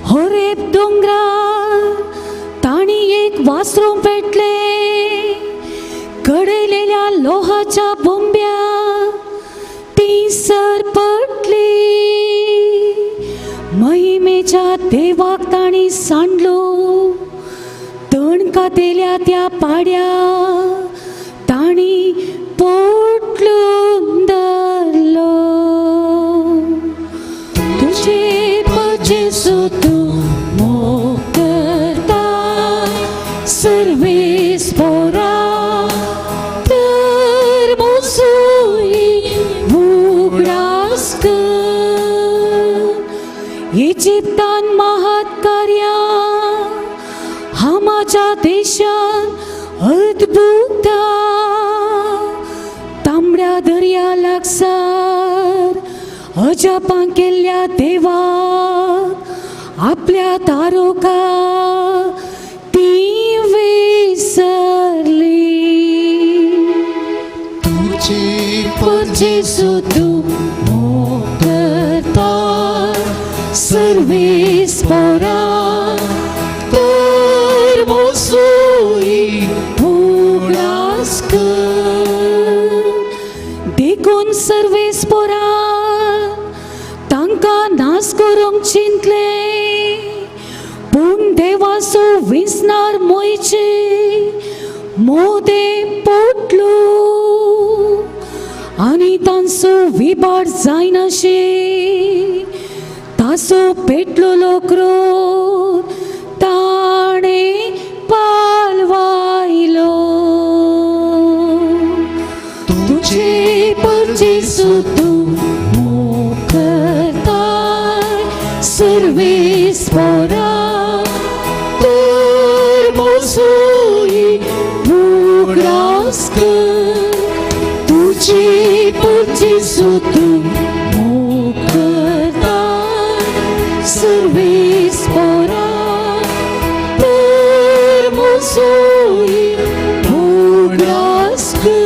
होरेब डोंगरार ताणी एक वासरू पेटले, घडयलेल्या लोहाच्या बोंब्या ती सरपटली. महिमेच्या देवाक ताणी सांडलो, तण कातेल्या त्या पाड्या ताणी पोटलून धरलो. तुझे पचे सुतू मोग करताय सर्वेस पोरा तर मोसुई उगडास कर. इजिप्तान महात्कार्या हामाच्या देशान अद्भुत तांबड्या दर्या लागसार अजापां केल्ल्या देवाक आपल्या तारोका ती विसरली. तुझे परचे सुतू मोग करताय सर्वेस पोरा तर मोसुई उगडास कर. देखून सर्वेस पोरा म्हाका नास करूंक चिंतले पूण देवाचो विसनार मोयचे मोदे पोटलो आनी तांचो विबाड जायनाशे तासो पेटलो क्रोध ताणे पालवायलो तुझे परचे सुतू मोकरताय सर्वेस्परा तर मोसोई बुगडास कर तुझे परचे सुतू मोकरताय सर्वेस्परा तर मोसोई बुगडास कर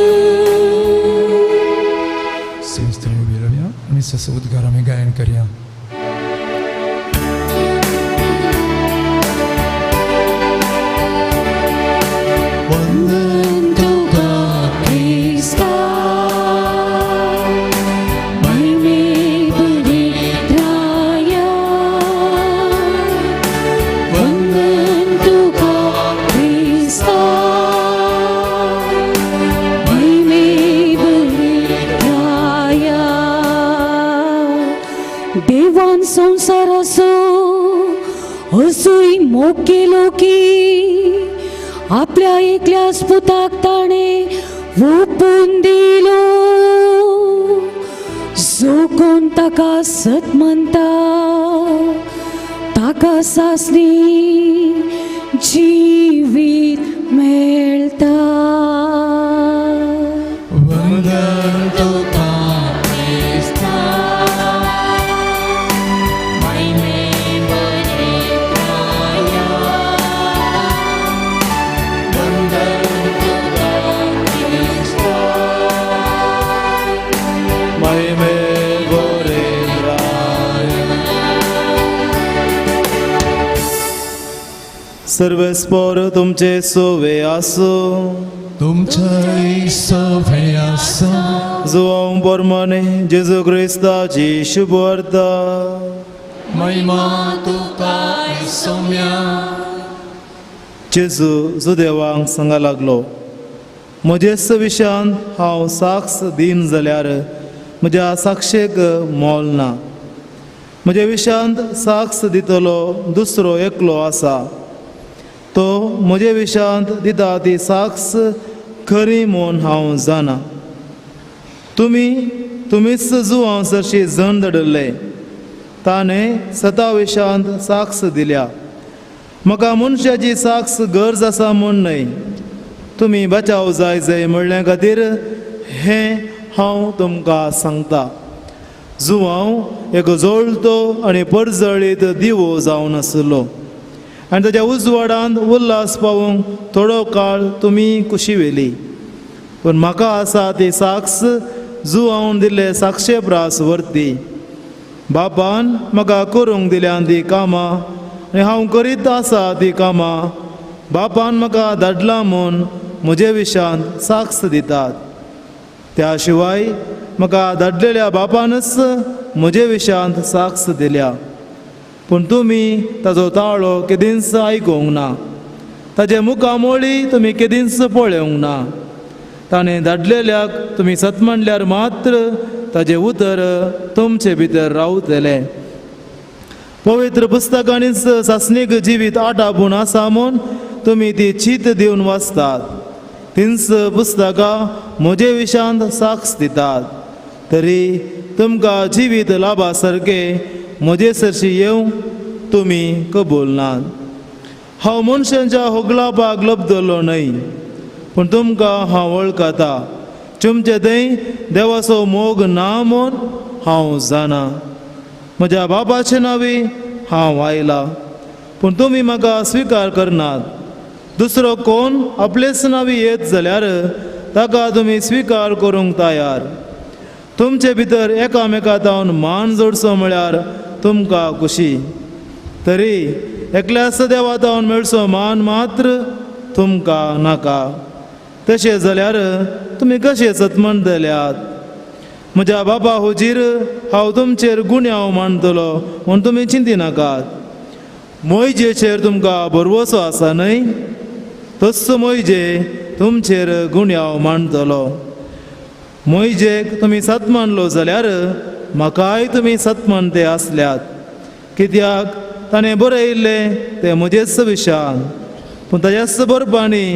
आम्ही सस उद्गार आम्ही गायन करूया. वंदन तुका क्रिस्ता महिमे बरे राया वंदन तुका क्रिस्ता महिमे बरे राया देवान संसाराचो असोय मोग केलो की आपल्या एकल्याच पुताक ताणे ओपून दिलो जो कोण ताका सत म्हणटा ताका सासणी जिवीत मेळटा. वंदन तुका क्रिस्ता सर्वेस्पर तुमचे सोवे आसो तुमच्या सभे आसा जुवांव पोरमाने जेजू क्रिस्ताची शुभ वार्ता महिमा तुका सौम्या. जेजू देवांक सांगा लागलो म्हजेच विशांत हांव साक्ष दिन जाल्यार म्हज्या साक्षेक मोल ना. म्हज्या विशांत साक्ष दितलो दुसरो एकलो आसा तो म्हजे विशांत दिता ती साक्ष खरी म्हूण हांव जाणा. तुमीच जुवांव सरशी जण धडले ताणें सता विशांत साक्ष दिल्या. म्हाका मनशाची साक्ष गरज आसा म्हूण न्हय तुमी बचाव जाय म्हणल्या खातीर हें हांव तुमकां सांगता. जुवांव एक जळतो आनी परजळीत दिवो जावन आसलो आनी ताच्या उजवाडांत उल्हास पावूंक थोडो काळ तुमी कुशी वेली पूण म्हाका आसा ती साक्ष जुवांवन दिल्ले साक्षे प्रास वर्ती. बापान म्हाका करूंक दिल्यान ती कामां आनी हांव करीत आसा ती कामां बापान म्हाका धाडलां म्हूण म्हजे विशांत साक्ष दितात. त्या शिवाय म्हाका धाडलेल्या बापानच म्हजे विशांत साक्ष दिल्या. पूण तुमी ताजो ताळो केदींच आयकूंक ना ताजे मुखामोळी तुमी केदींच पळोवंक ना. ताणें धाडलेल्याक तुमी सत म्हणल्यार मात्र ताजें उतर तुमचे भितर रावतले. पवित्र पुस्तकांनीच सासणीक जिवीत आटापून आसा म्हूण तुमी ती चीत दिवन वाचतात. तींच पुस्तकां म्हजे विशांत साक्ष दितात. तरी तुमकां जिवीत लाभा सारके म्हजे सरशी येवंक तुमी कबूल नात. हांव मनशांच्या होगलापाक लबदलो न्हय पूण तुमकां हांव वळखता. तुमचे थंय देवाचो मोग ना म्हूण हांव जाणा. म्हज्या बापाचे नांवी हांव आयला पूण तुमी म्हाका स्विकार करनात. दुसरो कोण आपलेच नांवी येत जाल्यार ताका तुमी स्विकार करूंक तयार. तुमचे भितर एकामेकांतावन मान जोडचो म्हळ्यार तुमकां खुशी. तरी एकल्याच देवातावन मेळचो मान मात्र तुमकां नाका. तशें जाल्यार तुमी कशे सतमण जाल्यात. म्हज्या बाबा हुजीर हांव तुमचेर गुन्यांव मांडटलो म्हूण तुमी चिंती नाकात. मोयजेचेर तुमकां भरवोसो आसा न्हय, तस्सो मोयजे तुमचेर गुन्यांव मांडटलो. मोयजेक तुमी सत मानलो जाल्यार म्हाकाय तुमी सत मानते आसल्यात, कित्याक ताणें बरयल्लें तें म्हजेच विशान. पूण ताच्याच बरपांनी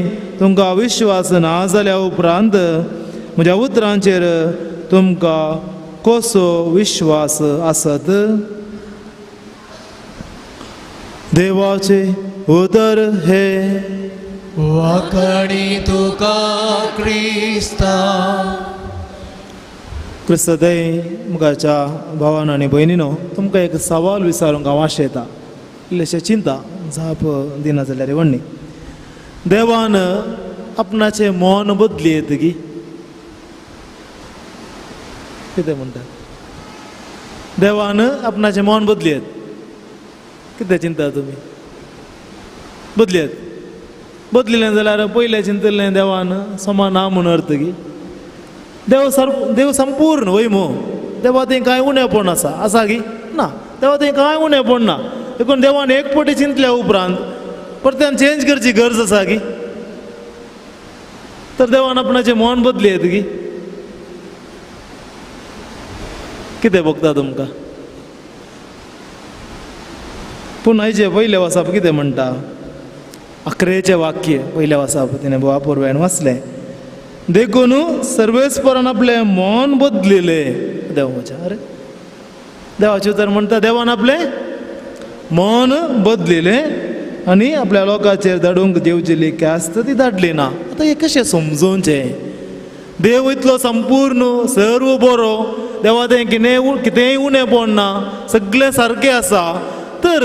तुमकां विश्वास ना जाल्या उपरांत म्हज्या उतरांचेर तुमकां कसो विश्वास आसत? देवाचे उतर हे वाकडी तुका क्रिस्ता. क्रिस्तदय मुखाच्या भावान आनी भयणीनो, तुमकां एक सवाल विचारूंक हांव आशेता. इल्लेशें चिंता, जाप दिना जाल्यार व्हडणी. देवान आपणाचें मन बदलयत गी, कितें म्हणटा? देवान आपणाचें मन बदलयत. कितें चिंता तुमी? बदलयत. बदलिलें जाल्यार पयलें चिंतलें देवान समान ना म्हूण अर्थ गी. देव संपूर्ण वय मो. देवा थंय कांय उणेंपण आसा गी? ना, देवा थंय कांय उणेंपण ना. देखून देवान एक फावटी चिंतल्या उपरांत परत्यान चेंज करची गरज आसा गी. तर देवान आपणाचें मन बदलयत गी. कितें भोगता तुमकां? पूण हेजें पयलें वचप कितें म्हणटा? 11वें वाक्य पयलें वचप तिणें बोवा पोरव्यान वाचलें. देखून सर्वेस्परान आपलें मन बदलिलें. देव म्हज्या, अरे देवाचें उतर म्हणटा देवान आपलें मन बदलिलें आनी आपल्या लोकांचेर धाडूंक जेवची कास्त ती धाडली ना. आतां हें कशें समजोवचें? देव इतलो संपूर्ण सर्व बरो, देवा थंय कितेंय उणेंपण ना, सगळें सारकें आसा, तर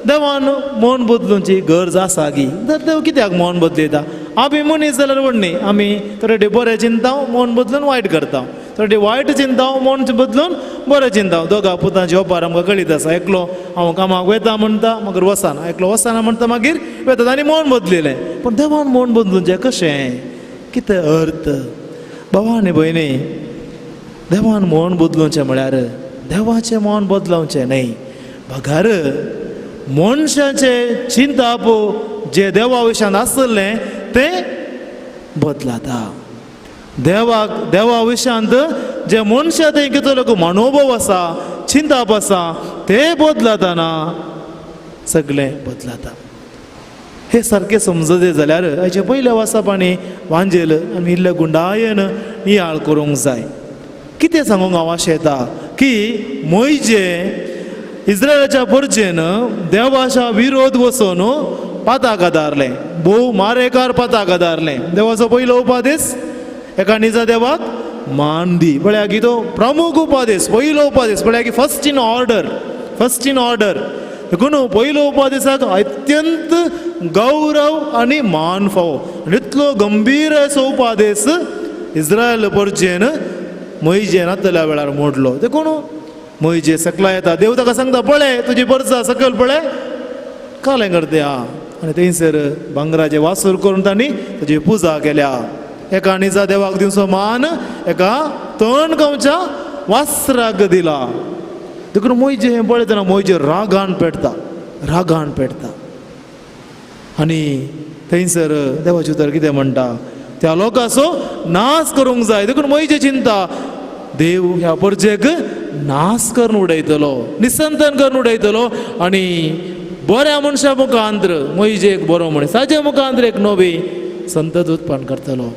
देवान मन बदलूंची गरज आसा गी. तर देव कित्याक मन बदलयता? आमी मनीस जाल्यार व्हडणी, आमी थोडे बरें चिंता मन बदलून वायट करता, थोडे वायट चिंता मन बदलून बरें चिंता. दोगा पुतांची ओपार आमकां कळीत आसा. एकलो हांव कामाक वयता म्हणटा मागीर वचना, एकलो वचना म्हणटा मागीर वयता, आनी मन बदलिलें. पूण देवान मन बदलूंचें कशें? कितें अर्थ? भावा आनी भयणी, देवान मन बदलूंचें म्हळ्यार देवाचें मन बदलवचें न्हय, भागार मनशाचें चिंताप जें देवा विशयान आसलें तें बदलाता. देवा विशयांत जे मनशा थंय कितें मनोभव आसा, चिंताप आसा, तें बदलतना सगळें बदलता. हे सारकें समजले जाल्यार हेचे पयले वचप आनी वांजेल आमी इल्ले गुंडायेन नियाळ करूंक जाय. कितें सांगूंक हांव आशेता की मोयजे इस्रायलाच्या परजेन देवाच्या विरोध वचून पाताक आदारलें, भोव मारेकार पाताक आदारलें. देवाचो पयलो उपादेश एका निजा देवाक मान दी. पळया की तो प्रमुख उपादेश, पयलो उपादेश. पळया की फर्स्ट इन ऑर्डर. देखून पयलो उपादेशाक अत्यंत गौरव आनी मान फावो. इतलो गंभीर असो उपादेश इस्रायल परजेन मोयजेन आतल्या वेळार मोडलो. देखून मोयजे सकला येता, देव ताका सांगता पळय तुजी परजा सकयल पळय कालें करते हा. आनी थंयसर भांगराचे वासूर करून तांणी ताची पुजा केल्या. एका निजा देवाक दिवचो मान एका तण कवच्या वासराक दिला. देखून मोयजे हें पळयतना मोयजे रागान पेटता. आनी थंयसर देवाचें उतर कितें म्हणटा? त्या लोकांचो नाश करूंक जाय. देखून मोयजे चिंता देव ह्या परजेक नाश करून उडयतलो, निसंतन करून उडयतलो. आनी बऱ्या मनशा मुखांतर मोयजे एक बरो मनीस, ताजे मुखांतर एक नवी संतत उत्पन्न करतलो.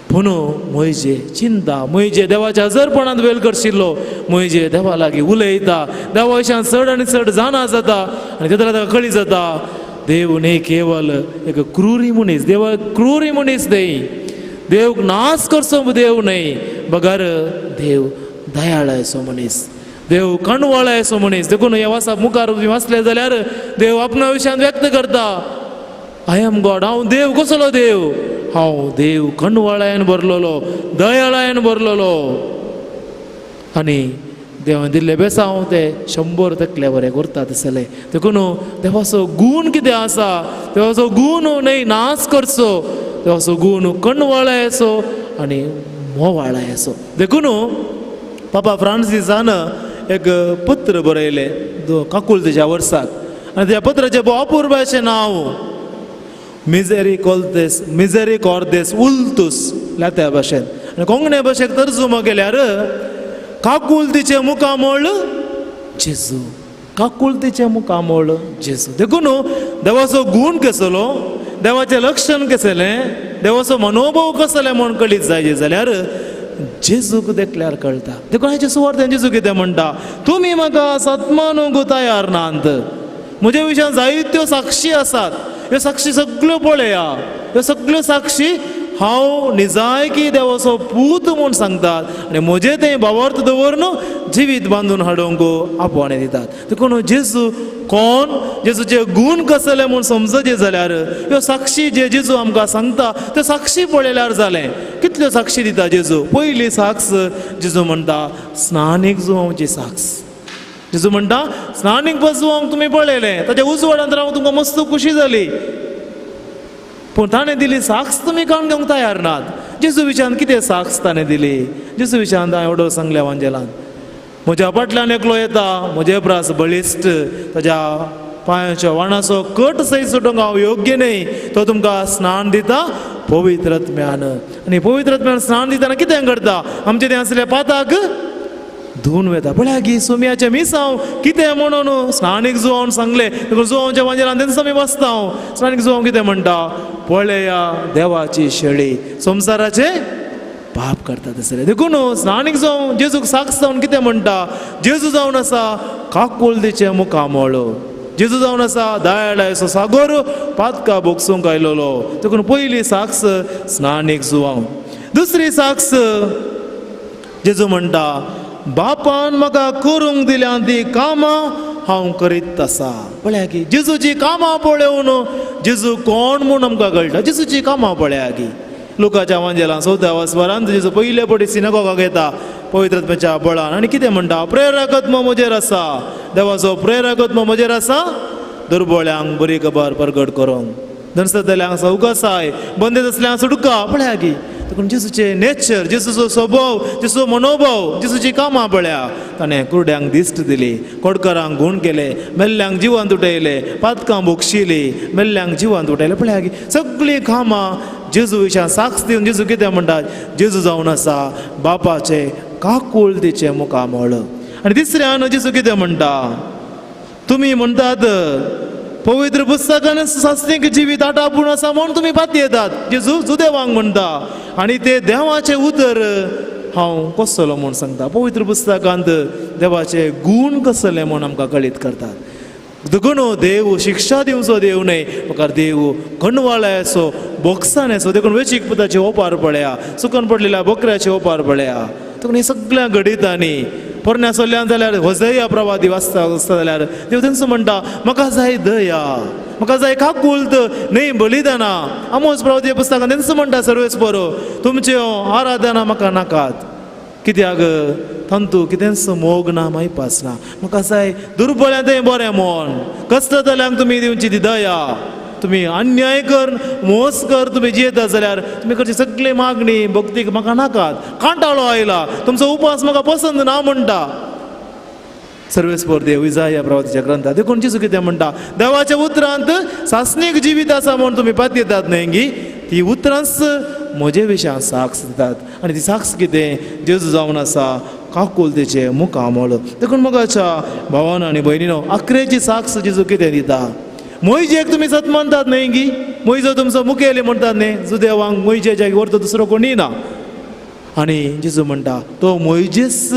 पूण मोयजे चिंता, मोयजे देवाच्या हजरपणांत वेल करशिल्लो, मोयजे देवा लागीं उलयता, देवा विशयान चड आनी चड जाणा जाता. आनी तेन्ना ताका कळी जाता देव न्ही केवल एक क्रूरी मनीस, देव क्रूरी मनीस न्ही, देव नाश करचो देव न्ही, बगार देव दयाळायचो मनीस, देव कणवळायचो मनीस. देखून हे वाचप मुखार वाचले जाल्यार देव आपणा विशयान व्यक्त करता, आय एम गॉड, हांव देव कसलो देव, हांव देव कणवळायेन भरलेलो, दयाळायेन भरलेलो. आनी देवान दिल्ले बेसांव ते 100% बरें करता दिसलें. देखून देवाचो गूण कितें आसा, देवाचो गूण न्ही नाश करचो, देवाचो गूण कणवळायचो आनी मोवाळायचो. देखून पापा फ्रांसिसान एक पत्र बरयलें काकुलतेच्या वर्साक आनी त्या पत्राचें अपूर्व अशें नांव मिझेरिकॉर्देस उल्तुस लात्या भाशेन आनी कोंकणी भाशेक तर्जुमो केल्यार काकुलतेचें मुखामळ जेजू काकुलतेचें मुखामळ जेजू देखून देवाचो गुण कसलो देवाचें लक्षण कसलें देवाचो मनोभव कसलें म्हूण कळीत जाय जाल्यार जेजूक देखल्यार कळटा देखून हाचे सुवार्थेन जेजू कितें म्हणटा तुमी म्हाका सतमानूंक तयार नात म्हज्या विशयान जायत्यो साक्षी आसात ह्यो साक्षी सगळ्यो पळया ह्यो सगळ्यो साक्षी हांव निजायकी देवाचो पूत म्हूण सांगतात आनी म्हजें तें भावार्थ दवरून जिवीत बांदून हाडूंक आपणे दितात देखून जेजू कोण जेजूचे गुण कसले म्हूण समजचे जाल्यार ह्यो साक्षी जे जेजू आमकां सांगता त्यो साक्षी पळयल्यार जालें कितल्यो साक्षी दिता जेजू पयली साक्ष जेजू म्हणटा स्नानीक जुवांवची साक्ष जेजू म्हणटा स्नानीक जुवांक तुमी पळयलें ताच्या उजवाडांत रावून तुमकां मस्त खुशी जाली पूण ताणें दिली साक्ष तुमी काण घेवंक तयार नात जेजू विशयान कितें साक्ष ताणें दिली जेजू विशयान हांवें एवढो सांगल्या वांजेलान म्हज्या फाटल्यान एकलो येता म्हजे प्रास बळिश्ट ताच्या पांयाच्या वाणाचो कट सयत सुटोवंक हांव योग्य न्हय तो तुमकां स्नान दिता पवित्रत्म्यान आनी पवित्रत्म्यान स्नान दितना कितें करता आमचे तें आसलें पाताक धुवन वयता पळया गी सुमयाचें मिसांव कितें म्हणून स्नानीक जुवांवन सांगलें देखून जुवांवच्या वांजेलान तेन्ना आमी बसता हांव स्नानीक जुवांव कितें म्हणटा पळया देवाची शेळी संवसाराचे पाप करतात तसले देखून स्नानीक जावन जेजूक साक्ष जावन कितें म्हणटा जेजू जावन आसा काकुलतेचें मुखामळ जेजू जावन आसा दयाळायचो सागोर पातका बोगसूंक आयलोलो देखून पयली साक्ष स्नानीक जुवांव दुसरी साक्ष जेजू म्हणटा बापान म्हाका करूंक दिल्या ती कामां हांव करीत आसा पळया की जेजूची कामां पळोवन जेजू कोण म्हूण आमकां कळटा जेजूची कामां पळया की लुकाच्या वांजेलान 4थ्या वस्वारांत जेजू पयले पटी सिनागोगाक येता पवित्रत्म्याच्या बळान आनी कितें म्हणटा प्रेरकत्म म्हजेर आसा देवाचो प्रेरकत्म म्हजेर आसा दुर्बळ्यांक बरी खबर प्रगट करूंक दनसतल्यांक सवकासाय बंदीत असल्यांक सुटका पळया की देखून जेजूचे नेचर जेजूचो स्वभाव जेजूचो मनोभाव जेजूची कामां पळया ताणें कुरड्यांक दिश्ट दिली कोडकारांक गूण केले मेल्ल्यांक जिवांत उठयले पातकां बोगशिली मेल्ल्यांक जिवांत उठयले पळया की सगळीं कामां जेजू विशयान साक्ष दिवन जेजू कितें म्हणटात जेजू जावन आसा बापाचे काकुलतेचें मुखामळ आनी तिसऱ्यान जेजू कितें म्हणटा तुमी म्हणटात पवित्र पुस्तकान सासणीक जिवीत आटापूण आसा म्हूण तुमी पाती येतात जेजू सुदेवांक म्हणटा आनी ते देवाचें उतर हांव कसलो म्हूण सांगता पवित्र पुस्तकांत देवाचे गुण कसले म्हूण आमकां कळीत करतात देखून देव शिक्षा दिवचो देव न्हय म्हाका देव कणवाळ्याचो बोक्सान्याचो देखून वेचीक पुताचे ओपार पळया सुकन पडलेल्या बोकऱ्याचे ओपार पळया देखून हे सगळ्या घडितांनी पोरण्या चल्ल्यान जाल्यार होजया प्रवादी वाचता जाल्यार देव तेंचो म्हणटा म्हाका जाय दया म्हाका जाय काकुलत न्हय बलिदानां आमोस प्रवादी पुस्तकान तेंचो म्हणटा सर्वेस्परो तुमच्यो आराधना म्हाका नाकात कित्याक तंतू कितेंच मोग ना मायपास ना म्हाका जाय दुर्बळ्यां तें बरें मोन कश्टतल्यांक तुमी दिवची ती दया तुमी अन्याय कर मोस कर तुमी जियेता जाल्यार तुमी करची सगळी मागणी भक्तीक म्हाका नाकात कांटाळो आयला तुमचो उपास म्हाका पसंद ना म्हणटा सर्वेस्पर देव इजाया प्रवादीच्या ग्रंथात देखून जेजू कितें म्हणटा देवाच्या उतरांत सासणीक जिवीत आसा म्हूण तुमी पाती येतात न्हय गी ती उतरांच म्हजे विशयान साक्ष दितात आनी ती साक्ष कितें जेजू जावन आसा काकुलतेचें मुखामळ देखून मोगाच्या भावानो आनी भयणीनो अकरेची साक्ष जेजू कितें दिता मोयजेक तुमी सत मानतात न्हय गी मोयजो तुमचो मुखेली म्हणटात न्हय जुदेवांक मोयजेच्या व्हरता दुसरो कोणी ना आनी जेजू म्हणटा तो मोयजेस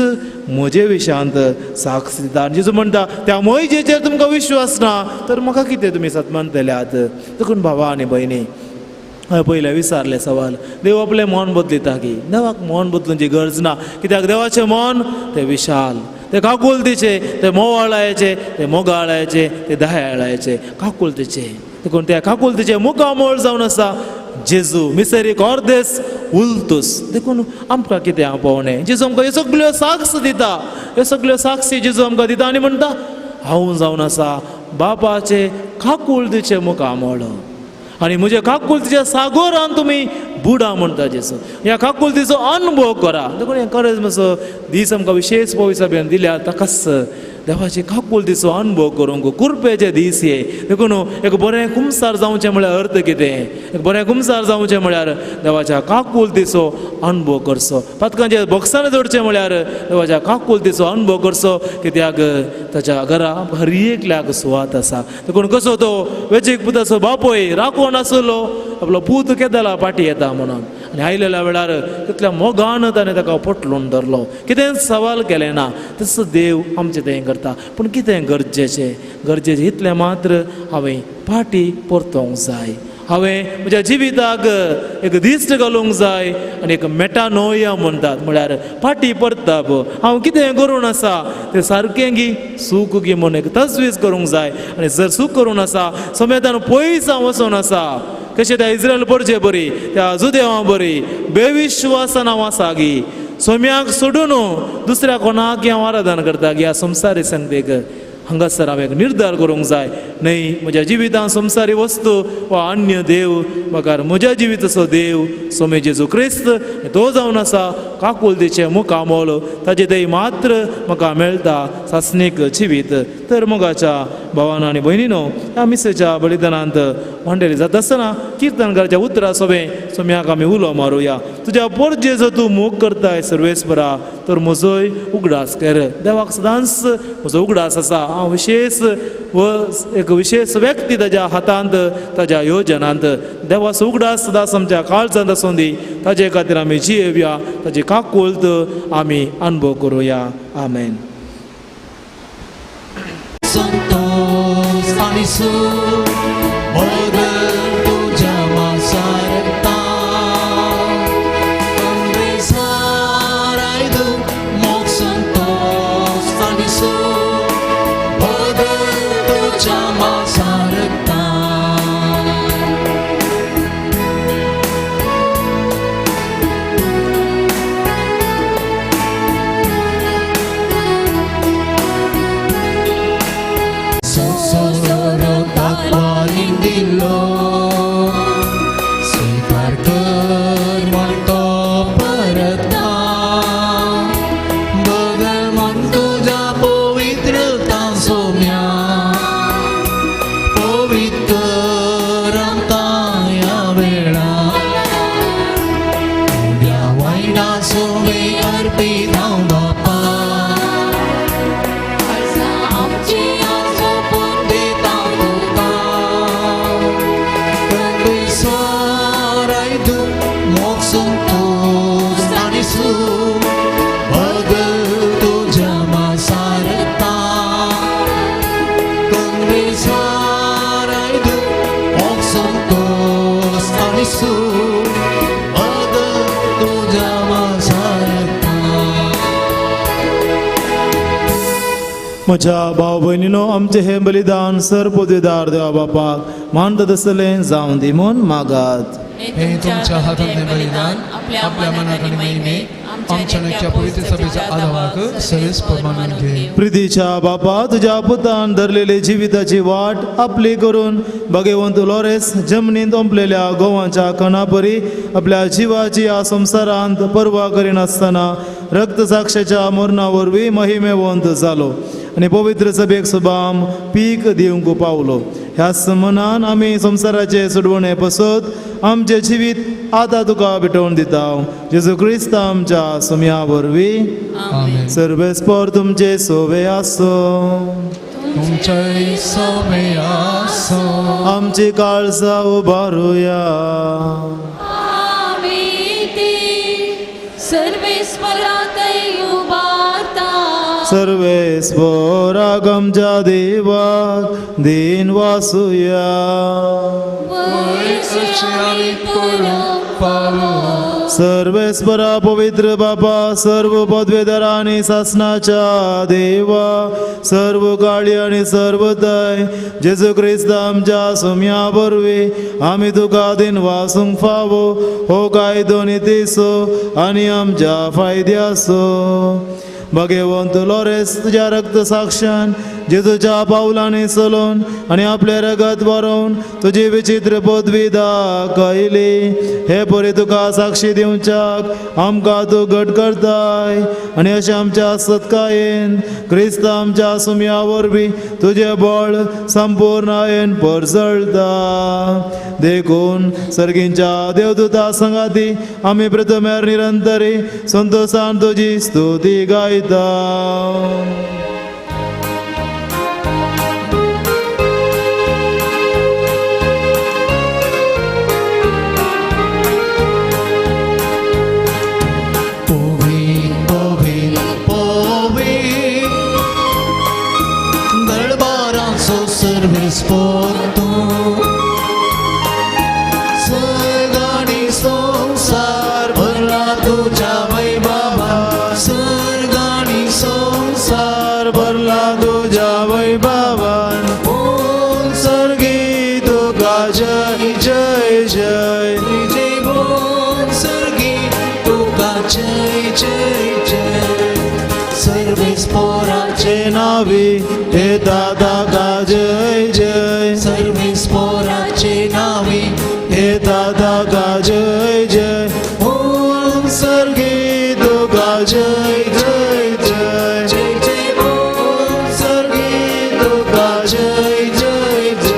म्हजे विशयांत साक्ष दिता जेजू म्हणटा त्या मोयजेचेर तुमकां विश्वास ना तर म्हाका कितें तुमी सत मानतल्यात देखून भावा आनी भयणी हांवें पयलें विचारलें सवाल देव आपलें मन बदलिता की देवाक मन बदलूंची गरज ना कित्याक देवाचें मन तें विशाल ते काकुलतेचे ते मोवाळायचे ते मोगाळायचे ते दयाळायचे काकुलतेचे देखून त्या काकुलतेचे मुखामळ जावन आसा जेजू मिसेरिकॉर्देस उल्तुस देखून आमकां कितें आपोवणें जेजू आमकां ह्यो सगळ्यो साक्ष दिता ह्यो सगळ्यो साक्षी जेजू आमकां दिता आनी म्हणटा हांव जावन आसा बापाचे काकुलतेचे मुखामळ आनी म्हज्या काकुलतेच्या सागोरान तुमी बुडा म्हणटा जेसो ह्या काकुलतीचो अनुभव करा देखून हें खरेंच मातसो दीस आमकां विशेष पवित्र सभेन दिल्या ताकाच देवाची काकुलतीचो अनुभव करूंक कुरपेचे दीस हे देखून एक बरें कुमसार जावचें म्हळ्यार अर्थ कितें एक बरें कुमसार जावचें म्हळ्यार देवाच्या काकुलतीचो अनुभव करचो पातकांचे बॉक्सान जोडचें म्हळ्यार देवाच्या काकुलतीचो अनुभव करचो कित्याक ताच्या घरा हर एकल्याक सुवात आसा देखून कसो तो वेचीक पुताचो बापूय राखोवन आसलो आपलो पूत केदाला पाटी येता म्हणून आनी आयलेल्या वेळार कितल्या मोगान ताणें ताका पटलून धरलो कितें सवाल केलें ना तसो देव आमचें तें करता पूण कितें गरजेचें इतलें मात्र हांवें पाटी परतोवंक जाय हांवें म्हज्या जिविताक एक दिश्ट घालूंक जाय आनी एक मेटानोया म्हणटात म्हळ्यार फाटी परतप हांव कितें करून आसा तें सारकें गी सूख गी म्हूण एक तजवीज करूंक जाय आनी जर सूख करून आसा समेतान पयस हांव वचून आसा कशें त्या इस्रायल परजे बरी त्या जुदेवा बरी बेविश्वासान हांव आसा गी सोम्याक सोडून दुसऱ्या कोणाक हांव आराधन करता गी ह्या संवसारी संगतेक हांगासर हांवें निर्धार करूंक जाय न्हय म्हज्या जिवितांत संवसारी वस्तू वा अन्य देव म्हाका म्हज्या जिविताचो देव सोमे जेजू क्रिस्त तो जावन आसा काकुलतीचें मुखामोल ताचे दय मात्र म्हाका मेळटा सासणीक जिवीत तर मोगाच्या भावानो आनी भयणीनो ह्या मिसेच्या बलिदानांत मांडेली जाता आसतना किर्तनकाराच्या उतरां सोम्याक आमी उलो मारुया तुज्या परजे जो तूं मोग करताय सर्वेस्परा तर म्हजोय उगडास कर देवाक सदांच म्हजो उगडास आसा हांव एक विशेष व्यक्ती ताज्या हातांत ताज्या योजनांत देवाचो उगडास सदांच आमच्या काळजांत आसूं दी ताजे खातीर आमी जियेवया ताजी काकुळत आमी अनुभव करुया आमेन. संतोष आणि सूख बदल तुझ्या वासारता अंबेसाराय दु मोग संतोष आणि सूख बदल तुझ्या वासारता स्वीकार कर म्हणतो परता बदल म्हण तुझ्या पवित्रता सोम्या पवित्र रमता या वेळा उद्या वायडा सोमे अर्पित हांव बापा आमची आसो पूण दिता तुका Sarai du moग संतोष आणि सूख बदल तुझ्या वासारता साराय दु मोग संतोष आणि सूख बदल तुझ्या वासारता म्हज्या भाव भयणीनो आमचें हें बलिदान सरपोदेदार देवा बापाक मानता तसलें जावं दी म्हूण मागात. हे तुमच्या हातांतलें बलिदान आपल्या मनात आनी महिमे आमच्या नक्या पवित्र सभेच्या आदाराक सवेस प्रमाण घे. प्रितीच्या बापा तुज्या पुतान धरलेली जिविताची वाट आपली करून भगवंत लॉरेस जमनींत ओंपलेल्या गोवांच्या कणा परी आपल्या जिवाची ह्या संवसारांत पर्वा करिनासतना रक्तसाक्षाच्या मरणा वरवीं महिमेवंत जालो आनी पवित्र सभेक सुबाम पीक दिवंक पावलो. ह्याच मनान आमी संवसाराचे सोडवणे पसत आमचें जिवीत आतां तुका भेटोवन दिता जेजू क्रिस्त आमच्या सोम्या वरवीं आमेन. सर्वेस्पर तुमचे सोवे आसो तुमचे सोमे आसो आमची काळजा उबारुया सर्वेस्पराक आमच्या देवाक दिन वासुया सर्वेस्परा पवित्र बापा सर्व पदवेदारा आनी शासनाच्या देवा सर्व काळी आनी सर्व तय जेजू क्रिस्त आमच्या सोम्या वरवीं आमी तुका दिन वासूंक फावो हो कायदो नितीसो आनी आमच्या फायद्याचो. भगवंत लॉरेस तुज्या रक्त साक्षान जेजूच्या पावलांनी चलून आनी आपले रगत व्हरून तुजी विचित्र पदवी दाखयली. हे परी तुका साक्षी दिवच्याक आमकां तूं घट करताय आनी अशें आमच्या सत्कायेन क्रिस्त आमच्या सुमया वरवीं तुजें बळ संपूर्णयेन परसळता. देखून सर्गींच्या देवदूता संगाती आमी प्रथमेर निरंतरी संतोषान तुजी स्तुती गायता. Sporto Sargani Sonsar Bharla Tuja Vaibhava Sargani Sonsar Bharla Tuja Vaibhavan Om Sargi Tuka Jai Jai Jai Jai Om Sargi Tuka Jai Jai Jai Sarve Sporache नावी हे दादा का जय जय. सर्वे स्पोराचे नावी हे दादा का जय जय. ओम सर्गे तुका जय जय जय. जय जय ओम सर्गे तुका जय जय जय.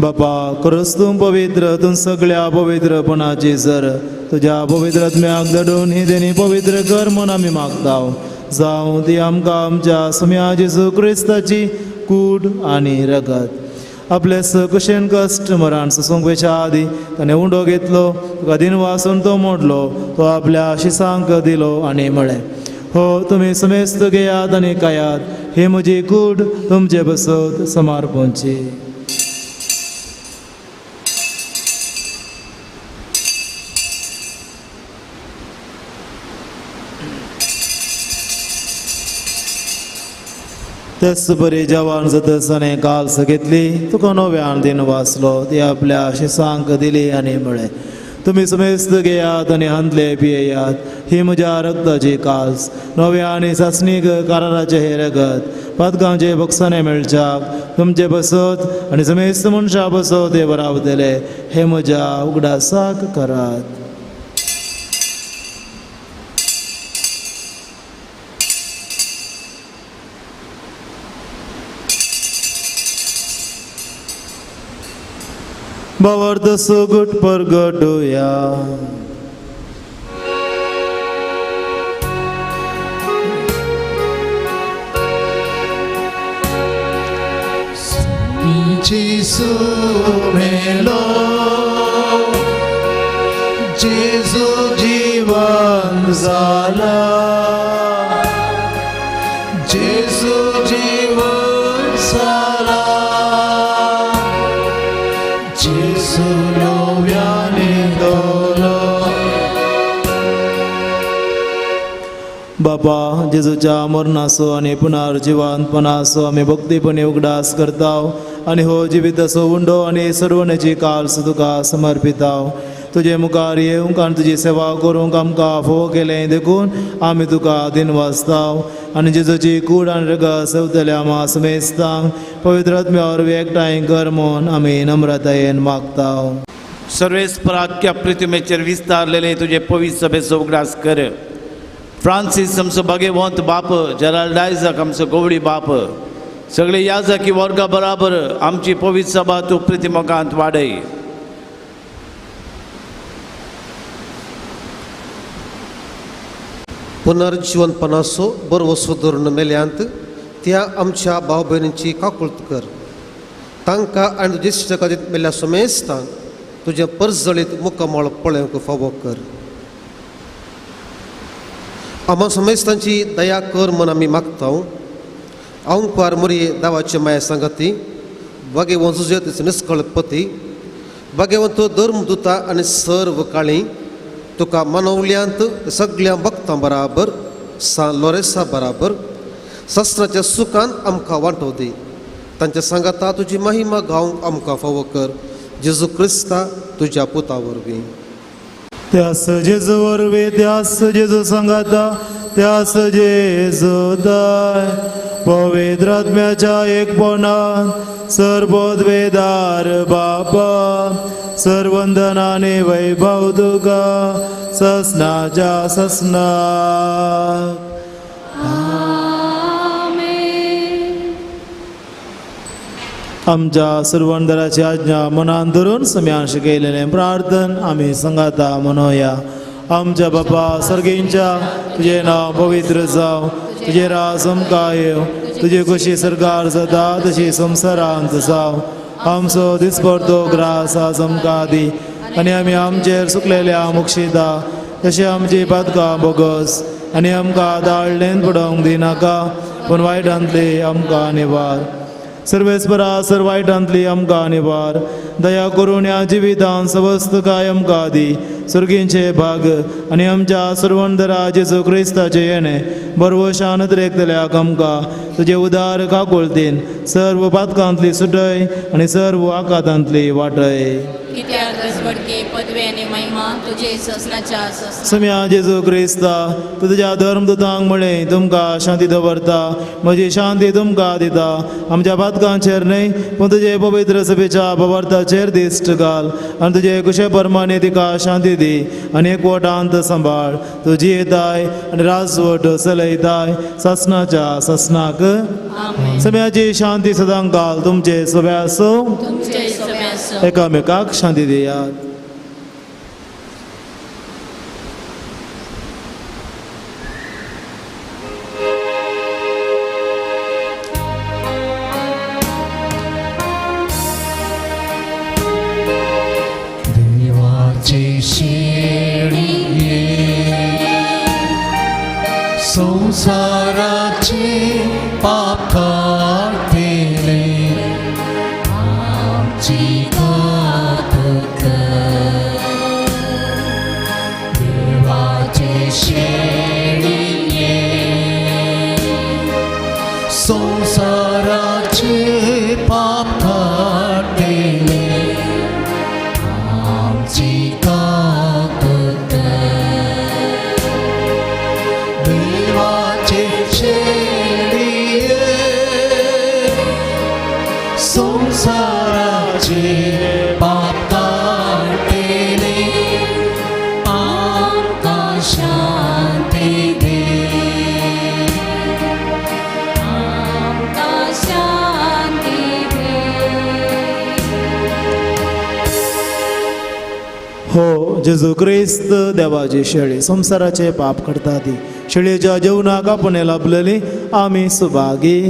बापा खरंच तूं पवित्र, तूं सगळ्या पवित्रपणाची सर. तुज्या पवित्रत्म्याक दडून ही देणी पवित्र कर म्हूण आमी मागताव. जावं ती आमकां आमच्या सुम्या जेजू क्रिस्ताची कूड आनी रगत. आपले कुशेन कश्ट मरण सोसूंक वेच्या आदी ताणें उंडो घेतलो, तुका दिन वासून तो मोडलो, तो आपल्या शिसांक दिलो आनी म्हळें, हो तुमी समेस्त घेयात आनी खायात, ही म्हजी कूड तुमचे बसत समर्पणची. तेच बरी जवान जतसाने काल्स घेतली, तुका नव्यान दिन वाचलो, ती आपल्या शिसांक दिली आनी म्हळें, तुमी समेस्त घेयात आनी हांतले पियेयात, ही म्हज्या रक्ताची काल्स, नव्या आनी सासणीक काराराचे हे रगत, पातकांचे बक्षाने मेळच्याक तुमचे बसत आनी समेस्त मनशां बसत हे बरावतले, हे म्हज्या उगडासाक करात. भावार्थ सुगुट परगटुया. जेसू मेलो जेसू जीवन जाला जेसू जीवन जाला जेसू नव्याने दोलो. बापा जेजूच्या मरणाचो आनी पुनर्जिवंतपणाचो आमी भक्तीपणे उगडास करताव आनी हो जिविताचो उंडो आनी सर्वण्याची काल्स तुका समर्पिताव. तुजे मुखार येवंक आनी तुजी सेवा करूंक आमकां फोव केलें देखून आमी तुका दिन वाचताव आनी जेजूची कूड आनी रगत सेवतल्या आमा समेस्तांक पवित्र आत्म्या वरवीं एकठांय कर म्हूण आमी नम्रतायेन मागताव. सर्वेस्पराख्या पृथ्वीचेर विस्तारलेले तुझे पवित्र सभेचो उगडास कर. फ्रांसीस आमचो भाग्यवंत बाप, जेराल्ड आयझॅक आमचो गवडी बाप, सगळे याजकी वर्गा बराबर आमची पवित्र सभा तूं प्रतिमोगांत वाडय. पुनर्जीवनपणाचो बरो धरून मेल्यांत त्या आमच्या भाव भयणींची काकुळट कर. तांकां आनी तुजे शिश्टकादीत मेल्ल्या समेस्तांक तुजें परजळीत मुखामळ पळोवंक फावो कर. आम्हा समेस्तांची दया कर म्हूण आमी मागताव. आंकवार मोरये दावाचे माया सांगाती, भाग्यवंत सुजेत निस्कळ पती, भाग्यवंत धर्मदुता आनी सर्व काळी तुका मनवल्यांत सगळ्या भक्तां बराबर सान लोरेसा बराबर शस्त्राच्या सुखांत आमकां वांटो दी. तांच्या सांगाता तुजी महिमा गावंक आमकां फावो कर. जेजू क्रिस्ता तुज्या पुता वरवीं. त्यास जेजू वरवे त्यास जेजू सांगाता त्यास जेजू दाय पवित्र आत्म्याच्या एकपणात सर्वोद्वेदार बापा सर्वंदनाने वैभव तुका ससनाच्या ससना आमच्या सर्वंदराची आज्ञा मनान धरून सम्यान शिकयलेले प्रार्थन आम्ही संगाता मनोया. आमच्या बापा सर्गींच्या तुझे नाव पवित्र जाव तुझे राज समका येव तुझी कशी सरकार जाता तशी संसारांत जाव आमचो दिसपडतो ग्रास समका दी आनी आमी आमचेर सुकलेल्या मुक्षिता तशें आमची पातकां बोगस आनी आमकां दाळलेन पडोवंक दिनाका पूण वायटांतली आमकां निवार. सर्वेस्परा सर्व वायटांतली आमकां निवार दया करून ह्या जिवितांत सवस्त काय आमकां दी. सुर्गींचे भाग आनी आमच्या सर्वंदरा जेजू क्रिस्ताचे येणे बरवशान रेखतल्याक आमकां तुजे उदार काकुळतीन सर्व पातकांतली सुटय आनी सर्व आकांतांतली वाटय. कित्याक गजबडके पदवे आनी महिमा तुजे ससनाच्या ससना. सम्या जेजू क्रिस्ता तूं तुज्या धर्मदुतांक म्हळें तुमकां शांती दवरता म्हजी शांती तुमकां दिता. आमच्या पातकांचेर न्हय पूण तुजे पवित्र सभेच्या भवार्थाचेर दिश्ट घाल आनी तुजे कुशे परमाने तिका शांती दी आनी एकवटांत सांबाळ. तुजी येताय आनी राजवट चलयताय ससनाच्या ससनाक. सम्याची शांती सदां घाल तुमचे सभे आसो तुमचे सगळे आसो. एकामेकाक शांती दियात. देवाचे शेळी संसाराचे पाप काढले आमची गात कर. देवाचे शेळी संसाराचे पाप काढले आमची गात कर. देवाचे शेळी संसाराचे पाप काढले आमकां शांती दे. आमकां शांती दे. हो जेजू क्रिस्त देवाची शेळी संसाराचे पाप करता ती शेळयेच्या जेवणाक आपण लाभलेली आमी सुभागी.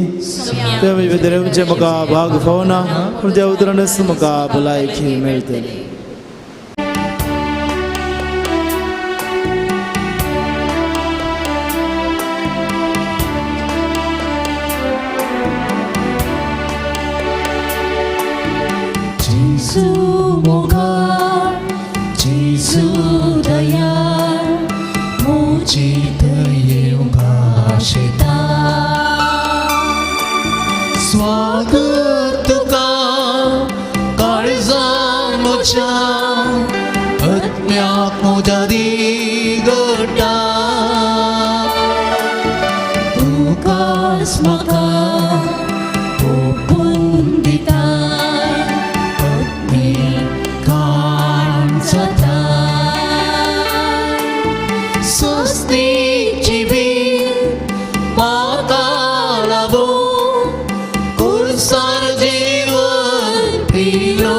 देवाचे म्हाका भाग फावना पूण त्या उतरणच म्हाका भलायकी मेळटली. जेजू मोगाळ जेजू दयाळ मोची दयेवंगा शेता. स्वागत तुका काळजां म्हज्या आत्म्याक म्हज्या दिगटा. तुकाच म्हाका ओपून दिता आत्मी काण जाता. स्वस्तीची बी म्हाका लागून कुळसार जीवन पिलो.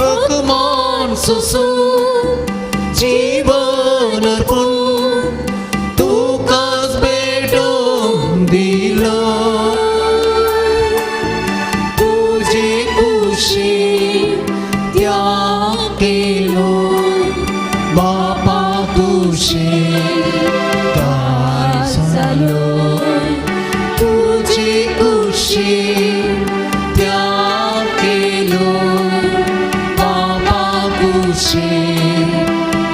अकमान सोसून जीवन अर्पून तुकाच भेटोवन दिलो. तुजी कुशी त्याग केलो बापा तुझे दार जालो. तुझी कुशी त्याग केलो बापा तुझे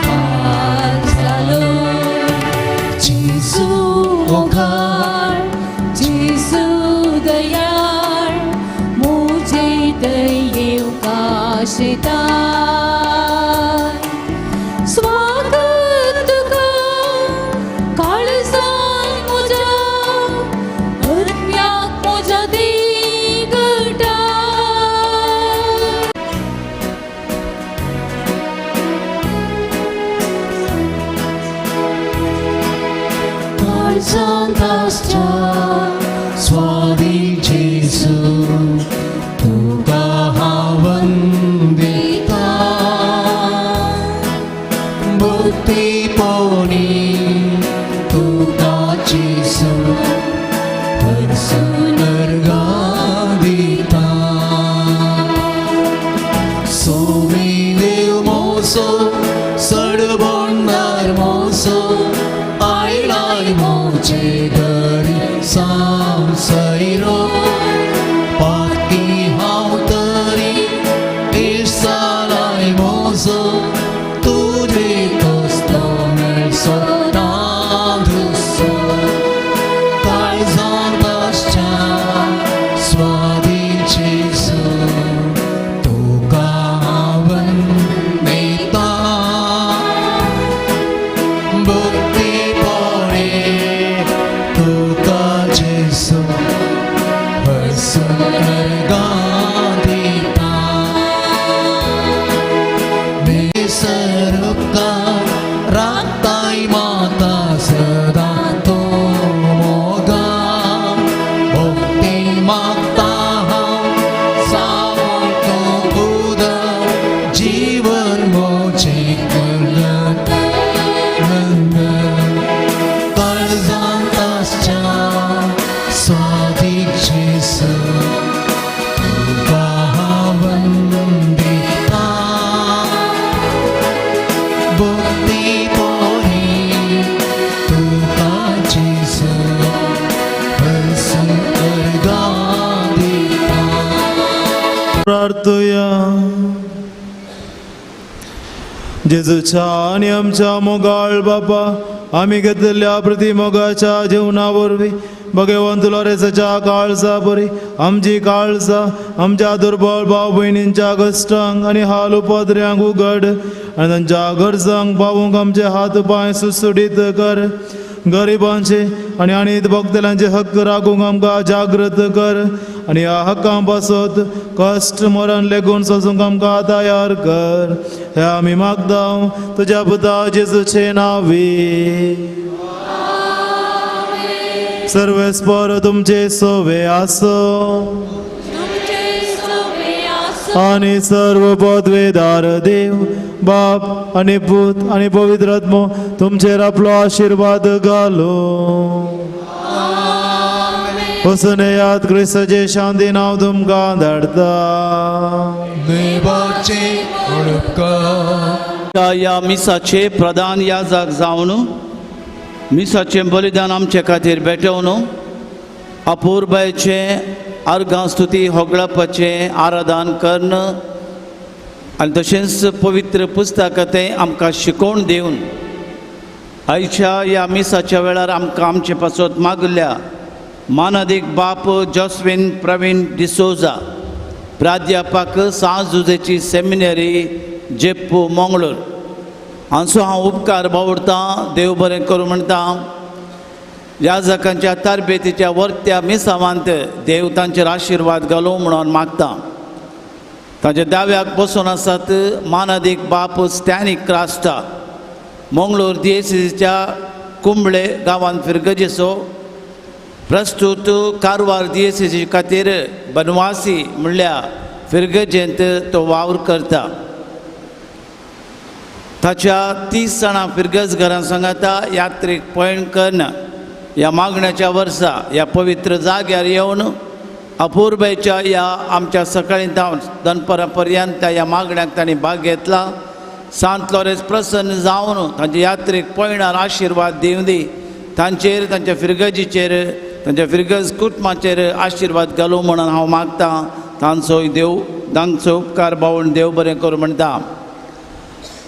दार जालो. जेजू मोगाळ जेजू दयाळ मोजे दयेव काशिता. काळजांतच्या स्वादी जेजू तुका हांव वंदिता भक्तीपोणी तुका जेजू परसून अर्घां दिता सोमी देव मोसो सडबोंडार मोसो आयलाय मोचे घरी सांसैरो पाकी हांव तरी इसालाय मोसो तुजे कस्तो मेळसो नादुसो काळजांतच्या स्वादी जेजू तुका हांव वंदिता भक्तीपोणी तुका जेजू परसून अर्घां दिता बेसरपकार राखताय माता सदा तो मोगा भक्ती मागता हांव सावळ तो उदक जीवन मोचे करत काळजांतच्या स्वादी जेजू तुका हांव वंदिता भक्तीपोणी तुका जेजू परसून अर्घां दिता प्रार्थया जेजूच्या आणि आमच्या मोगाळ बापा आम्ही घेतलेल्या प्रतिमोगाच्या जीवनावरवी भगवंत लोरेसाच्या काळजा बरी आमची काळजा आमच्या दुर्बळ भाव बहिणींच्या कश्टांक आणि हाल उपद्र्यांक उगड आणि तांच्या गरजांक पावूंक आमचे हात पांय सुसुडीत कर गरिबांचे आणि अनित भक्तलांचे हक्क राखूंक आमकां जागृत कर आणि ह्या हक्कां पासत कश्ट मरण लेगून सोसूंक आमकां तयार कर हे आमी मागता तुज्या पुता जेजूचे नांवी सर्वेस्पर तुमचे सोवे आसो आणि सर्व पदवेदार देव बाप आणि पूत आणि पवित्र आत्मो तुमचेर आपलो आशीर्वाद घालो हुसनेयात क्रिस्ताचे शांती नांव तुमकां धाडटा देवाचे उपकार या मिसाचे प्रधान याजक जावन मिसाचें बलिदान आमचे खातीर भेटोवन अपूर्बायेचे अर्घां स्तुती होगळपाचें आराधन करण आनी तशेंच पवित्र पुस्तकांतें आमकां शिकोवन दिवन आयच्या ह्या मिसाच्या वेळार आमकां आमचे पासत मागल्या मानदीक बाप जोस्विन प्रवीण डिसोजा प्राध्यापक सांजुजेची सेमिनरी जेप्पू मंगळूर हांचो हांव उपकार बावडटां देव बरें करूं म्हणटा याजकांच्या तरबेतीच्या वर्त्या मिसावांत देव तांचेर आशिर्वाद घालूं म्हणून मागता तांच्या दाव्याक बसून आसात मानदीक बाप स्टॅनिक क्रास्टा मंगळूर दिएसीच्या कुंबळे गांवांत फिरगजेचो प्रस्तूत कारवार दिएसीचे खातीर बनवासी म्हणल्या फिरगजेंत तो वावर करता ताच्या 30 जाणां फिरगज घरां सांगाता यात्रेक पयण करना ह्या मागण्याच्या वर्सा ह्या पवित्र जाग्यार येवन अपूर्बायेच्या ह्या आमच्या सकाळी दनपरा पर्यंत ह्या मागण्याक तांणी भाग घेतला सांत लॉरेन्स प्रसन्न जावन तांच्या यात्रेक पयणार आशिर्वाद दिवन दी तांचेर तांच्या फिरगजीचेर तांच्या फिरगज कुटुंबाचेर आशिर्वाद घालूं म्हणून हांव मागतां तांचो उपकार बावून देव बरें करूं म्हणटा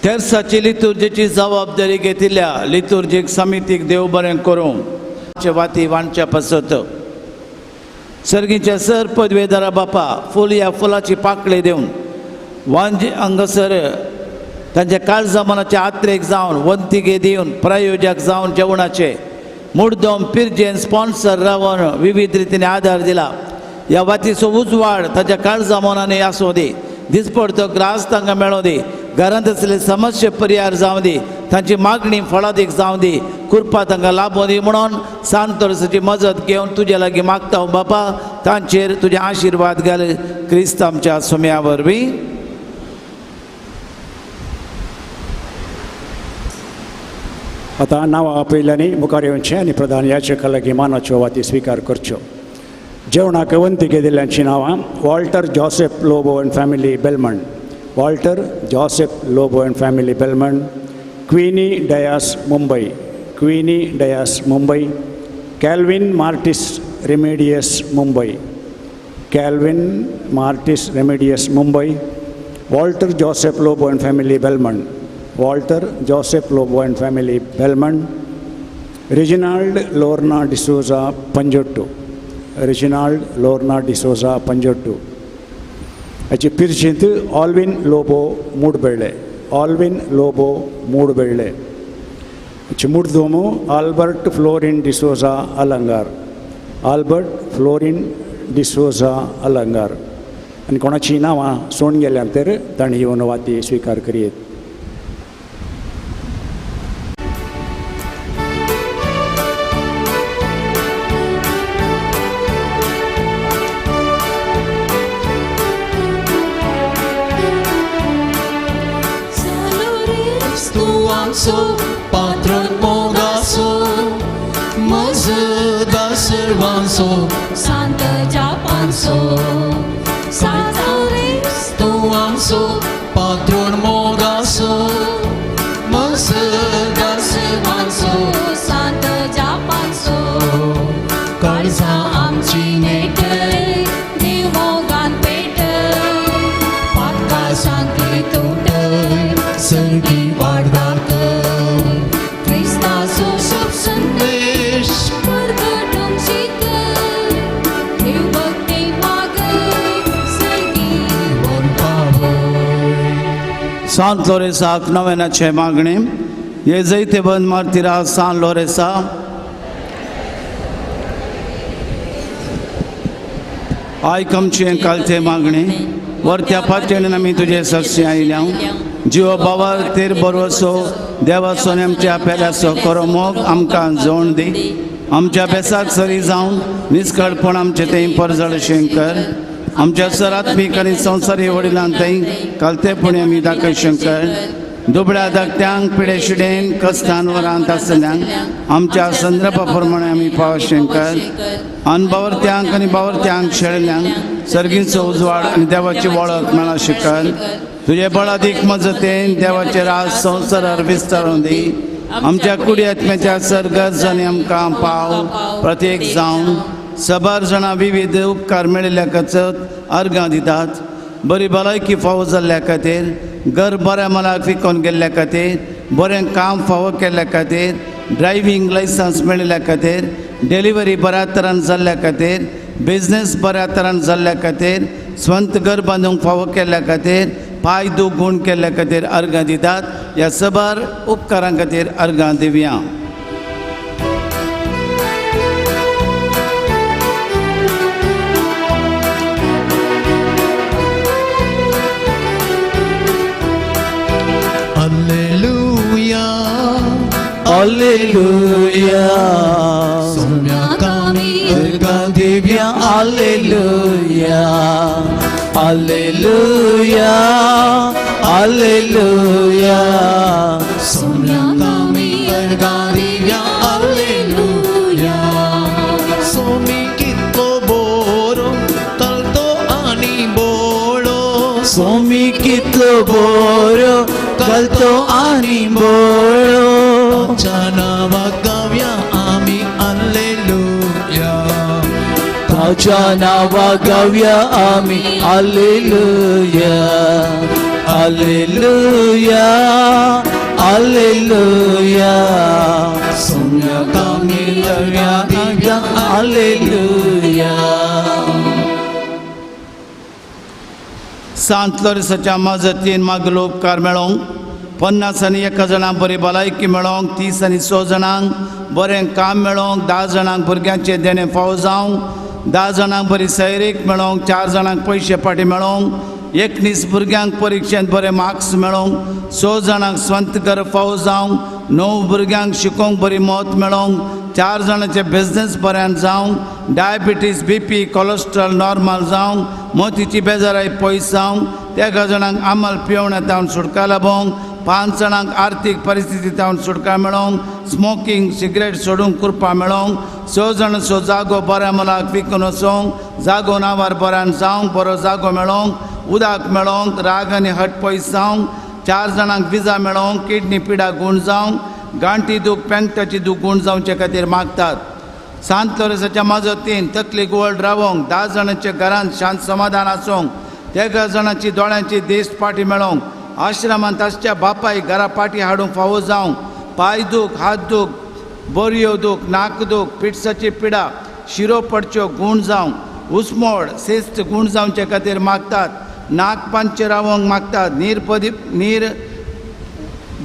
तेर्साची लितुर्जेची जबाबदारी घेतिल्ल्या लितुर्जीक समितीक देव बरें करूं वाती वांडच्या पासत सर्गीच्या सर पदवेदारा बापा फूल ह्या फुलाची पाकळी दिवन वांजे हांगासर तांच्या काळजामनाचे यात्रेक जावन वंतिके दिवन प्रायोजक जावन जेवणाचे मुद्दम पिरजेन स्पॉन्सर रावन विविध रितीने आधार दिला ह्या वातीचो उजवाड ताच्या काळजामनांनी आसूं दी दिसपडतो ग्रास तांकां मेळों दी घरांत असले समस्या परिहार जावं दी तांची मागणी फळादीक जावं दी कृपा तांकां लाभो दी म्हणून सांत तोरसाची मजत घेवन तुजे लागीं मागता बापा तांचेर तुजे आशिर्वाद घाल क्रिस्त आमच्या सुम्या वरवीं आतां नांवां आपयल्यांनी मुखार येवचें आनी प्रधान याचका लागीं मानाच्यो वाती स्विकार करच्यो. जेवणाक वंतिके दिल्ल्यांची नांवां Walter Joseph Lobo and family Belman, Walter Joseph Lobo and family Belman, Queenie Dias Mumbai, Queenie Dias Mumbai, Calvin Martis Remedius Mumbai, Calvin Martis Remedius Mumbai, Walter Joseph Lobo and family Belman, Walter Joseph Lobo and family Belman, Reginald Lorna D'Souza Panjottu, Reginald Lorna D'Souza Panjottu. हाची पिरचींत ऑल्विन लोबो मूडबेळ्ळे, ऑल्विन लोबो मूडबेळ्ळे. हाची मुर्दोमू आल्बर्ट फ्लोरिन डिसोजा अलंगार, आल्बर्ट फ्लोरिन डिसोजा अलंगार. आनी कोणाची नांवां सोडून गेल्यार तर तांणी येवन वाती स्विकार करीत. Patron mogaso, mazda servanso, Santa Japanso, Salutaris tuamso, patron mogaso, mazda servanso, Santa Japanso, kalsa amchi Netel, Dimogan Peter, Patka Sankli Tutel, sergi varda Krista Susuk Sandesh, Pergatung Sikar, Dev Bhakti Magar, Sergi सांत लोरेसाक नव्यानाचे मागणे हे जैते बंद मारतीरा सांत लोरेसा आयकमचे कालते मागणे वरत्या पातळीन आमी तुजे सस्य आयल्या जिव बाबार तेर बरोसो देवाचो नेमच्या पेल्याचो करो मोग आमकां जोड दी आमच्या बेसाक सरी जावन निस्कळपण आमचे तें परजळ शंकर आमच्या सरात्मीक आनी संवसारी वडिलां थंय कालतेपणी आमी दाखय शंकर दुबळ्या धाकट्यांक पिडे शिडेन कस्तान वरांत आसल्यांक आमच्या संदर्भा प्रमाणे आमी पाव शंकर अनबावरत्यांक आनी बावरत्यांक शेळल्यांक सर्गीचो उजवाड आनी देवाची वळख मेळा शिकर तुजे बळादीक मजतेन देवाचे राज संवसारार विस्तारून दी आमच्या कुडी आत्म्याच्या सर्गर्जांनी आमकां पाव प्रत्येक जावन सबार जाणां विविध उपकार मेळिल्ल्या खातीर अर्गां दितात बरी भलायकी फावो जाल्ल्या खातीर घर बऱ्या मनाक विकून गेल्ल्या खातीर बरें काम फावो केल्ल्या खातीर ड्रायव्हिंग लायसन्स मेळिल्ल्या खातीर डिलिव्हरी बऱ्या तरान जाल्ल्या खातीर बिझनेस बऱ्या तरान जाल्ल्या खातीर स्वंत घर बांदूंक फावो केल्ल्या खातीर पांय दूख गूण केल्ल्या खातीर अर्गां दितात ह्या सबार उपकारां खातीर अर्गां दिवया. Alleluia, Soumya Kami, Durga Divya, Alleluia, Alleluia, Alleluia, Soumya Kami, Durga Divya, Alleluia, Somi Kitto Boro, Talto Ani Bolo, Somi Kitto Boro, Talto Ani Bolo. Nawa gavya ami alleluia Taja nawa gavya ami alleluia Alleluia Alleluia Soumya Kami Durga Divya Alleluia. सांत लोरेसाच्या मजतीन मागलो उपकार मेळोवंक 50 आनी 1 जाणांक बरी भलायकी मेळोवंक 30 आनी 100 जाणांक बरें काम मेळोवंक 10 जाणांक भुरग्यांचे देणे फावो जावंक 10 जाणांक बरी सैरीक मेळोवंक 4 जाणांक पयशे पाटी मेळोवंक 19 भुरग्यांक परीक्षेंत बरे मार्क्स मेळोवंक 6 जाणांक स्वंत घर फावो जावंक 9 भुरग्यांक शिकोवंक बरी मौत मेळोवंक 4 जाणांचे बिझनेस बऱ्यान जावंक डायबिटीज BP कोलेस्ट्रॉल नॉर्मल जावंक मोतीची बेजाराय पयस जावंक 1 जाणांक आमल पियेवण्यातावन सुटका लाभोवंक 5 जाणांक आर्थीक परिस्थितींतावन सुटका मेळोवंक स्मोकिंग सिगरेट सोडूंक करपा मेळोवंक 6 जाणांचो जागो बऱ्या मोलाक विकून वचोवंक जागो नांवार बऱ्यान जावंक बरो जागो मेळोवंक उदक मेळोवंक राग आनी हट पयस जावंक 4 जाणांक विजा मेळोवंक किडनी पिडा गूण जावंक गांठी दूख पेंगटाची दूख गूण जावचे खातीर मागतात सांत लोरेसाच्या माजतीन तकली गोवळ रावोंक 10 जाणांच्या घरांत शांत समाधान आसूंक 1 जाणांची दोळ्यांची देस्त पाटी मेळोवंक आश्रमांत आसच्या बापाय घरा पाटी हाडूंक फावो जावंक पाय दूख हात दूख बोरयो दूख नाक दूख पिट्साची पिडा शिरो पडच्यो गूण जावंक उसमोड सेस्त गूण जावचे खातीर मागतात नाक पांचे रावोंक मागतात नीर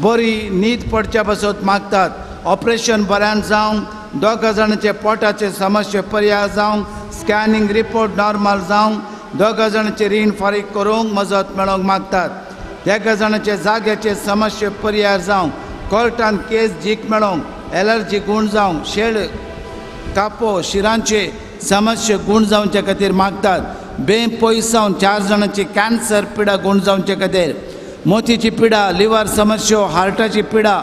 बरी न्हीद पडच्या बसत मागतात ऑपरेशन बऱ्यान जावंक 2 जाणांचे पोटाचे समस्या पर्याय जावंक स्कॅनिंग रिपोर्ट नॉर्मल जावंक 2 जाणांचे रीण फारीक करूंक मजत मेळोवंक मागतात 1 जाणांचे जाग्याचे समस्या पर्याय जावंक कोर्टान केस जीक मेळोवंक एलर्जी गूण जावंक शेड कापो शिरांचे समस्या गूण जावचे खातीर मागतात पयस जावन 4 जाणांची कॅन्सर पिडा गूण जावचे खातीर मोतीची पिडा लिव्हर समस्या हार्टाची पिडा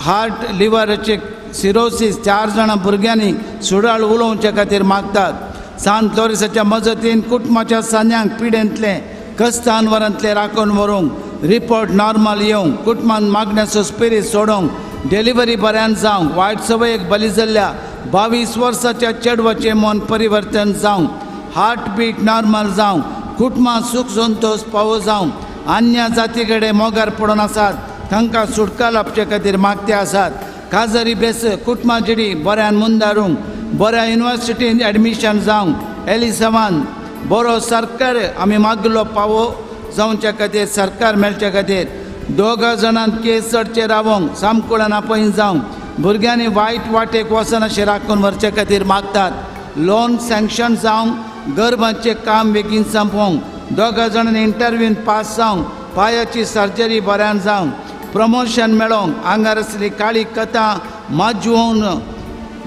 हार्ट लिव्हराचे सिरोसीस 4 जाणां भुरग्यांनी सुडाळ उलोवचे खातीर मागतात सांत लोरेसाच्या मजतीन कुटुंबाच्या सान्यांक पिडेंतले कस्तानवरांतले राखून व्हरूंक रिपोर्ट नॉर्मल येवंक कुटुंबान मागण्याचो स्पिरीट सोडोवंक डिलिव्हरी बऱ्यान जावंक वायट सवयेक बली जाल्ल्या 22 वर्साच्या चेडवाचें मन परिवर्तन जावंक हार्ट बीट नॉर्मल जावंक कुटुंबां सुख संतोष फावो जावंक अन्य जाती कडेन मोगार पडून आसात तांकां सुटका लाभचे खातीर मागते आसात काजरी बेस कुटुंबां जिडी बऱ्यान मुंदारूंक बऱ्या युनिव्हर्सिटीन एडमिशन जावंक एलिसवान बरो सरकार आमी मागलो फावो जावचे खातीर सरकार मेळचे खातीर 2 जाणांक केस चडचे रावोंक सामकुळान आपयन जावंक भुरग्यांनी वायट वाटेक वचन अशें राखून व्हरचे खातीर मागतात लोन सँक्शन जावंक गर्भाचें काम बेगीन संपोवंक 2 जाणांनी इंटरव्यून पास जावंक पांयाची सर्जरी बऱ्यान जावंक प्रमोशन मेळोवंक आंगार आसली काळी कथा माजून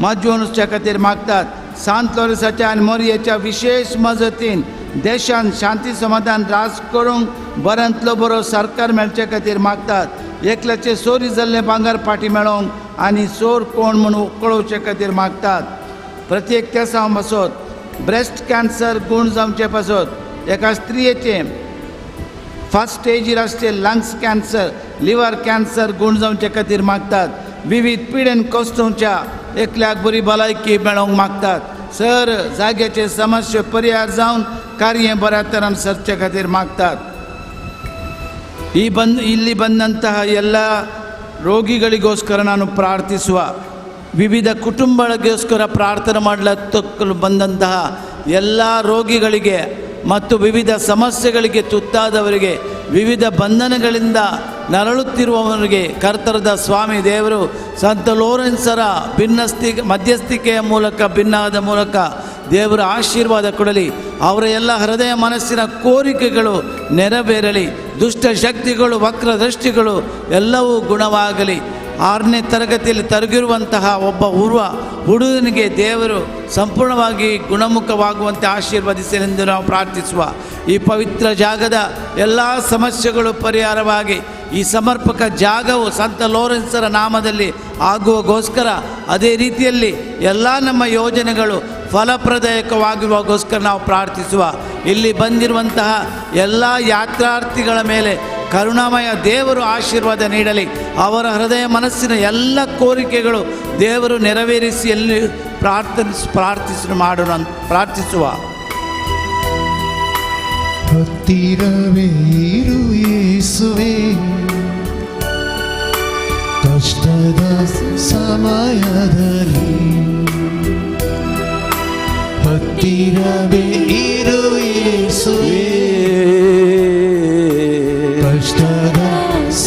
वचचे खातीर मागतात सांत लोरेसाच्या आनी मोरयेच्या विशेष मजतीन देशान शांती समाधान राज करूंक बऱ्यांतलो बरो सरकार मेळचे खातीर मागतात एकल्याचे चोरी जाल्ले भांगर पाटी मेळोवंक आनी चोर कोण म्हणून कळोवचे खातीर मागतात प्रत्येक केसां बसत ब्रेस्ट कॅन्सर गूण जावचे पासत एका स्त्रियेचे फर्स्ट स्टेजीर आसचे लंग्स कॅन्सर लिव्हर कॅन्सर गूण जावचे खातीर मागतात विविध पिडेन कश्टोवच्या एकल्याक बरी भलायकी मेळोवंक मागतात सर जाग्याचे समस्या पर्याय जावन कार्य बऱ्या तरान सरचे खातीर मागतात ಇಲ್ಲಿ ಬಂದಂತಹ ಎಲ್ಲ ರೋಗಿಗಳಿಗೋಸ್ಕರ ನಾನು ಪ್ರಾರ್ಥಿಸುವ ವಿವಿಧ ಕುಟುಂಬಗಳಿಗೋಸ್ಕರ ಪ್ರಾರ್ಥನೆ ಮಾಡಲು ಬಂದಂತಹ ಎಲ್ಲ ರೋಗಿಗಳಿಗೆ ಮತ್ತು ವಿವಿಧ ಸಮಸ್ಯೆಗಳಿಗೆ ತುತ್ತಾದವರಿಗೆ ವಿವಿಧ ಬಂಧನಗಳಿಂದ ನರಳುತ್ತಿರುವವರಿಗೆ ಕರ್ತರದ ಸ್ವಾಮಿ ದೇವರು ಸಂತ ಲೋರೆನ್ಸರ ಮಧ್ಯಸ್ಥಿಕೆಯ ಮೂಲಕ ಭಿನ್ನಾದ ಮೂಲಕ ದೇವರ ಆಶೀರ್ವಾದ ಕೊಡಲಿ ಅವರ ಎಲ್ಲ ಹೃದಯ ಮನಸ್ಸಿನ ಕೋರಿಕೆಗಳು ನೆರವೇರಲಿ ದುಷ್ಟ ಶಕ್ತಿಗಳು ವಕ್ರದೃಷ್ಟಿಗಳು ಎಲ್ಲವೂ ಗುಣವಾಗಲಿ 6ನೇ ತರಗತಿಯಲ್ಲಿ ತರಗಿರುವಂತಹ ಒಬ್ಬ ಹುಡುಗನಿಗೆ ದೇವರು ಸಂಪೂರ್ಣವಾಗಿ ಗುಣಮುಖವಾಗುವಂತೆ ಆಶೀರ್ವದಿಸಲೆಂದು ನಾವು ಪ್ರಾರ್ಥಿಸುವ ಈ ಪವಿತ್ರ ಜಾಗದ ಎಲ್ಲ ಸಮಸ್ಯೆಗಳು ಪರಿಹಾರವಾಗಿ ಈ ಸಮರ್ಪಕ ಜಾಗವು ಸಂತ ಲೋರೆನ್ಸರ ನಾಮದಲ್ಲಿ ಆಗುವಗೋಸ್ಕರ ಅದೇ ರೀತಿಯಲ್ಲಿ ಎಲ್ಲ ನಮ್ಮ ಯೋಜನೆಗಳು ಫಲಪ್ರದಾಯಕವಾಗಿರುವಗೋಸ್ಕರ ನಾವು ಪ್ರಾರ್ಥಿಸುವ ಇಲ್ಲಿ ಬಂದಿರುವಂತಹ ಎಲ್ಲ ಯಾತ್ರಾರ್ಥಿಗಳ ಮೇಲೆ ಕರುಣಾಮಯ ದೇವರು ಆಶೀರ್ವಾದ ನೀಡಲಿ ಅವರ ಹೃದಯ ಮನಸ್ಸಿನ ಎಲ್ಲ ಕೋರಿಕೆಗಳು ದೇವರು ನೆರವೇರಿಸಿ ಎಲ್ಲಿ ಪ್ರಾರ್ಥಿಸುವ ಹತ್ತಿರವೇ ಇರು ಯೇಸುವೇ ಕಷ್ಟದ ಸಮಯದಲ್ಲಿ ಹತ್ತಿರವೇ ಇರು ಯೇಸುವೇ ಕಷ್ಟದ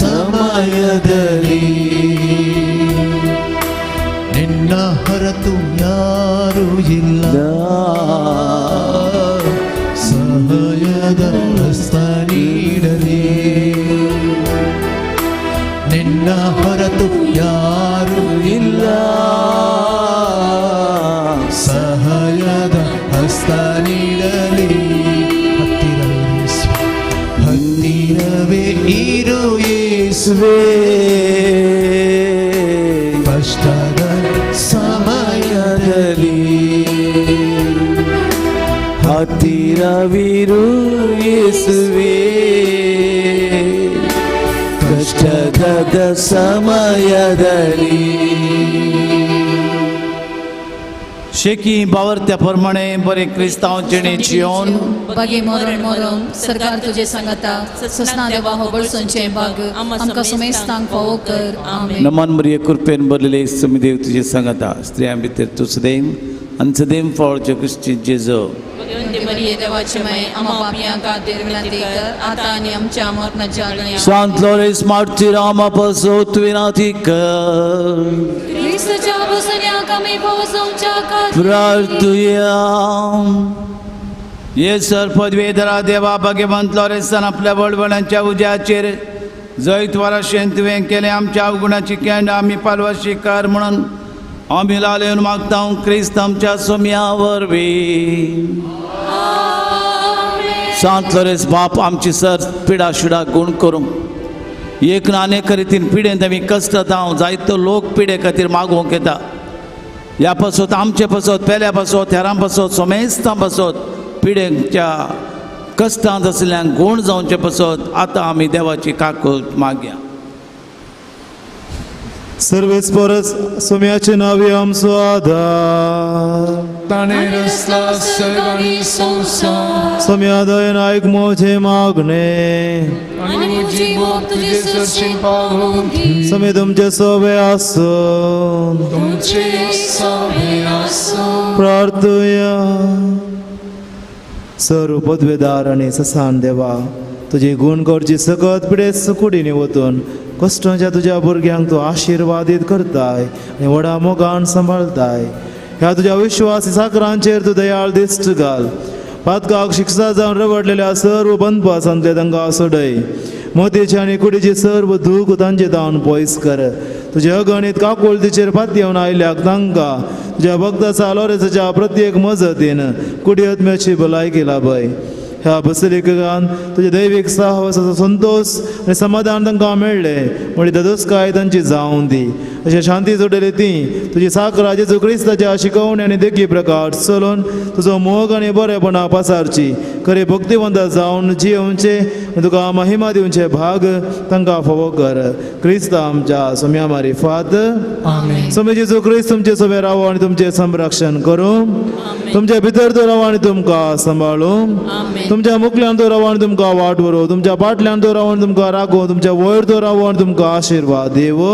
ಸಮಯದಲ್ಲಿ ನಿನ್ನ ಹೊರತು ಯಾರೂ ಇಲ್ಲ ಸಹಾಯದ ಅಂತೂ ಯಾರು ಇಲ್ಲ ಸಹಾಯದ ಹಸ್ತ ನೀಡಲಿ ಹತ್ತಿರವೇ ಇರು ಯೇಸುವೇ ಕಷ್ಟದ ಸಮಯದಲ್ಲಿ ಹತ್ತಿರವಿರು ಯೇಸುವೇ ಕಷ್ಟದ समयदली शेकी बावरत्या प्रमाणे बरे क्रिस्तांव जिणेची येवन बगे मरण मरम सरकार तुझे सांगता ससना देवा हो बळसोंचे भाग आमकां सुमेस्तांक फावो कर आमेन. नमन मरिये कृपेन भरलेले समीदेव तुझे सांगता स्त्रियां भितर तूं सदैव आनी सदैव फळचे क्रिस्ती जेजो भगवंती मरिये देवाची माय आम्हा पापियां खातीर विनंती कर आता आनी आमच्या मरणाच्या वेळार. Saint Loris Martyram apăsut vinatică ख्रिस्ताच्या भोसन्या कमी भोसोंच्या खातीर प्रार्थुयाम ये सर पदवेधरा देवा भगवंत लॉरेसान आपल्या वडवडांच्या उज्याचेर जैत वराशेन तुवें केलें आमच्या अवगुणाची केंड आमी पालवाशी कर म्हणून आमी लालेवन मागता क्रिस्त आमच्या सोम्या वरवीं. सांत लोरेस बाप आमची सर पिडा शिडा गुण करूं एक ना अनेक रितीन पिडेंत आमी कश्ट जावं जायतो लोक पिडे खातीर मागोवंक येता. ह्या पासत आमचे पासत पेल्या पासत हेरां पासत सोमेस्तां पासत पिडेंच्या कश्टांत आसल्यांक गुण जावचे पासत आतां आमी देवाची काकूट मागया. सर्वेच परस सोम्याचे नावे आमचो आधार ताणे रस्ता सर्वांनी संसार सोम्या दयेन आयक मोजे मागणे आणि मुजी मोग तुझे सरशी पावून घे. सोमे तुमचे सोबे आसून तुमचे सभे आसून प्रार्थुया. सर्व पदवेदार आणि ससान देवा तुझे गुण करची सकत पिडे सुकुडीने वतून कश्टांच्या तुझ्या भुरग्यांक तूं आशिर्वादीत करताय आनी व्हडा मोगान सांबाळताय. ह्या तुझ्या विश्वासी साकरांचेर तूं दयाळ दिश्ट घाल. पातकाक शिक्षा जावन रगडलेल्या सर्व बंदपासांतले तांकां सोडय. मोतीची आनी कुडीची सर्व दूख तांचे तावन पयस कर. तुजे अगणित काकुळतीचेर पाती येवन आयल्याक तांकां तुज्या भक्ता लोरेसाच्या प्रत्येक मजतीन कुडी आत्म्याची भलायकी लाभय. ह्या बसलिकेकान तुझे दैवीक साहसाचो संतोष आनी समाधान तांकां मेळ्ळे म्हळी ददोसकाय तांची जावं दी. अशें शांती जोडलेली ती तुजी साकरा जेजू क्रिस्ताच्या शिकवणी आनी देखी प्रकार चलोवन तुजो मोग आनी बरेपणां पासारची खरे भक्तिवंत जावन जियोवचे तुका महिमा दिवचे भाग तांकां फावो कर. क्रिस्त आमच्या सोम्या मारिफात सोमे जेजू क्रिस्त तुमचे सोबे रावो आनी तुमचें संरक्षण करूं. तुमच्या भितर तो रावो आनी तुमकां सांबाळूं. तुमच्या मुखल्यान तो रावो आनी तुमकां वाट व्हरो. तुमच्या फाटल्यान तो रावो आनी तुमकां राखो. तुमच्या वयर तो रावो आनी तुमकां आशिर्वाद देवो.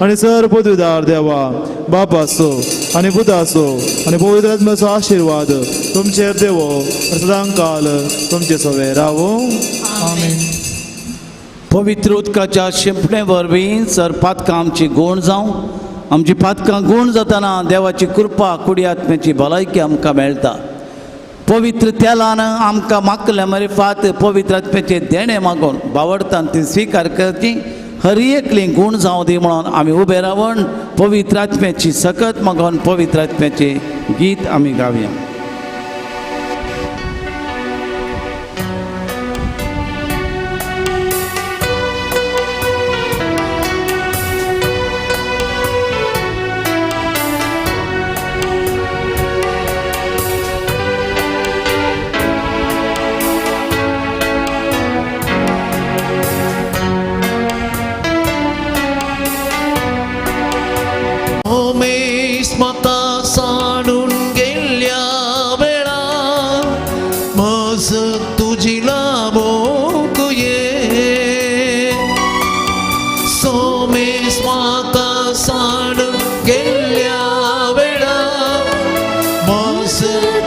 आनी सर पदवीदार देवा बापाचो आनी पुताचो आनी पवित्र आत्म्याचो आशिर्वाद तुमचेर देवो सदां काल तुमचे सोबे रावो. पवित्र उदकाच्या शिंपणे वरवीं सर पातकां आमची गूण जावं. आमची पातकां गूण जाताना देवाची कृपा कुडी आत्म्याची भलायकी आमकां मेळटा. पवित्र तेलान आमकां मागले मारिफात पवित्र आत्म्याचे देणे मागून बावडटान ती स्विकार करची हर एकली गूण जावं दी म्हणून आमी उबे रावून पवित्र आत्म्याची सकत मागून पवित्र आत्म्याचे गीत आमी गावया. म्हाका साडून गेल्या वेळा मज तुजी लाबोक ये. सोमेस म्हाका साडून गेल्या वेळा मज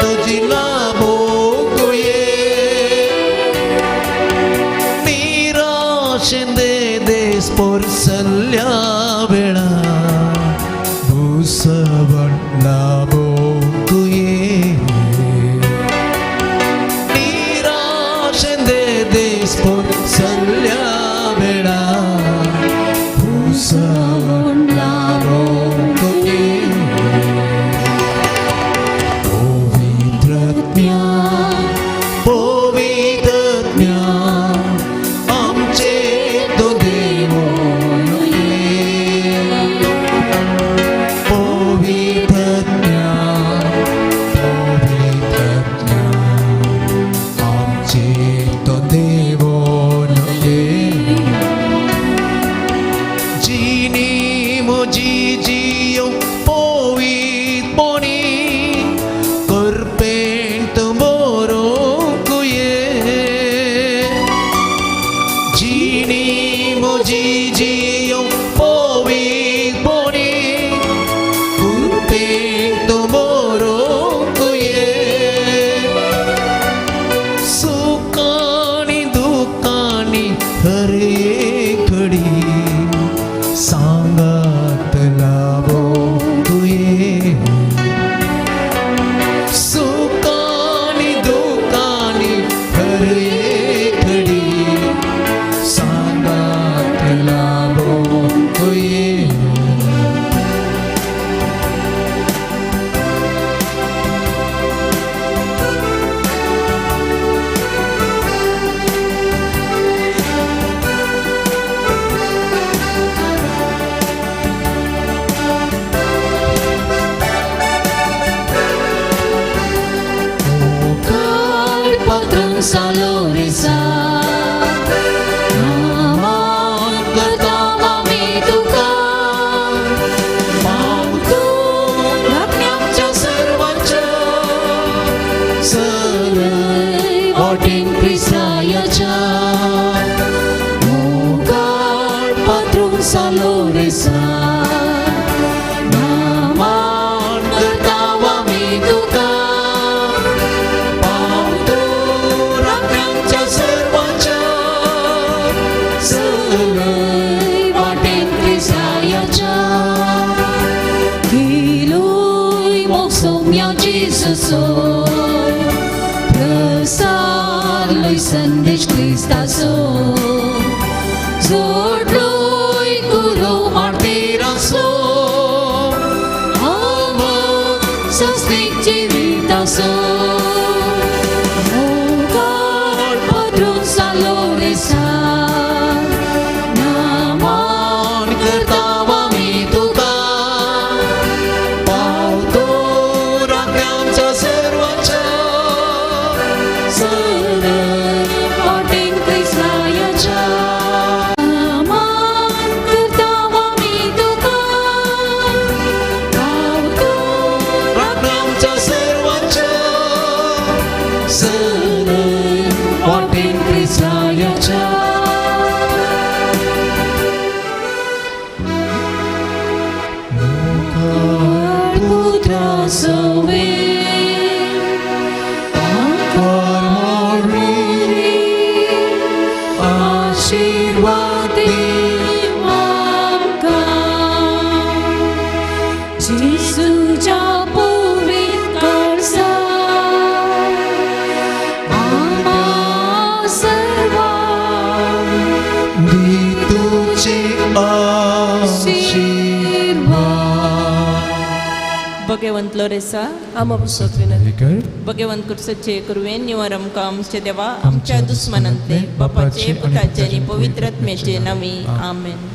तुजी लाबोक ये. निराशेंदे देस पोरसल्या वेळा सल्या वेळा जियो पोवीत पोनी करपेंट मोरो कुये जीनी मोजी जियो पोवीत पोनी करपेंट मोरो कुये सुखानी दुखानी हरे घडी सांगत लाभो तुये सुखानी दुखानी हरे घडी सांगत लाभो तुये Salorisa Naman pertama mituka Mampu Raknyam ca servaca Selai Odin Krisaya ca Mugar Patrum Salorisa Naman pertama mituka Prăsalui sândici Cristaso Zodlui curu martiraso Alma să stic civitaso Mugar patrun salorisa Naman cârtava mituca भगवंत लोरेसा आम भगवंत कुर्सचे कुरवे निवारम कामचे देवा आमच्या दुश्मनांतले बापाचे पुताचे आणि पवित्र आत्म्याचे नावे आमेन.